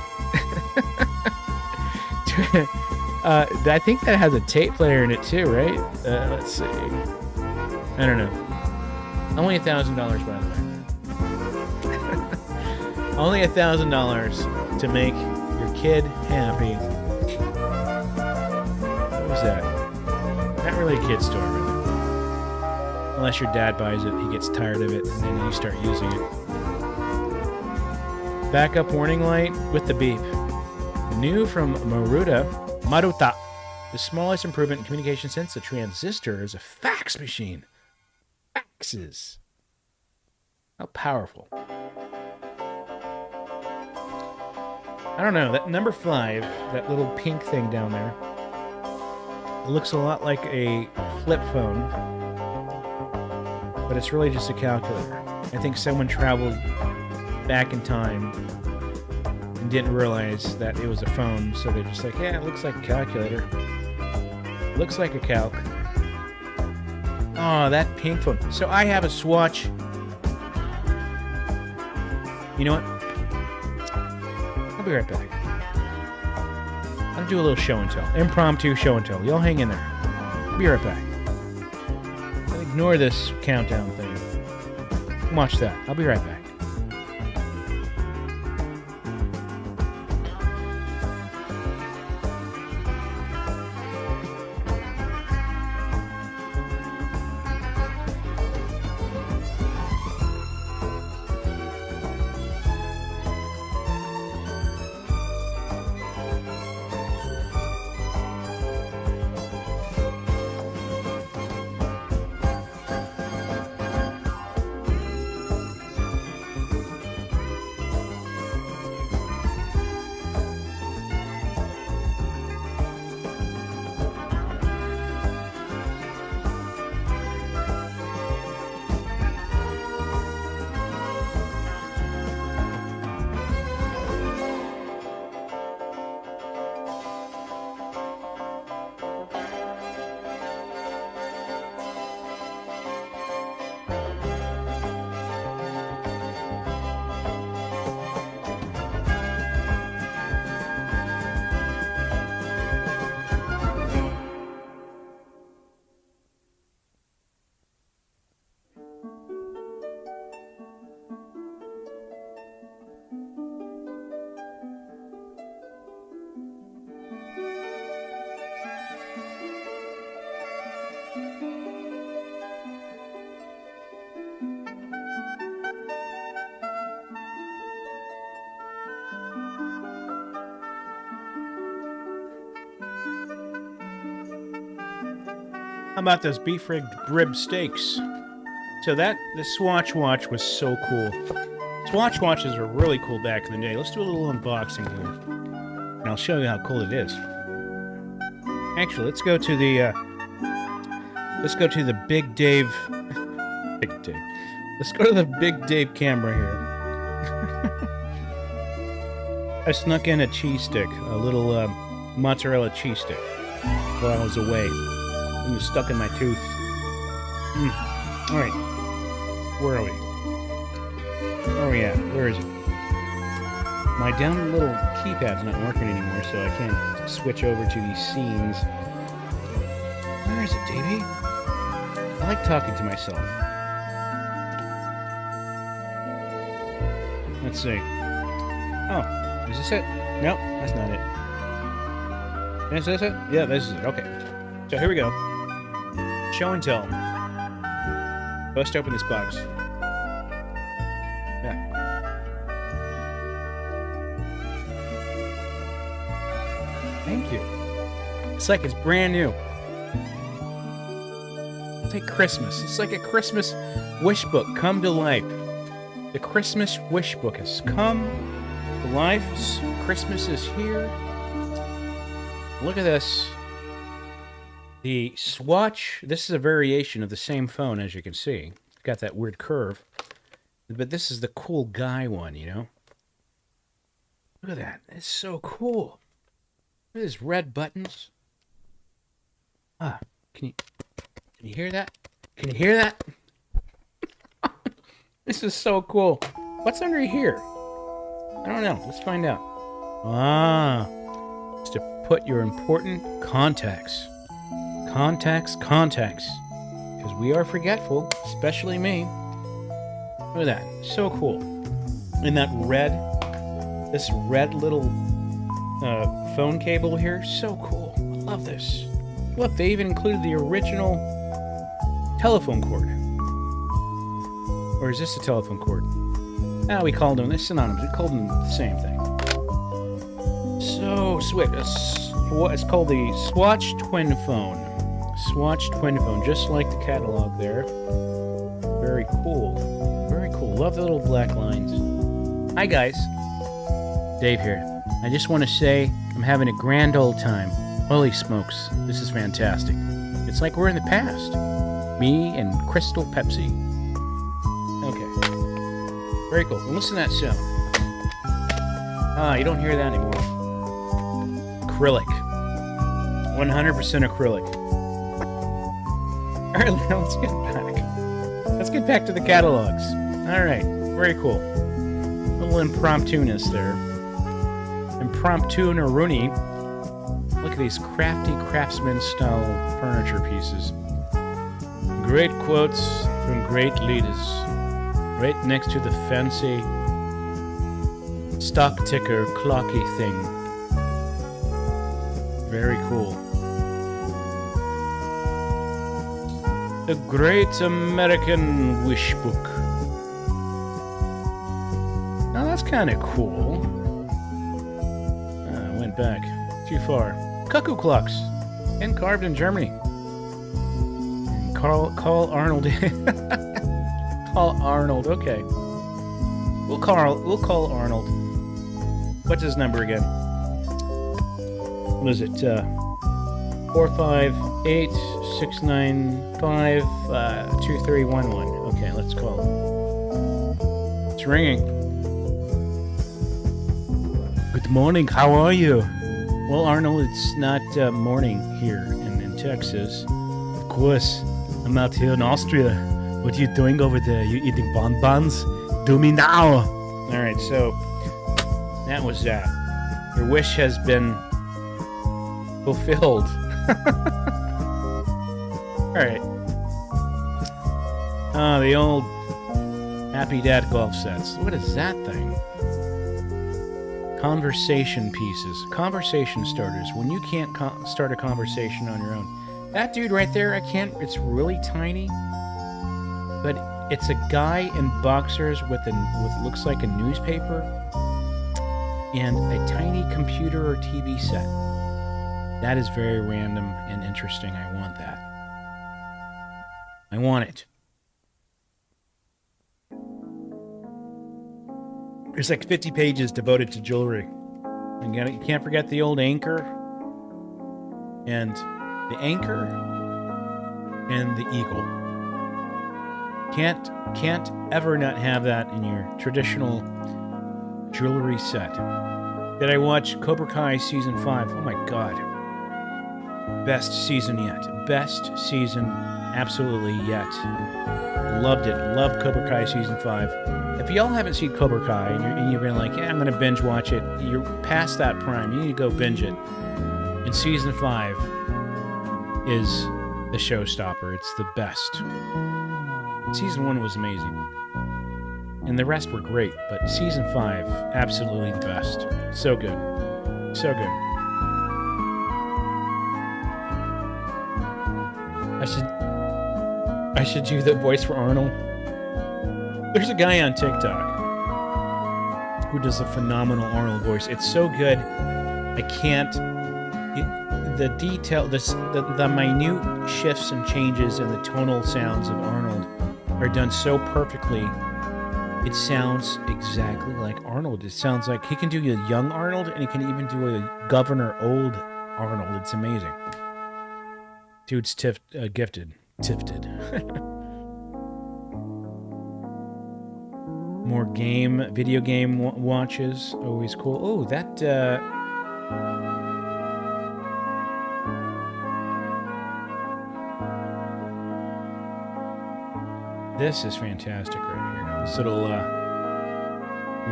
I think that has a tape player in it too, right? Let's see. I don't know. Only $1,000, by the way. Only $1,000 to make your kid happy. What was that? Not really a kid's store, really. Unless your dad buys it, he gets tired of it, and then you start using it. Backup warning light with the beep. New from Maruta. The smallest improvement in communication since the transistor is a fax machine. Faxes. How powerful. I don't know, that number 5, that little pink thing down there, it looks a lot like a flip phone, but it's really just a calculator. I think someone traveled back in time and didn't realize that it was a phone, so they're just like, yeah, it looks like a calculator. Looks like a calc. Oh, that pink phone. So I have a Swatch. You know what? I'll be right back. I'll do a little show and tell. Impromptu show and tell. Y'all hang in there. I'll be right back. I'll ignore this countdown thing. Watch that. I'll be right back. How about those beef rib steaks? So the Swatch watch was so cool. Swatch watches were really cool back in the day. Let's do a little unboxing here, and I'll show you how cool it is. Actually, let's go to the Big Dave. Big Dave. Let's go to the Big Dave camera here. I snuck in a cheese stick, a little mozzarella cheese stick, while I was away. It was stuck in my tooth. All right, where are we? Where are we at? Where is it? My down little keypad's not working anymore, so I can't switch over to these scenes. Where is it, Davey? I like talking to myself. Let's see. Oh, is this it? Nope, that's not it. Is this it? Yeah, this is it. Okay. So here we go. Show and tell. Bust open this box. Yeah. Thank you. It's like it's brand new. It's like Christmas. It's like a Christmas wish book come to life. The Christmas wish book has come to life. Christmas is here. Look at this. The Swatch, this is a variation of the same phone, as you can see. It's got that weird curve. But this is the cool guy one, you know? Look at that. It's so cool. Look at these red buttons. Ah, can you hear that? Can you hear that? This is so cool. What's under here? I don't know. Let's find out. Ah, it's to put your important contacts. Contacts. Because we are forgetful, especially me. Look at that. So cool. And that this red little phone cable here, so cool. I love this. Look, they even included the original telephone cord. Or is this a telephone cord? Ah, we called them, they're synonymous. We called them the same thing. So sweet. It's called the Swatch Twin Phone. Swatch Twin Phone, just like the catalog there. Very cool. Very cool. Love the little black lines. Hi, guys. Dave here. I just want to say I'm having a grand old time. Holy smokes, this is fantastic. It's like we're in the past. Me and Crystal Pepsi. Okay. Very cool. Well, listen to that sound. Ah, you don't hear that anymore. Acrylic. 100% acrylic. All right, let's get back. Let's get back to the catalogs. All right, very cool. A little impromptu-ness there. Impromptu-Rooney. Look at these crafty craftsman-style furniture pieces. Great quotes from great leaders. Right next to the fancy stock ticker clocky thing. Very cool. The Great American Wishbook. Now that's kind of cool. I went back too far. Cuckoo clocks, carved in Germany. Call Arnold. Call Arnold. Okay. We'll call Arnold. What's his number again? What is it? 458-695-2311. Okay, let's call him. It's ringing. Good morning. How are you? Well, Arnold, it's not morning here in Texas. Of course, I'm out here in Austria. What are you doing over there? You eating bonbons? Do me now. All right, so that was that. Your wish has been fulfilled. All right. The old Happy Dad golf sets. What is that thing? Conversation pieces. Conversation starters. When you can't start a conversation on your own. That dude right there, I can't... It's really tiny. But it's a guy in boxers with looks like a newspaper. And a tiny computer or TV set. That is very random and interesting. I want that. I want it. There's like 50 pages devoted to jewelry. You can't forget the old anchor. And the anchor and the eagle. Can't ever not have that in your traditional jewelry set. Did I watch Cobra Kai Season 5? Oh my god. Best season yet. Best season absolutely yet. Loved it. Loved Cobra Kai Season 5. If y'all haven't seen Cobra Kai and you've been like, yeah, I'm going to binge watch it, you're past that prime. You need to go binge it. And Season 5 is the showstopper. It's the best. Season 1 was amazing. And the rest were great, but Season 5, absolutely the best. So good. So good. I should do the voice for Arnold. There's a guy on TikTok who does a phenomenal Arnold voice. It's so good. I can't... the detail, the minute shifts and changes in the tonal sounds of Arnold are done so perfectly. It sounds exactly like Arnold. It sounds like he can do a young Arnold, and he can even do a Governor old Arnold. It's amazing. Dude's gifted. Tifted. More video game watches. Always cool. Oh, that, this is fantastic right here. This little,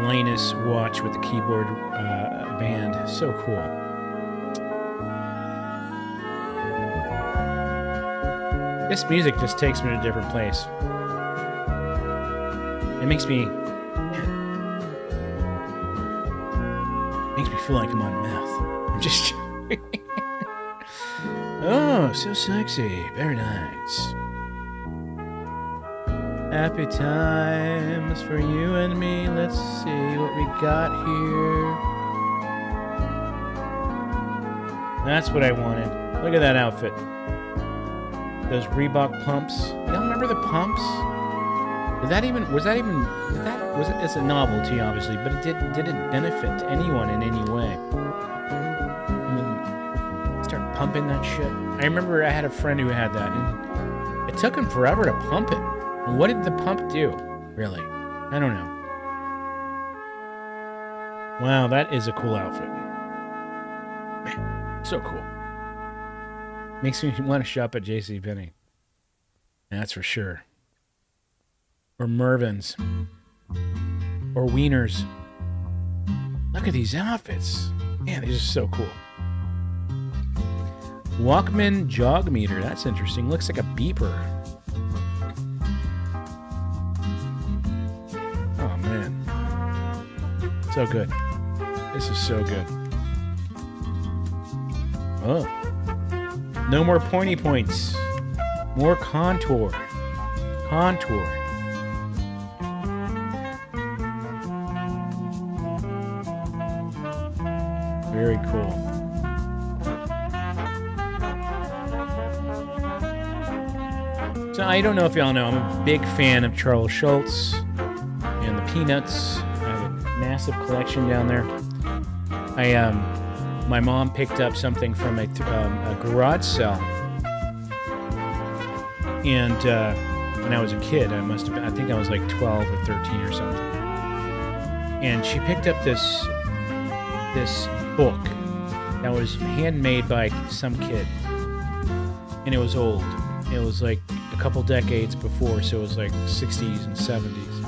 Linus watch with the keyboard, band. So cool. This music just takes me to a different place. It makes me feel like I'm on meth. I'm just... Oh, so sexy. Very nice. Happy times for you and me. Let's see what we got here. That's what I wanted. Look at that outfit. Those Reebok pumps. Y'all remember the pumps? Did that it's a novelty, obviously, but it didn't benefit anyone in any way. I mean, start pumping that shit. I remember I had a friend who had that, and it took him forever to pump it. And what did the pump do, really? I don't know. Wow, that is a cool outfit. So cool. Makes me want to shop at JCPenney. That's for sure. Or Mervyn's. Or Wiener's. Look at these outfits. Man, these are so cool. Walkman jog meter. That's interesting. Looks like a beeper. Oh, man. So good. This is so good. Oh. No more pointy points. More contour. Contour. Very cool. So I don't know if y'all know, I'm a big fan of Charles Schultz and the Peanuts. I have a massive collection down there. My mom picked up something from a garage sale, and when I was a kid, I think I was like 12 or 13 or something. And she picked up this book that was handmade by some kid, and it was old. It was like a couple decades before, so it was like 60s and 70s.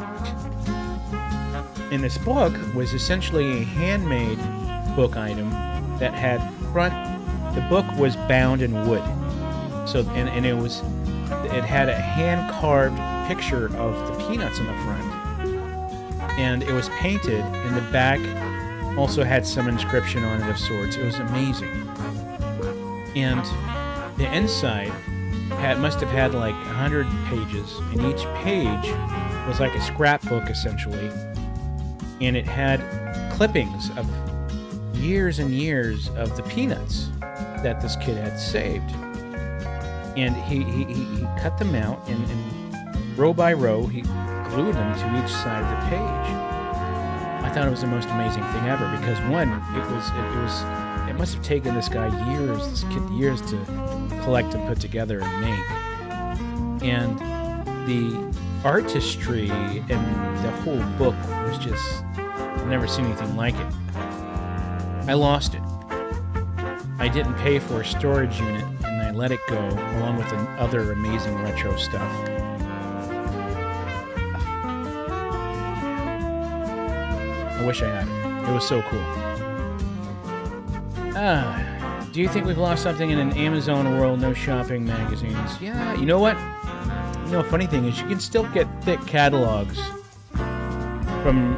And this book was essentially a handmade book item that had the book was bound in wood. So and it had a hand-carved picture of the Peanuts in the front. And it was painted, and the back also had some inscription on it of sorts. It was amazing. And the inside must have had like 100 pages, and each page was like a scrapbook essentially. And it had clippings of years and years of the Peanuts that this kid had saved. And he cut them out, and row by row, he glued them to each side of the page. I thought it was the most amazing thing ever, because one, it must have taken this kid years to collect and put together and make. And the artistry and the whole book was just, I've never seen anything like it. I lost it. I didn't pay for a storage unit, and I let it go, along with other amazing retro stuff. I wish I had it. It was so cool. Do you think we've lost something in an Amazon world? No shopping magazines. Yeah, you know what? You know, funny thing is, you can still get thick catalogs from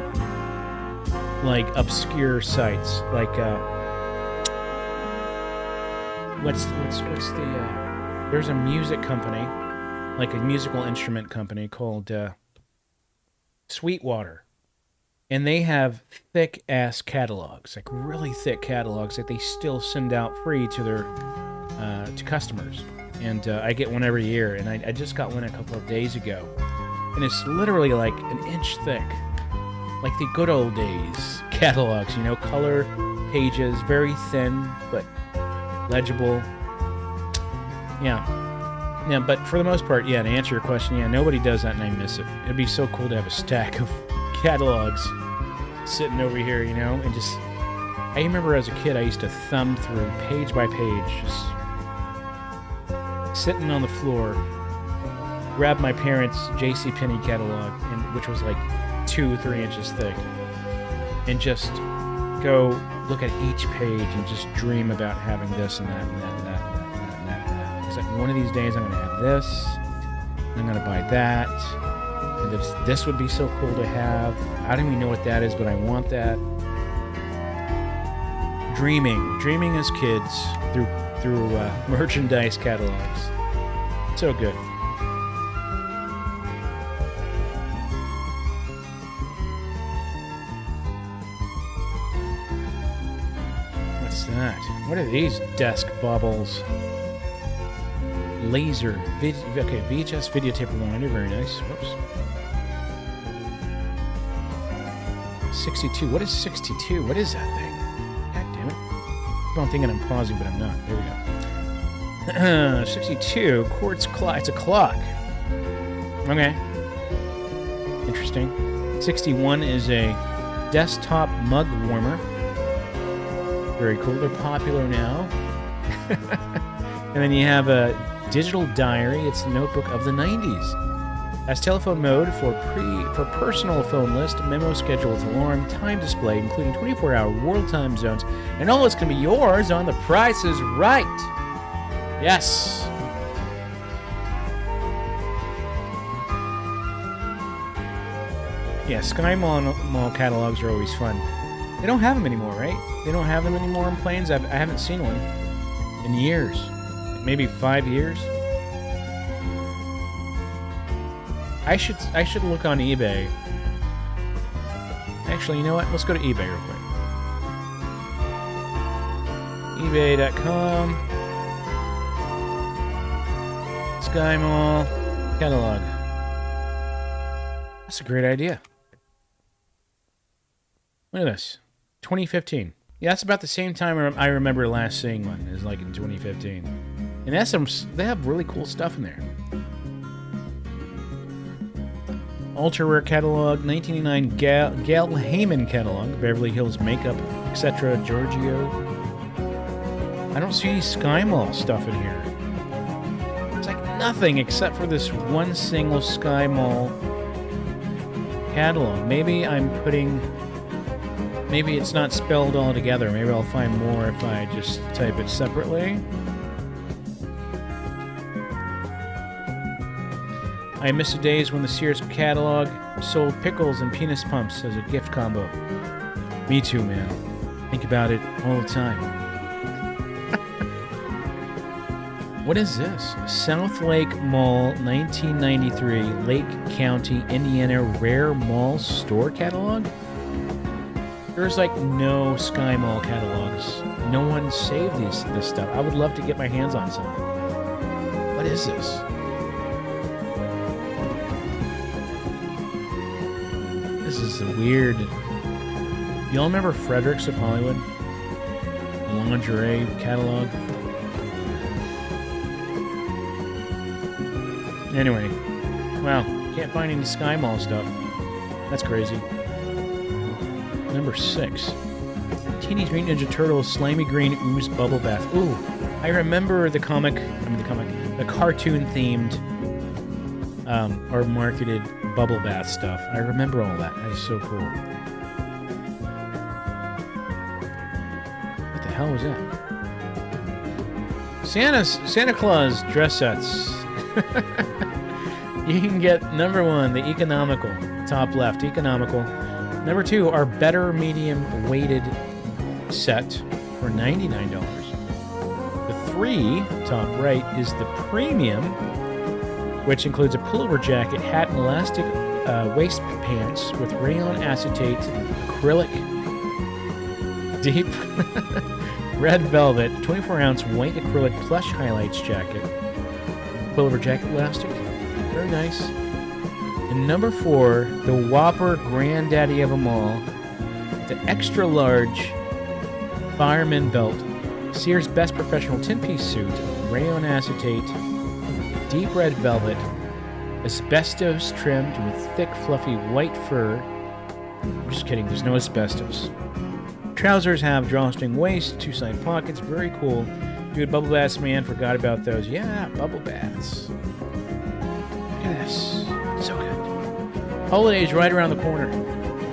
like obscure sites, like what's the there's a music company, like a musical instrument company called Sweetwater, and they have thick ass catalogs, like really thick catalogs that they still send out free to their to customers. And I get one every year, and I just got one a couple of days ago, and it's literally like an inch thick. Like the good old days catalogs, you know, color pages, very thin but legible. Yeah, but for the most part, yeah, to answer your question, yeah, nobody does that, and I miss it. It'd be so cool to have a stack of catalogs sitting over here, you know, and just, I remember as a kid, I used to thumb through page by page, just sitting on the floor, grab my parents' JCPenney catalog, which was like 2-3 inches thick, and just go look at each page and just dream about having this and that and that and that and that and that and that. It's like, one of these days I'm going to have this, I'm going to buy that, and this would be so cool to have. I don't even know what that is, but I want that. Dreaming as kids through merchandise catalogs. So good. That? What are these desk baubles? Laser. Okay, VHS videotape reminder. Very nice. Whoops. 62. What is 62? What is that thing? God damn it. I'm thinking I'm pausing, but I'm not. There we go. 62. Quartz clock. It's a clock. Okay. Interesting. 61 is a desktop mug warmer. Very cool. They're popular now. And then you have a digital diary. It's the notebook of the 90s. Has telephone mode for personal phone list, memo schedule with alarm, time display, including 24-hour world time zones, and all this can be yours on The Price is Right. Yes. Yeah, Sky Mall catalogs are always fun. They don't have them anymore, right? They don't have them anymore in planes. I haven't seen one in years, maybe 5 years. I should look on eBay. Actually, you know what? Let's go to eBay real quick. eBay.com. Sky Mall catalog. That's a great idea. Look at this. 2015. Yeah, that's about the same time I remember last seeing one, is like in 2015. And they have really cool stuff in there. Ultra Rare Catalog, 1989 Gail Heyman Catalog, Beverly Hills Makeup, etc. Giorgio. I don't see any Sky Mall stuff in here. It's like nothing except for this one single Sky Mall catalog. Maybe it's not spelled all together. Maybe I'll find more if I just type it separately. I miss the days when the Sears catalog sold pickles and penis pumps as a gift combo. Me too, man. Think about it all the time. What is this? South Lake Mall 1993 Lake County, Indiana Rare Mall Store Catalog? There's like no Sky Mall catalogs. No one saved this stuff. I would love to get my hands on some. What is this? This is weird. Y'all remember Fredericks of Hollywood? The lingerie catalog? Anyway, wow, can't find any Sky Mall stuff. That's crazy. Number 6. Teenage Mutant Ninja Turtles Slimy Green Ooze Bubble Bath. Ooh, I remember the cartoon-themed or marketed bubble bath stuff. I remember all that. That is so cool. What the hell was that? Santa Claus dress sets. You can get number 1, the economical, top left, economical. Number 2, our better medium weighted set for $99. The 3, top right, is the premium, which includes a pullover jacket, hat, and elastic waist pants with rayon acetate, acrylic, deep red velvet, 24-ounce white acrylic plush highlights jacket, pullover jacket elastic, very nice. And number 4, the Whopper granddaddy of them all, the extra large fireman belt, Sears Best Professional 10-piece suit, rayon acetate, deep red velvet, asbestos trimmed with thick, fluffy white fur. I'm just kidding, there's no asbestos. Trousers have drawstring waist, 2 side pockets, very cool. Dude, bubble baths, man, forgot about those. Yeah, bubble baths. Look at this. So good. Holidays right around the corner.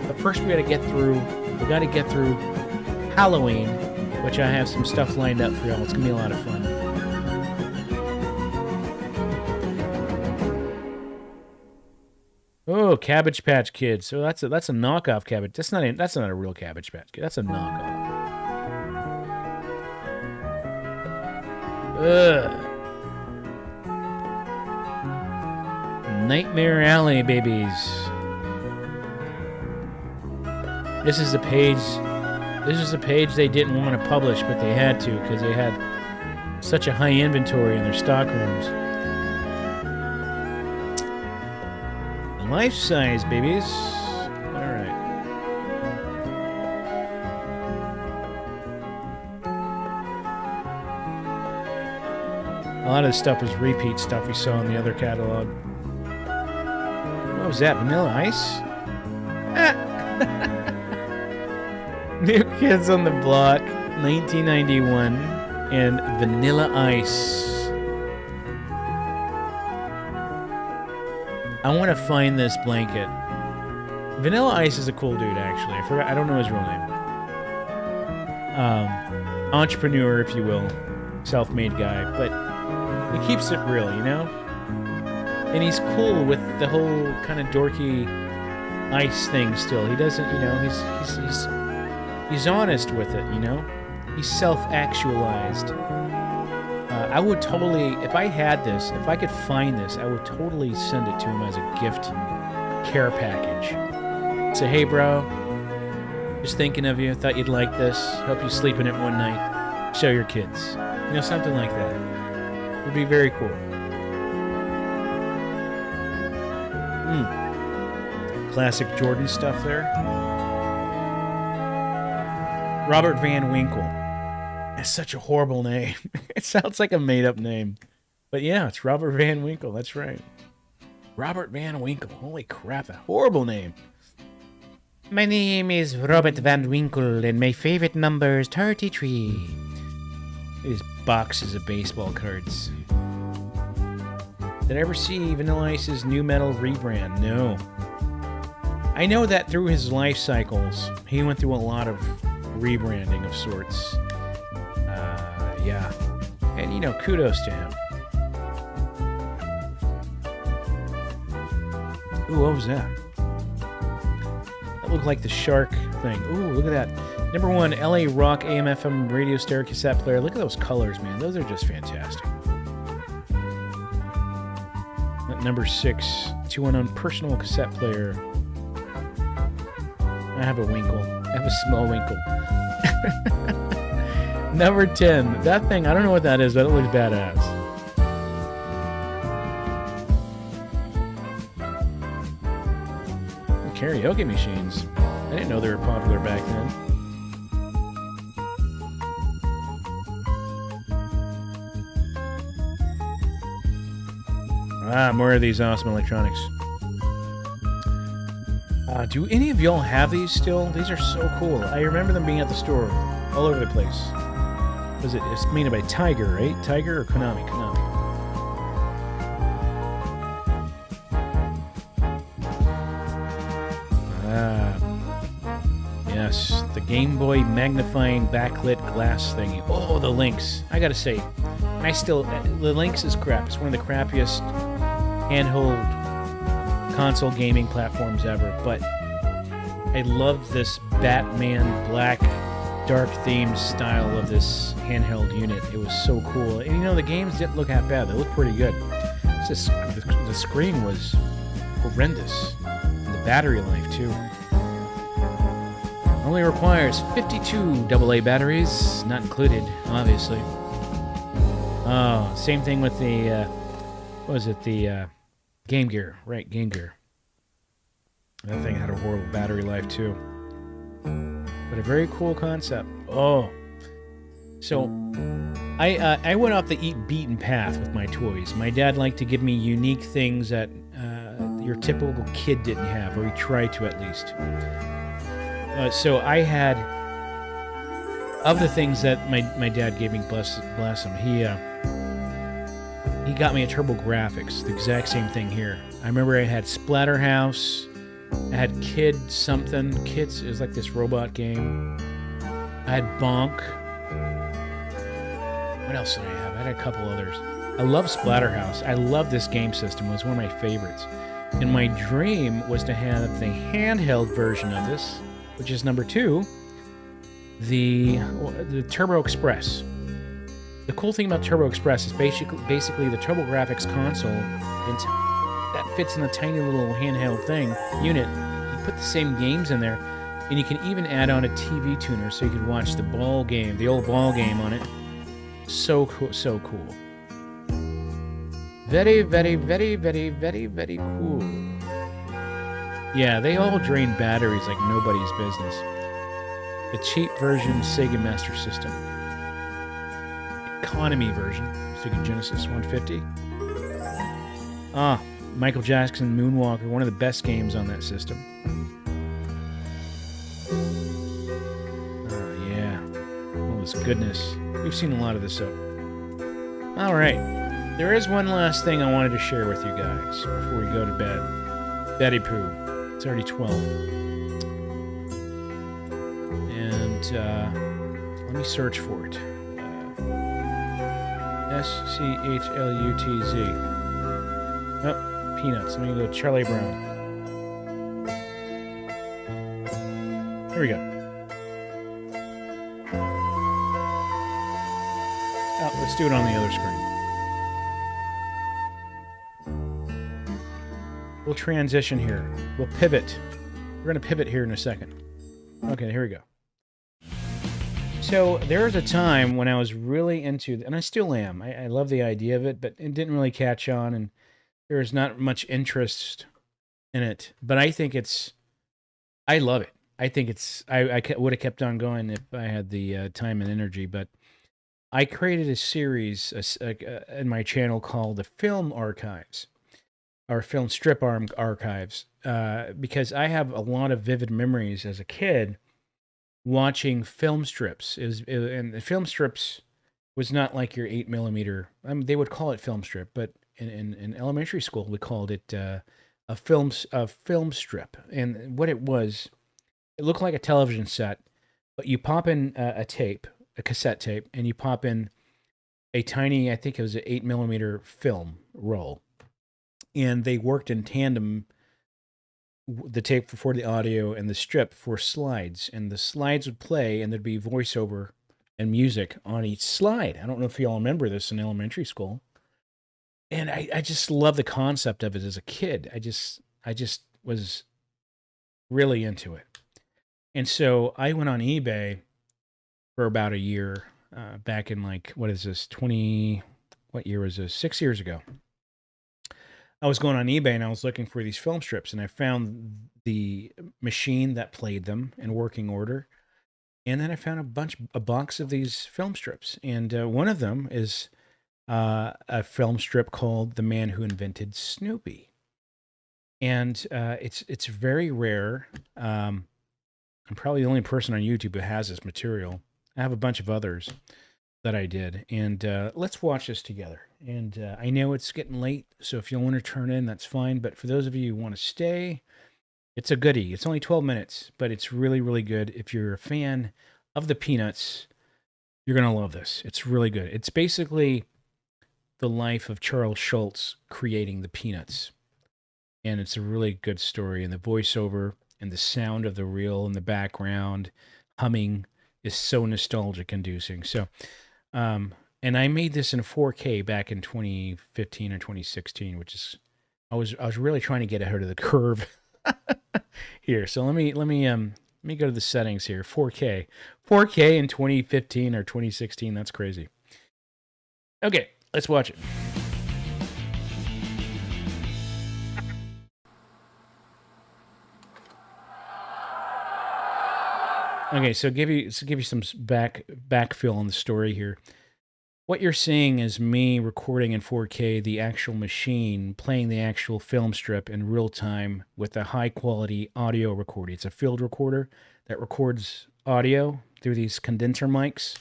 But first we gotta get through Halloween, which I have some stuff lined up for y'all. It's gonna be a lot of fun. Oh, Cabbage Patch Kids. So that's a knockoff Cabbage. That's not a real Cabbage Patch Kid. That's a knockoff. Ugh. Nightmare Alley babies. This is the page they didn't want to publish, but they had to because they had such a high inventory in their stock rooms. Life size babies. All right. lot of the stuff was repeat stuff we saw in the other catalog. What was that? Vanilla Ice? New Kids on the Block, 1991, and Vanilla Ice. I want to find this blanket. Vanilla Ice is a cool dude, actually. I don't know his real name. Entrepreneur, if you will. Self-made guy. But he keeps it real, you know? And he's cool with the whole kind of dorky ice thing still. He doesn't, you know, he's honest with it, you know? He's self-actualized. I would totally, if I had this, if I could find this, I would totally send it to him as a gift care package. Say, hey, bro, just thinking of you. Thought you'd like this. Hope you sleep in it one night. Show your kids. You know, something like that. It would be very cool. Classic Jordan stuff there. Robert Van Winkle. That's such a horrible name. It sounds like a made-up name. But yeah, it's Robert Van Winkle. That's right. Robert Van Winkle. Holy crap, a horrible name. My name is Robert Van Winkle, and my favorite number is 33. These boxes of baseball cards. Did I ever see Vanilla Ice's new metal rebrand? No. I know that through his life cycles, he went through a lot of rebranding of sorts. Yeah. And, you know, kudos to him. Ooh, what was that? That looked like the shark thing. Ooh, look at that. Number 1, LA Rock AM/FM radio stereo cassette player. Look at those colors, man. Those are just fantastic. At number 6, 2 unknown personal cassette player. I have a winkle. I have a small winkle. Number 10. That thing, I don't know what that is, but it looks badass. Karaoke machines. I didn't know they were popular back then. More of these awesome electronics. Do any of y'all have these still? These are so cool. I remember them being at the store all over the place. It's made by Tiger, right? Tiger or Konami? Konami. Yes, the Game Boy magnifying backlit glass thingy. Oh, the Lynx. I gotta say, the Lynx is crap. It's one of the crappiest handheld console gaming platforms ever, but I loved this Batman black dark themed style of this handheld unit. It was so cool. And you know, the games didn't look that bad. They looked pretty good. It's just, the screen was horrendous. And the battery life, too. Only requires 52 AA batteries, not included, obviously. Oh, same thing with the, what was it, the Game Gear. Right, Game Gear. That thing had a horrible battery life, too. But a very cool concept. Oh. So, I went off the beaten path with my toys. My dad liked to give me unique things that your typical kid didn't have, or he tried to at least. So I had, of the things that my dad gave me, bless him, he got me a TurboGrafx, the exact same thing here. I remember I had Splatterhouse, I had Kids, it was like this robot game. I had Bonk. What else did I have? I had a couple others. I love Splatterhouse. I love this game system. It was one of my favorites. And my dream was to have the handheld version of this, which is number 2, the Turbo Express. The cool thing about Turbo Express is basically the TurboGrafx console that fits in a tiny little handheld unit. You put the same games in there, and you can even add on a TV tuner so you can watch the old ball game on it. So cool, so cool. Very, very, very, very, very, very cool. Yeah, they all drain batteries like nobody's business. The cheap version Sega Master System. economy version. Sega Genesis 150. Ah, Michael Jackson Moonwalker, one of the best games on that system. Oh, yeah. All this goodness. We've seen a lot of this up. All right. There is one last thing I wanted to share with you guys before we go to bed. Betty Poo. It's already 12. And let me search for it. SCHLUTZ. Oh, Peanuts. Let me go Charlie Brown. Here we go. Oh, let's do it on the other screen. We'll transition here. We'll pivot. We're going to pivot here in a second. Okay, here we go. So there was a time when I was really into, and I still am. I love the idea of it, but it didn't really catch on, and there's not much interest in it. But I think I love it. I think I would have kept on going if I had the time and energy. But I created a series in my channel called the Film Archives, or Film Strip Archives, because I have a lot of vivid memories as a kid watching film strips. And the film strips was not like your 8mm. I mean, they would call it film strip, but in elementary school we called it a film strip. And what it was, it looked like a television set, but you pop in a cassette tape, and you pop in a tiny, I think it was an 8mm film roll, and they worked in tandem, the tape for the audio and the strip for slides, and the slides would play, and there'd be voiceover and music on each slide. I don't know if you all remember this in elementary school. And I just love the concept of it as a kid. I just was really into it. And so I went on eBay for about a year, back in what is this, what year was this? 6 years ago. I was going on eBay and I was looking for these film strips, and I found the machine that played them in working order. And then I found a box of these film strips. And one of them is a film strip called The Man Who Invented Snoopy. And it's very rare. I'm probably the only person on YouTube who has this material. I have a bunch of others that I did. And let's watch this together. And I know it's getting late, so if you want to turn in, that's fine. But for those of you who want to stay, it's a goodie. It's only 12 minutes, but it's really, really good. If you're a fan of the Peanuts, you're going to love this. It's really good. It's basically the life of Charles Schulz creating the Peanuts. And it's a really good story. And the voiceover and the sound of the reel in the background, humming, is so nostalgic inducing. So, and I made this in 4K back in 2015 or 2016, which is, I was really trying to get ahead of the curve here. So let me go to the settings here. 4K in 2015 or 2016. That's crazy. Okay, let's watch it. Okay, so give you some backfill on the story here. What you're seeing is me recording in 4K the actual machine playing the actual film strip in real time with a high quality audio recording. It's a field recorder that records audio through these condenser mics.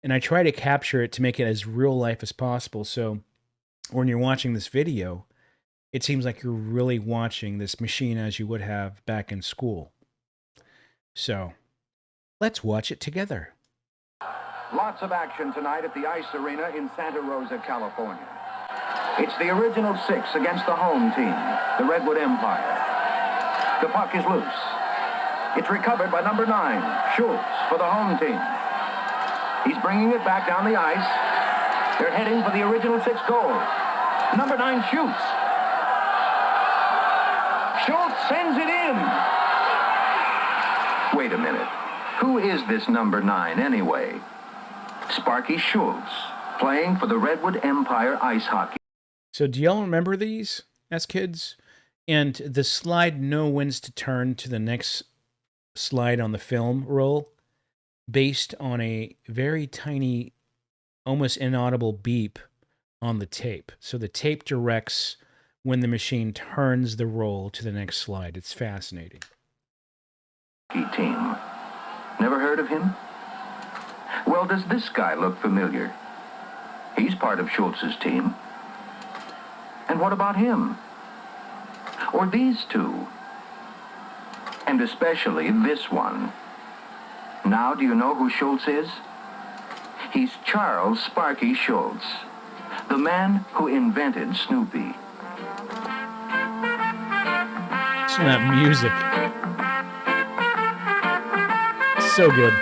And I try to capture it to make it as real life as possible. So when you're watching this video, it seems like you're really watching this machine as you would have back in school. So let's watch it together. Lots of action tonight at the Ice Arena in Santa Rosa, California. It's the original six against the home team, the Redwood Empire. The puck is loose. It's recovered by number 9, Schultz, for the home team. He's bringing it back down the ice. They're heading for the original six goal. Number 9 shoots. Schultz sends it in. Wait a minute. Who is this number 9 anyway? Sparky Schultz, playing for the Redwood Empire Ice Hockey. So do y'all remember these as kids? And the slide know when's to turn to the next slide on the film roll based on a very tiny almost inaudible beep on the tape. So the tape directs when the machine turns the roll to the next slide. It's fascinating. Team. Never heard of him? Well, does this guy look familiar? He's part of Schultz's team. And what about him? Or these two? And especially this one. Now, do you know who Schultz is? He's Charles Sparky Schultz, the man who invented Snoopy. Listen to that music. So good.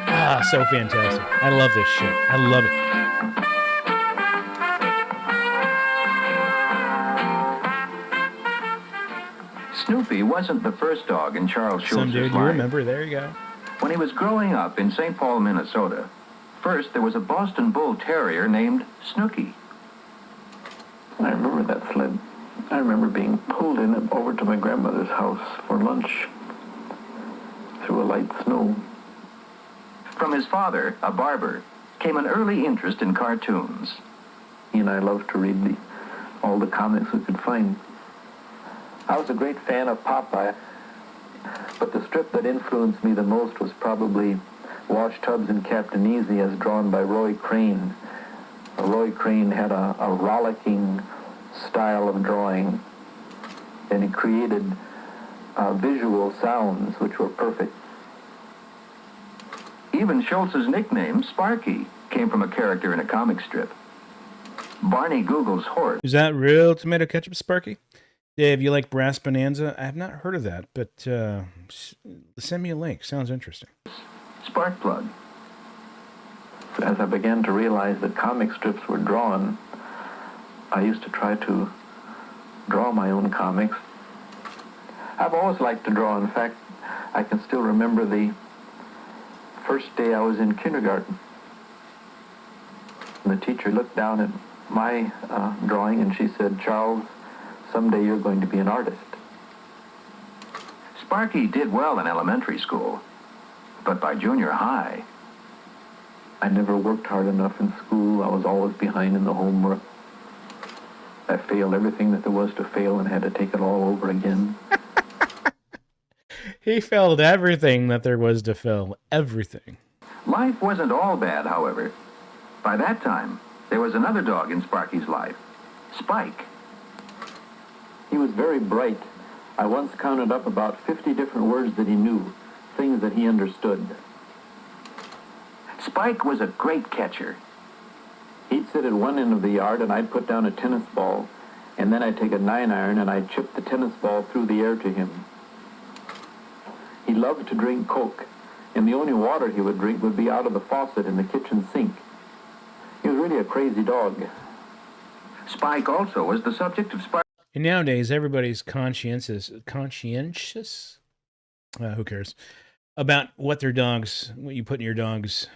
Ah, so fantastic. I love this shit. I love it. Snoopy wasn't the first dog in Charles Schultz's Some dude life. you remember. There you go. When he was growing up in St. Paul, Minnesota, first there was a Boston Bull Terrier named Snooky. I remember that sled. I remember being pulled in it over to my grandmother's house for lunch through a light snow. From his father, a barber, came an early interest in cartoons. He and I loved to read all the comics we could find. I was a great fan of Popeye, but the strip that influenced me the most was probably Wash Tubbs and Captain Easy as drawn by Roy Crane. Roy Crane had a rollicking style of drawing, and he created visual sounds which were perfect. Even Schultz's nickname, Sparky, came from a character in a comic strip. Barney Google's horse. Is that real tomato ketchup, Sparky? Dave, you like Brass Bonanza? I have not heard of that, but send me a link. Sounds interesting. Sparkplug. As I began to realize that comic strips were drawn, I used to try to draw my own comics. I've always liked to draw. In fact, I can still remember the first day I was in kindergarten. And the teacher looked down at my drawing and she said, "Charles, someday you're going to be an artist." Sparky did well in elementary school, but by junior high... I never worked hard enough in school. I was always behind in the homework. I failed everything that there was to fail and had to take it all over again. He failed everything that there was to fail. Everything. Life wasn't all bad, however. By that time, there was another dog in Sparky's life, Spike. He was very bright. I once counted up about 50 different words that he knew, things that he understood. Spike was a great catcher. He'd sit at one end of the yard and I'd put down a tennis ball, and then I'd take a 9-iron and I'd chip the tennis ball through the air to him. He loved to drink Coke, and the only water he would drink would be out of the faucet in the kitchen sink. He was really a crazy dog. Spike also was the subject of Spike. And nowadays, everybody's conscientious, who cares, about what you put in your dog's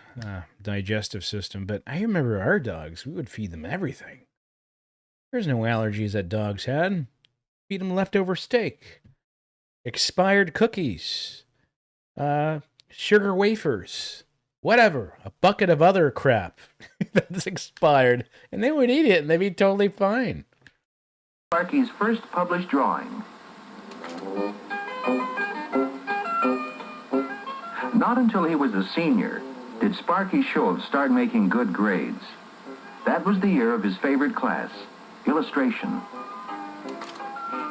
digestive system. But I remember our dogs, we would feed them everything. There's no allergies that dogs had. Feed them leftover steak, expired cookies, sugar wafers, whatever, a bucket of other crap that's expired, and they would eat it and they'd be totally fine. Sparky's first published drawing. Not until he was a senior did Sparky Schultz start making good grades. That was the year of his favorite class, illustration.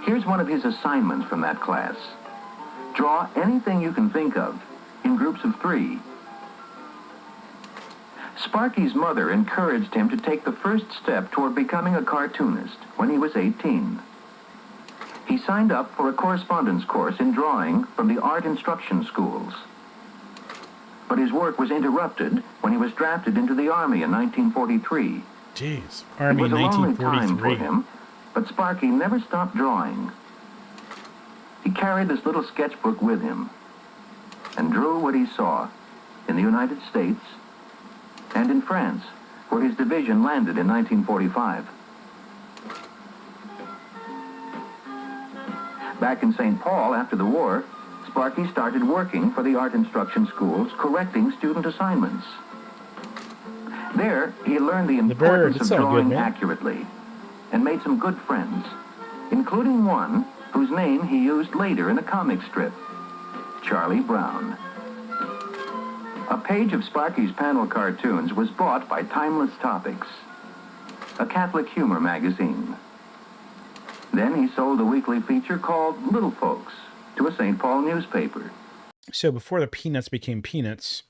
Here's one of his assignments from that class. Draw anything you can think of in groups of 3. Sparky's mother encouraged him to take the first step toward becoming a cartoonist when he was 18. He signed up for a correspondence course in drawing from the art instruction schools. But his work was interrupted when he was drafted into the Army in 1943. Jeez, Army in 1943. It was a lonely time for 1943. him, but Sparky never stopped drawing. He carried this little sketchbook with him and drew what he saw in the United States and in France, where his division landed in 1945. Back in St. Paul after the war, Sparky started working for the art instruction schools, correcting student assignments. There, he learned the bird, importance it's of all good, drawing man. accurately and made some good friends, including one whose name he used later in a comic strip, Charlie Brown. A page of Sparky's panel cartoons was bought by Timeless Topics, a Catholic humor magazine. Then he sold a weekly feature called Little Folks to a St. Paul newspaper. So before the Peanuts became Peanuts,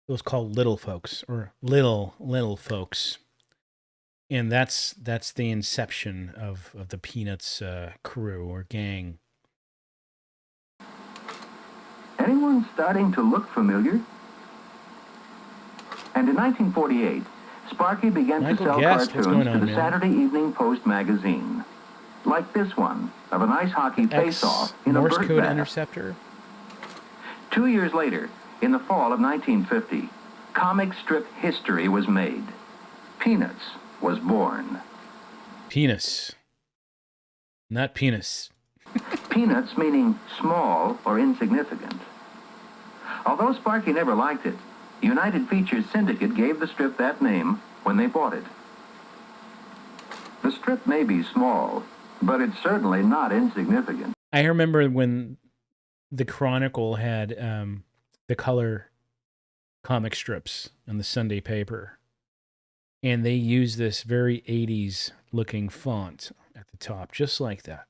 it was called Little Folks, or Little Folks. And that's the inception of the Peanuts crew or gang. Anyone starting to look familiar? And in 1948, Sparky began Michael to sell Guest, what's cartoons going to on, the man? Saturday Evening Post magazine, like this one of an ice hockey face-off in Morse a bird code bath. interceptor. 2 years later, in the fall of 1950, comic strip history was made. Peanuts was born. Penis. Not penis. Peanuts meaning small or insignificant. Although Sparky never liked it, United Features Syndicate gave the strip that name when they bought it. The strip may be small, but it's certainly not insignificant. I remember when the Chronicle had the color comic strips in the Sunday paper. And they used this very 80s looking font at the top, just like that.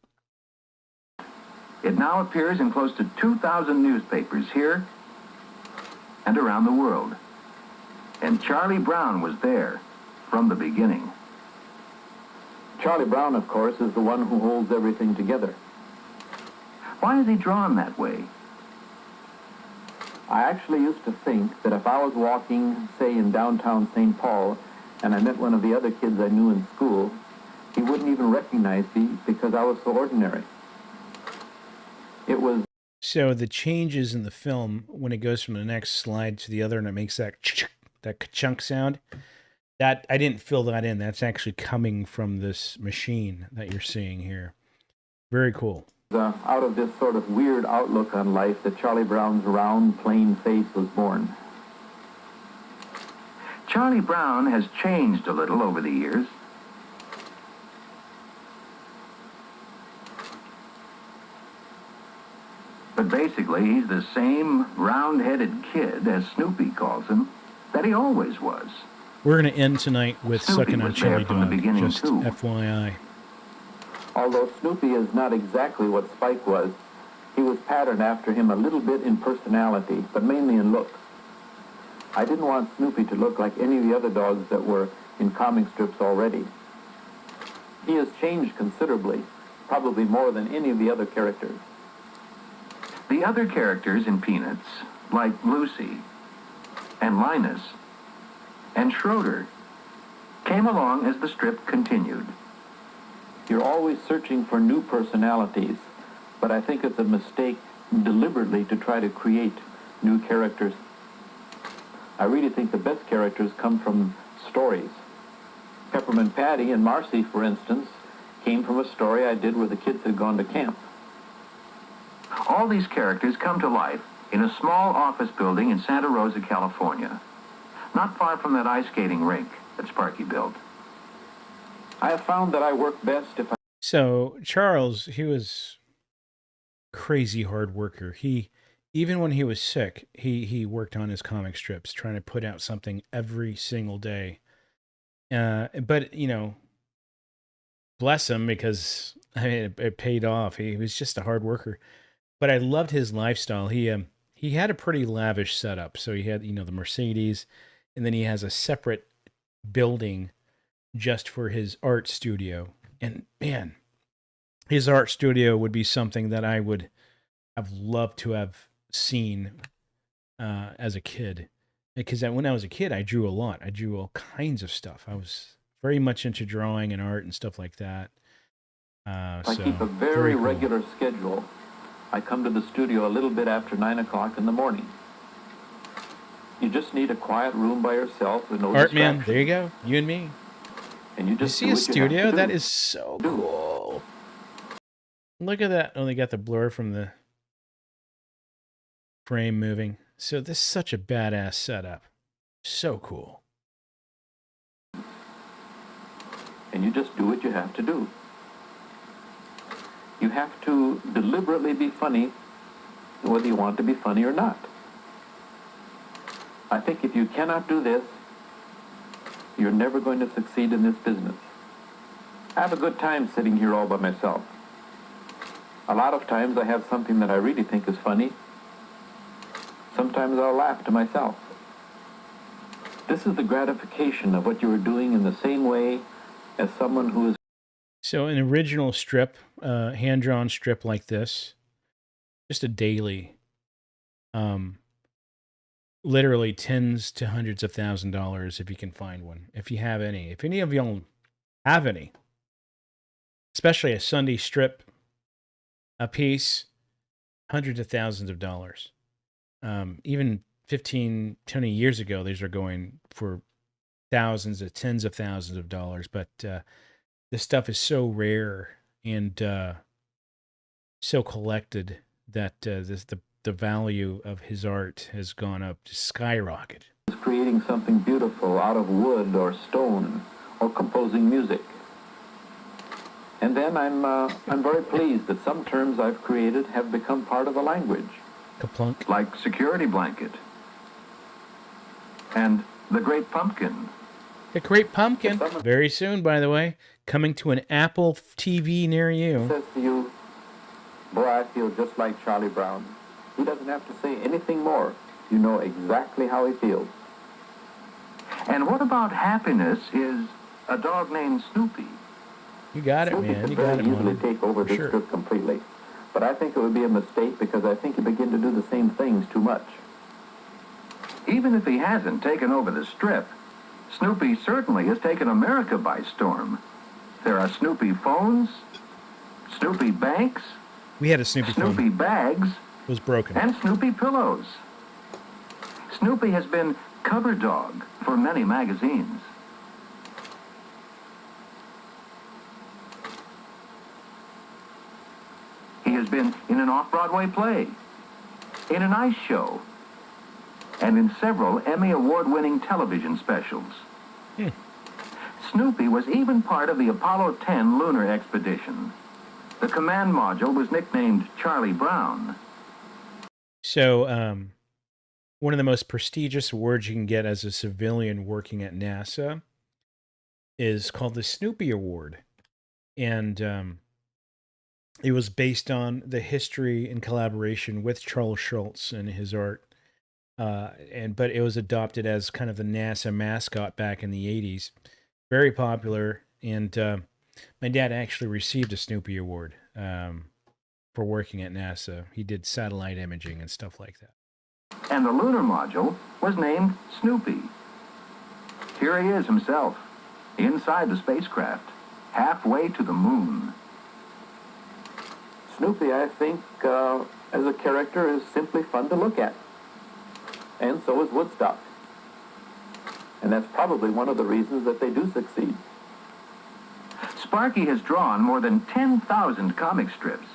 It now appears in close to 2,000 newspapers here and around the world. And Charlie Brown was there from the beginning. Charlie Brown, of course, is the one who holds everything together. Why is he drawn that way? I actually used to think that if I was walking, say, in downtown St. Paul, and I met one of the other kids I knew in school, he wouldn't even recognize me because I was so ordinary. It was... So the changes in the film, when it goes from the next slide to the other and it makes that ka-chunk sound, that I didn't fill that in. That's actually coming from this machine that you're seeing here. Very cool. Out of this sort of weird outlook on life that Charlie Brown's round, plain face was born. Charlie Brown has changed a little over the years. But basically, he's the same round-headed kid, as Snoopy calls him, that he always was. We're going to end tonight with Snoopy Sucking on was there Chili from the Dog, beginning, just too. FYI. Although Snoopy is not exactly what Spike was, he was patterned after him a little bit in personality, but mainly in looks. I didn't want Snoopy to look like any of the other dogs that were in comic strips already. He has changed considerably, probably more than any of the other characters. The other characters in Peanuts, like Lucy and Linus and Schroeder, came along as the strip continued. You're always searching for new personalities, but I think it's a mistake deliberately to try to create new characters. I really think the best characters come from stories. Peppermint Patty and Marcy, for instance, came from a story I did where the kids had gone to camp. All these characters come to life in a small office building in Santa Rosa, California, not far from that ice skating rink that Sparky built. I have found that I work best if I... So Charles, he was crazy hard worker. He, even when he was sick, he worked on his comic strips, trying to put out something every single day. But, you know, bless him, because I mean, it paid off. He was just a hard worker. But I loved his lifestyle. He had a pretty lavish setup. So he had, you know, the Mercedes, and then he has a separate building just for his art studio. And man, his art studio would be something that I would have loved to have seen as a kid. Because when I was a kid, I drew a lot. I drew all kinds of stuff. I was very much into drawing and art and stuff like that. I keep a very cool. regular schedule. I come to the studio a little bit after 9 o'clock in the morning. You just need a quiet room by yourself with no Art man, distractions. there you go. You and me. And you just see a studio? That is so cool. Look at that. Oh, they got the blur from the frame moving. So this is such a badass setup. So cool. and you just do what you have to do. You have to deliberately be funny, whether you want to be funny or not. I think if you cannot do this, you're never going to succeed in this business. I have a good time sitting here all by myself. A lot of times I have something that I really think is funny. Sometimes I'll laugh to myself. This is the gratification of what you are doing in the same way as someone who is... So an original strip, hand-drawn strip like this, just a daily, literally tens to hundreds of $1,000s if you can find one, if you have any. If any of y'all have any, especially a Sunday strip, a piece, hundreds of thousands of dollars. Even 15, 20 years ago, these are going for thousands of tens of thousands of dollars. But this stuff is so rare and so collected that the value of his art has gone up to skyrocket. Creating something beautiful out of wood or stone or composing music. And then I'm very pleased that some terms I've created have become part of the language. Kaplunk. Like security blanket. And the Great Pumpkin. The Great Pumpkin. Very soon, by the way. Coming to an Apple TV near you. Says to you, boy, I feel just like Charlie Brown. He doesn't have to say anything more. You know exactly how he feels. And what about happiness is a dog named Snoopy? You got it, Snoopy man. could You got very it, easily man. take over this script completely. But I think it would be a mistake because I think you begin to do the same things too much. Even if he hasn't taken over the strip, Snoopy certainly has taken America by storm. There are Snoopy phones, Snoopy banks, We had a Snoopy phone. Snoopy bags, It was broken. and Snoopy pillows. Snoopy has been cover dog for many magazines. He has been in an off-Broadway play, in an ice show, and in several Emmy Award-winning television specials. Snoopy was even part of the Apollo 10 lunar expedition. The command module was nicknamed Charlie Brown. So, one of the most prestigious awards you can get as a civilian working at NASA is called the Snoopy Award. And it was based on the history and collaboration with Charles Schultz and his art. But it was adopted as kind of the NASA mascot back in the 80s. Very popular. And my dad actually received a Snoopy Award for working at NASA. He did satellite imaging and stuff like that. And the lunar module was named Snoopy. Here he is himself, inside the spacecraft, halfway to the moon. Snoopy, I think, as a character, is simply fun to look at. And so is Woodstock. And that's probably one of the reasons that they do succeed. Sparky has drawn more than 10,000 comic strips.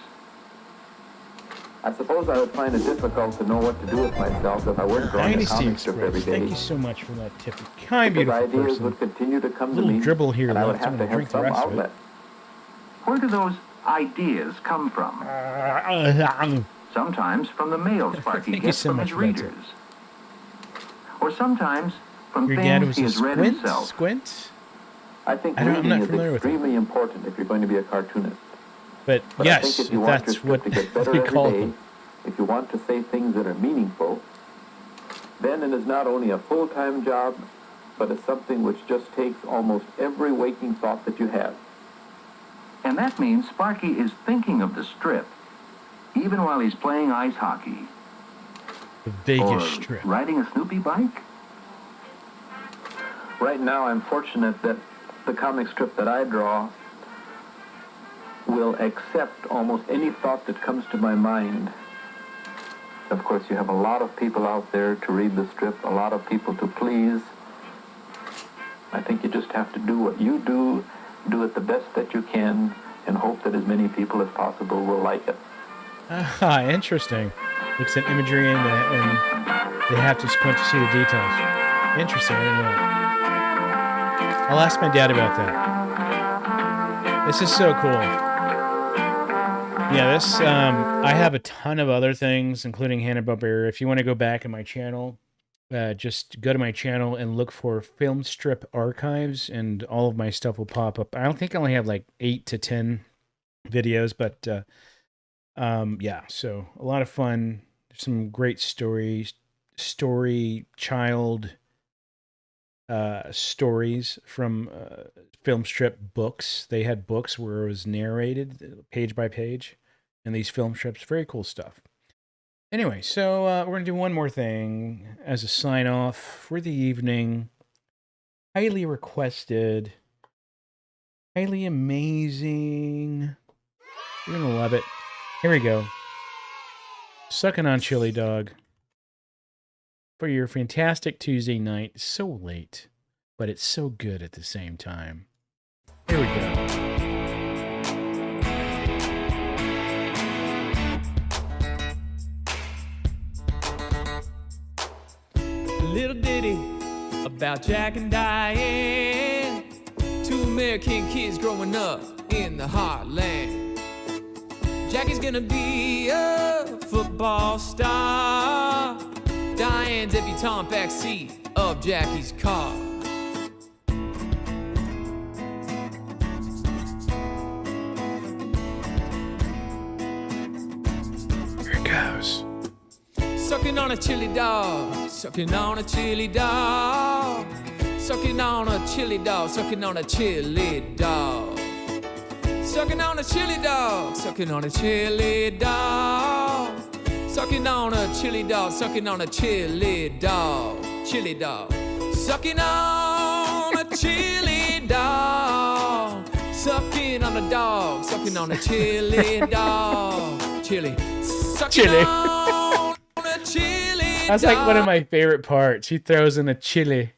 I suppose I would find it difficult to know what to do with myself if I weren't drawing a Dynasty comic strip every Express. day. Thank you so much for that tip. Kind, Because beautiful ideas person. would continue to come to Little me, dribble here and I would left. I'm have to gonna have drink the some rest of it. outlet. Where do those ideas come from? Sometimes from the mail Sparky Thank you gets so from much his for that tip. readers. Or sometimes from Your dad things was he a has read squint? himself. Squint? I think I'm reading not is familiar with it. extremely important if you're going to be a cartoonist. But But I yes, think if you want your that's script what to get better we every call day, them. if you want to say things that are meaningful, then it is not only a full-time job, but it's something which just takes almost every waking thought that you have. And that means Sparky is thinking of the strip, even while he's playing ice hockey. The Vegas or Strip. riding a Snoopy bike. Right now, I'm fortunate that the comic strip that I draw will accept almost any thought that comes to my mind. Of course, you have a lot of people out there to read the strip, a lot of people to please. I think you just have to do what you do it the best that you can, and hope that as many people as possible will like it. Ah, interesting. Looks at imagery and they have to squint to see the details. Interesting, I didn't know that. I'll ask my dad about that. This is so cool. Yeah, this, I have a ton of other things, including Hanna-Barbera. If you want to go back in my channel, just go to my channel and look for Film Strip Archives, and all of my stuff will pop up. I don't think I only have like 8 to 10 videos, but yeah, so a lot of fun. Some great stories, stories from Film Strip books. They had books where it was narrated page by page, and these film strips, very cool stuff. Anyway, so we're going to do one more thing as a sign-off for the evening. Highly requested. Highly amazing. You're going to love it. Here we go. Sucking on Chili Dog. For your fantastic Tuesday night. It's so late, but it's so good at the same time. Here we go. Little ditty about Jack and Diane, two American kids growing up in the heartland. Jackie's gonna be a football star, Diane's debutante backseat of Jackie's car. Here it goes. Sucking on a chili dog, sucking on a chili dog, sucking on a chili dog, sucking on a chili dog, sucking on a chili dog, sucking on a chili dog, sucking on a chili dog, sucking on a chili dog, chili dog, sucking on a chili dog, sucking on a dog, sucking on a chili dog, chili, sucking Chili. on a chili. That's like one of my favorite parts. He throws in a chili.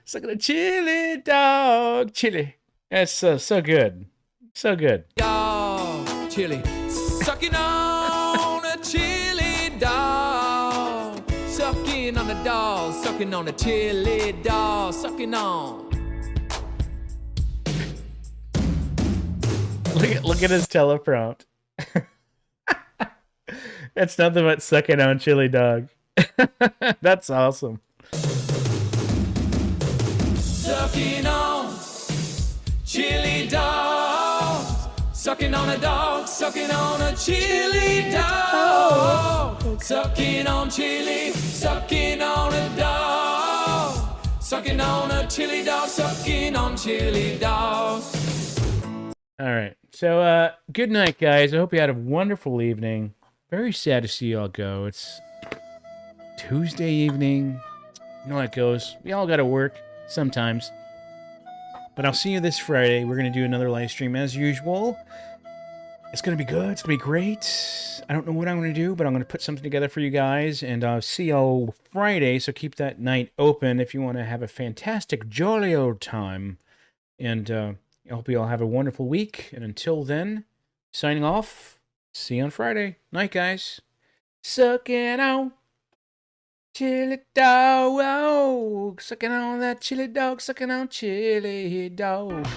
Sucking a chili dog. Chili. That's so good. So good. Dog, chili, sucking on a chili dog, sucking on a dog, sucking on a chili dog, sucking on. Look at his teleprompt. It's nothing but sucking on chili dog. That's awesome. Sucking on chili dog, sucking on a dog, sucking on a chili dog, sucking on chili, sucking on a dog, sucking on a chili dog, sucking on chili dog. All right. So, good night, guys. I hope you had a wonderful evening. Very sad to see you all go. It's Tuesday evening. You know how it goes. We all got to work sometimes. But I'll see you this Friday. We're going to do another live stream as usual. It's going to be good. It's going to be great. I don't know what I'm going to do, but I'm going to put something together for you guys. And I'll see y'all Friday, so keep that night open if you want to have a fantastic, jolly old time. And I hope you all have a wonderful week. And until then, signing off. See you on Friday. Night, guys. Sucking on chili dog. Sucking on that chili dog. Sucking on chili dog.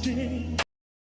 stick.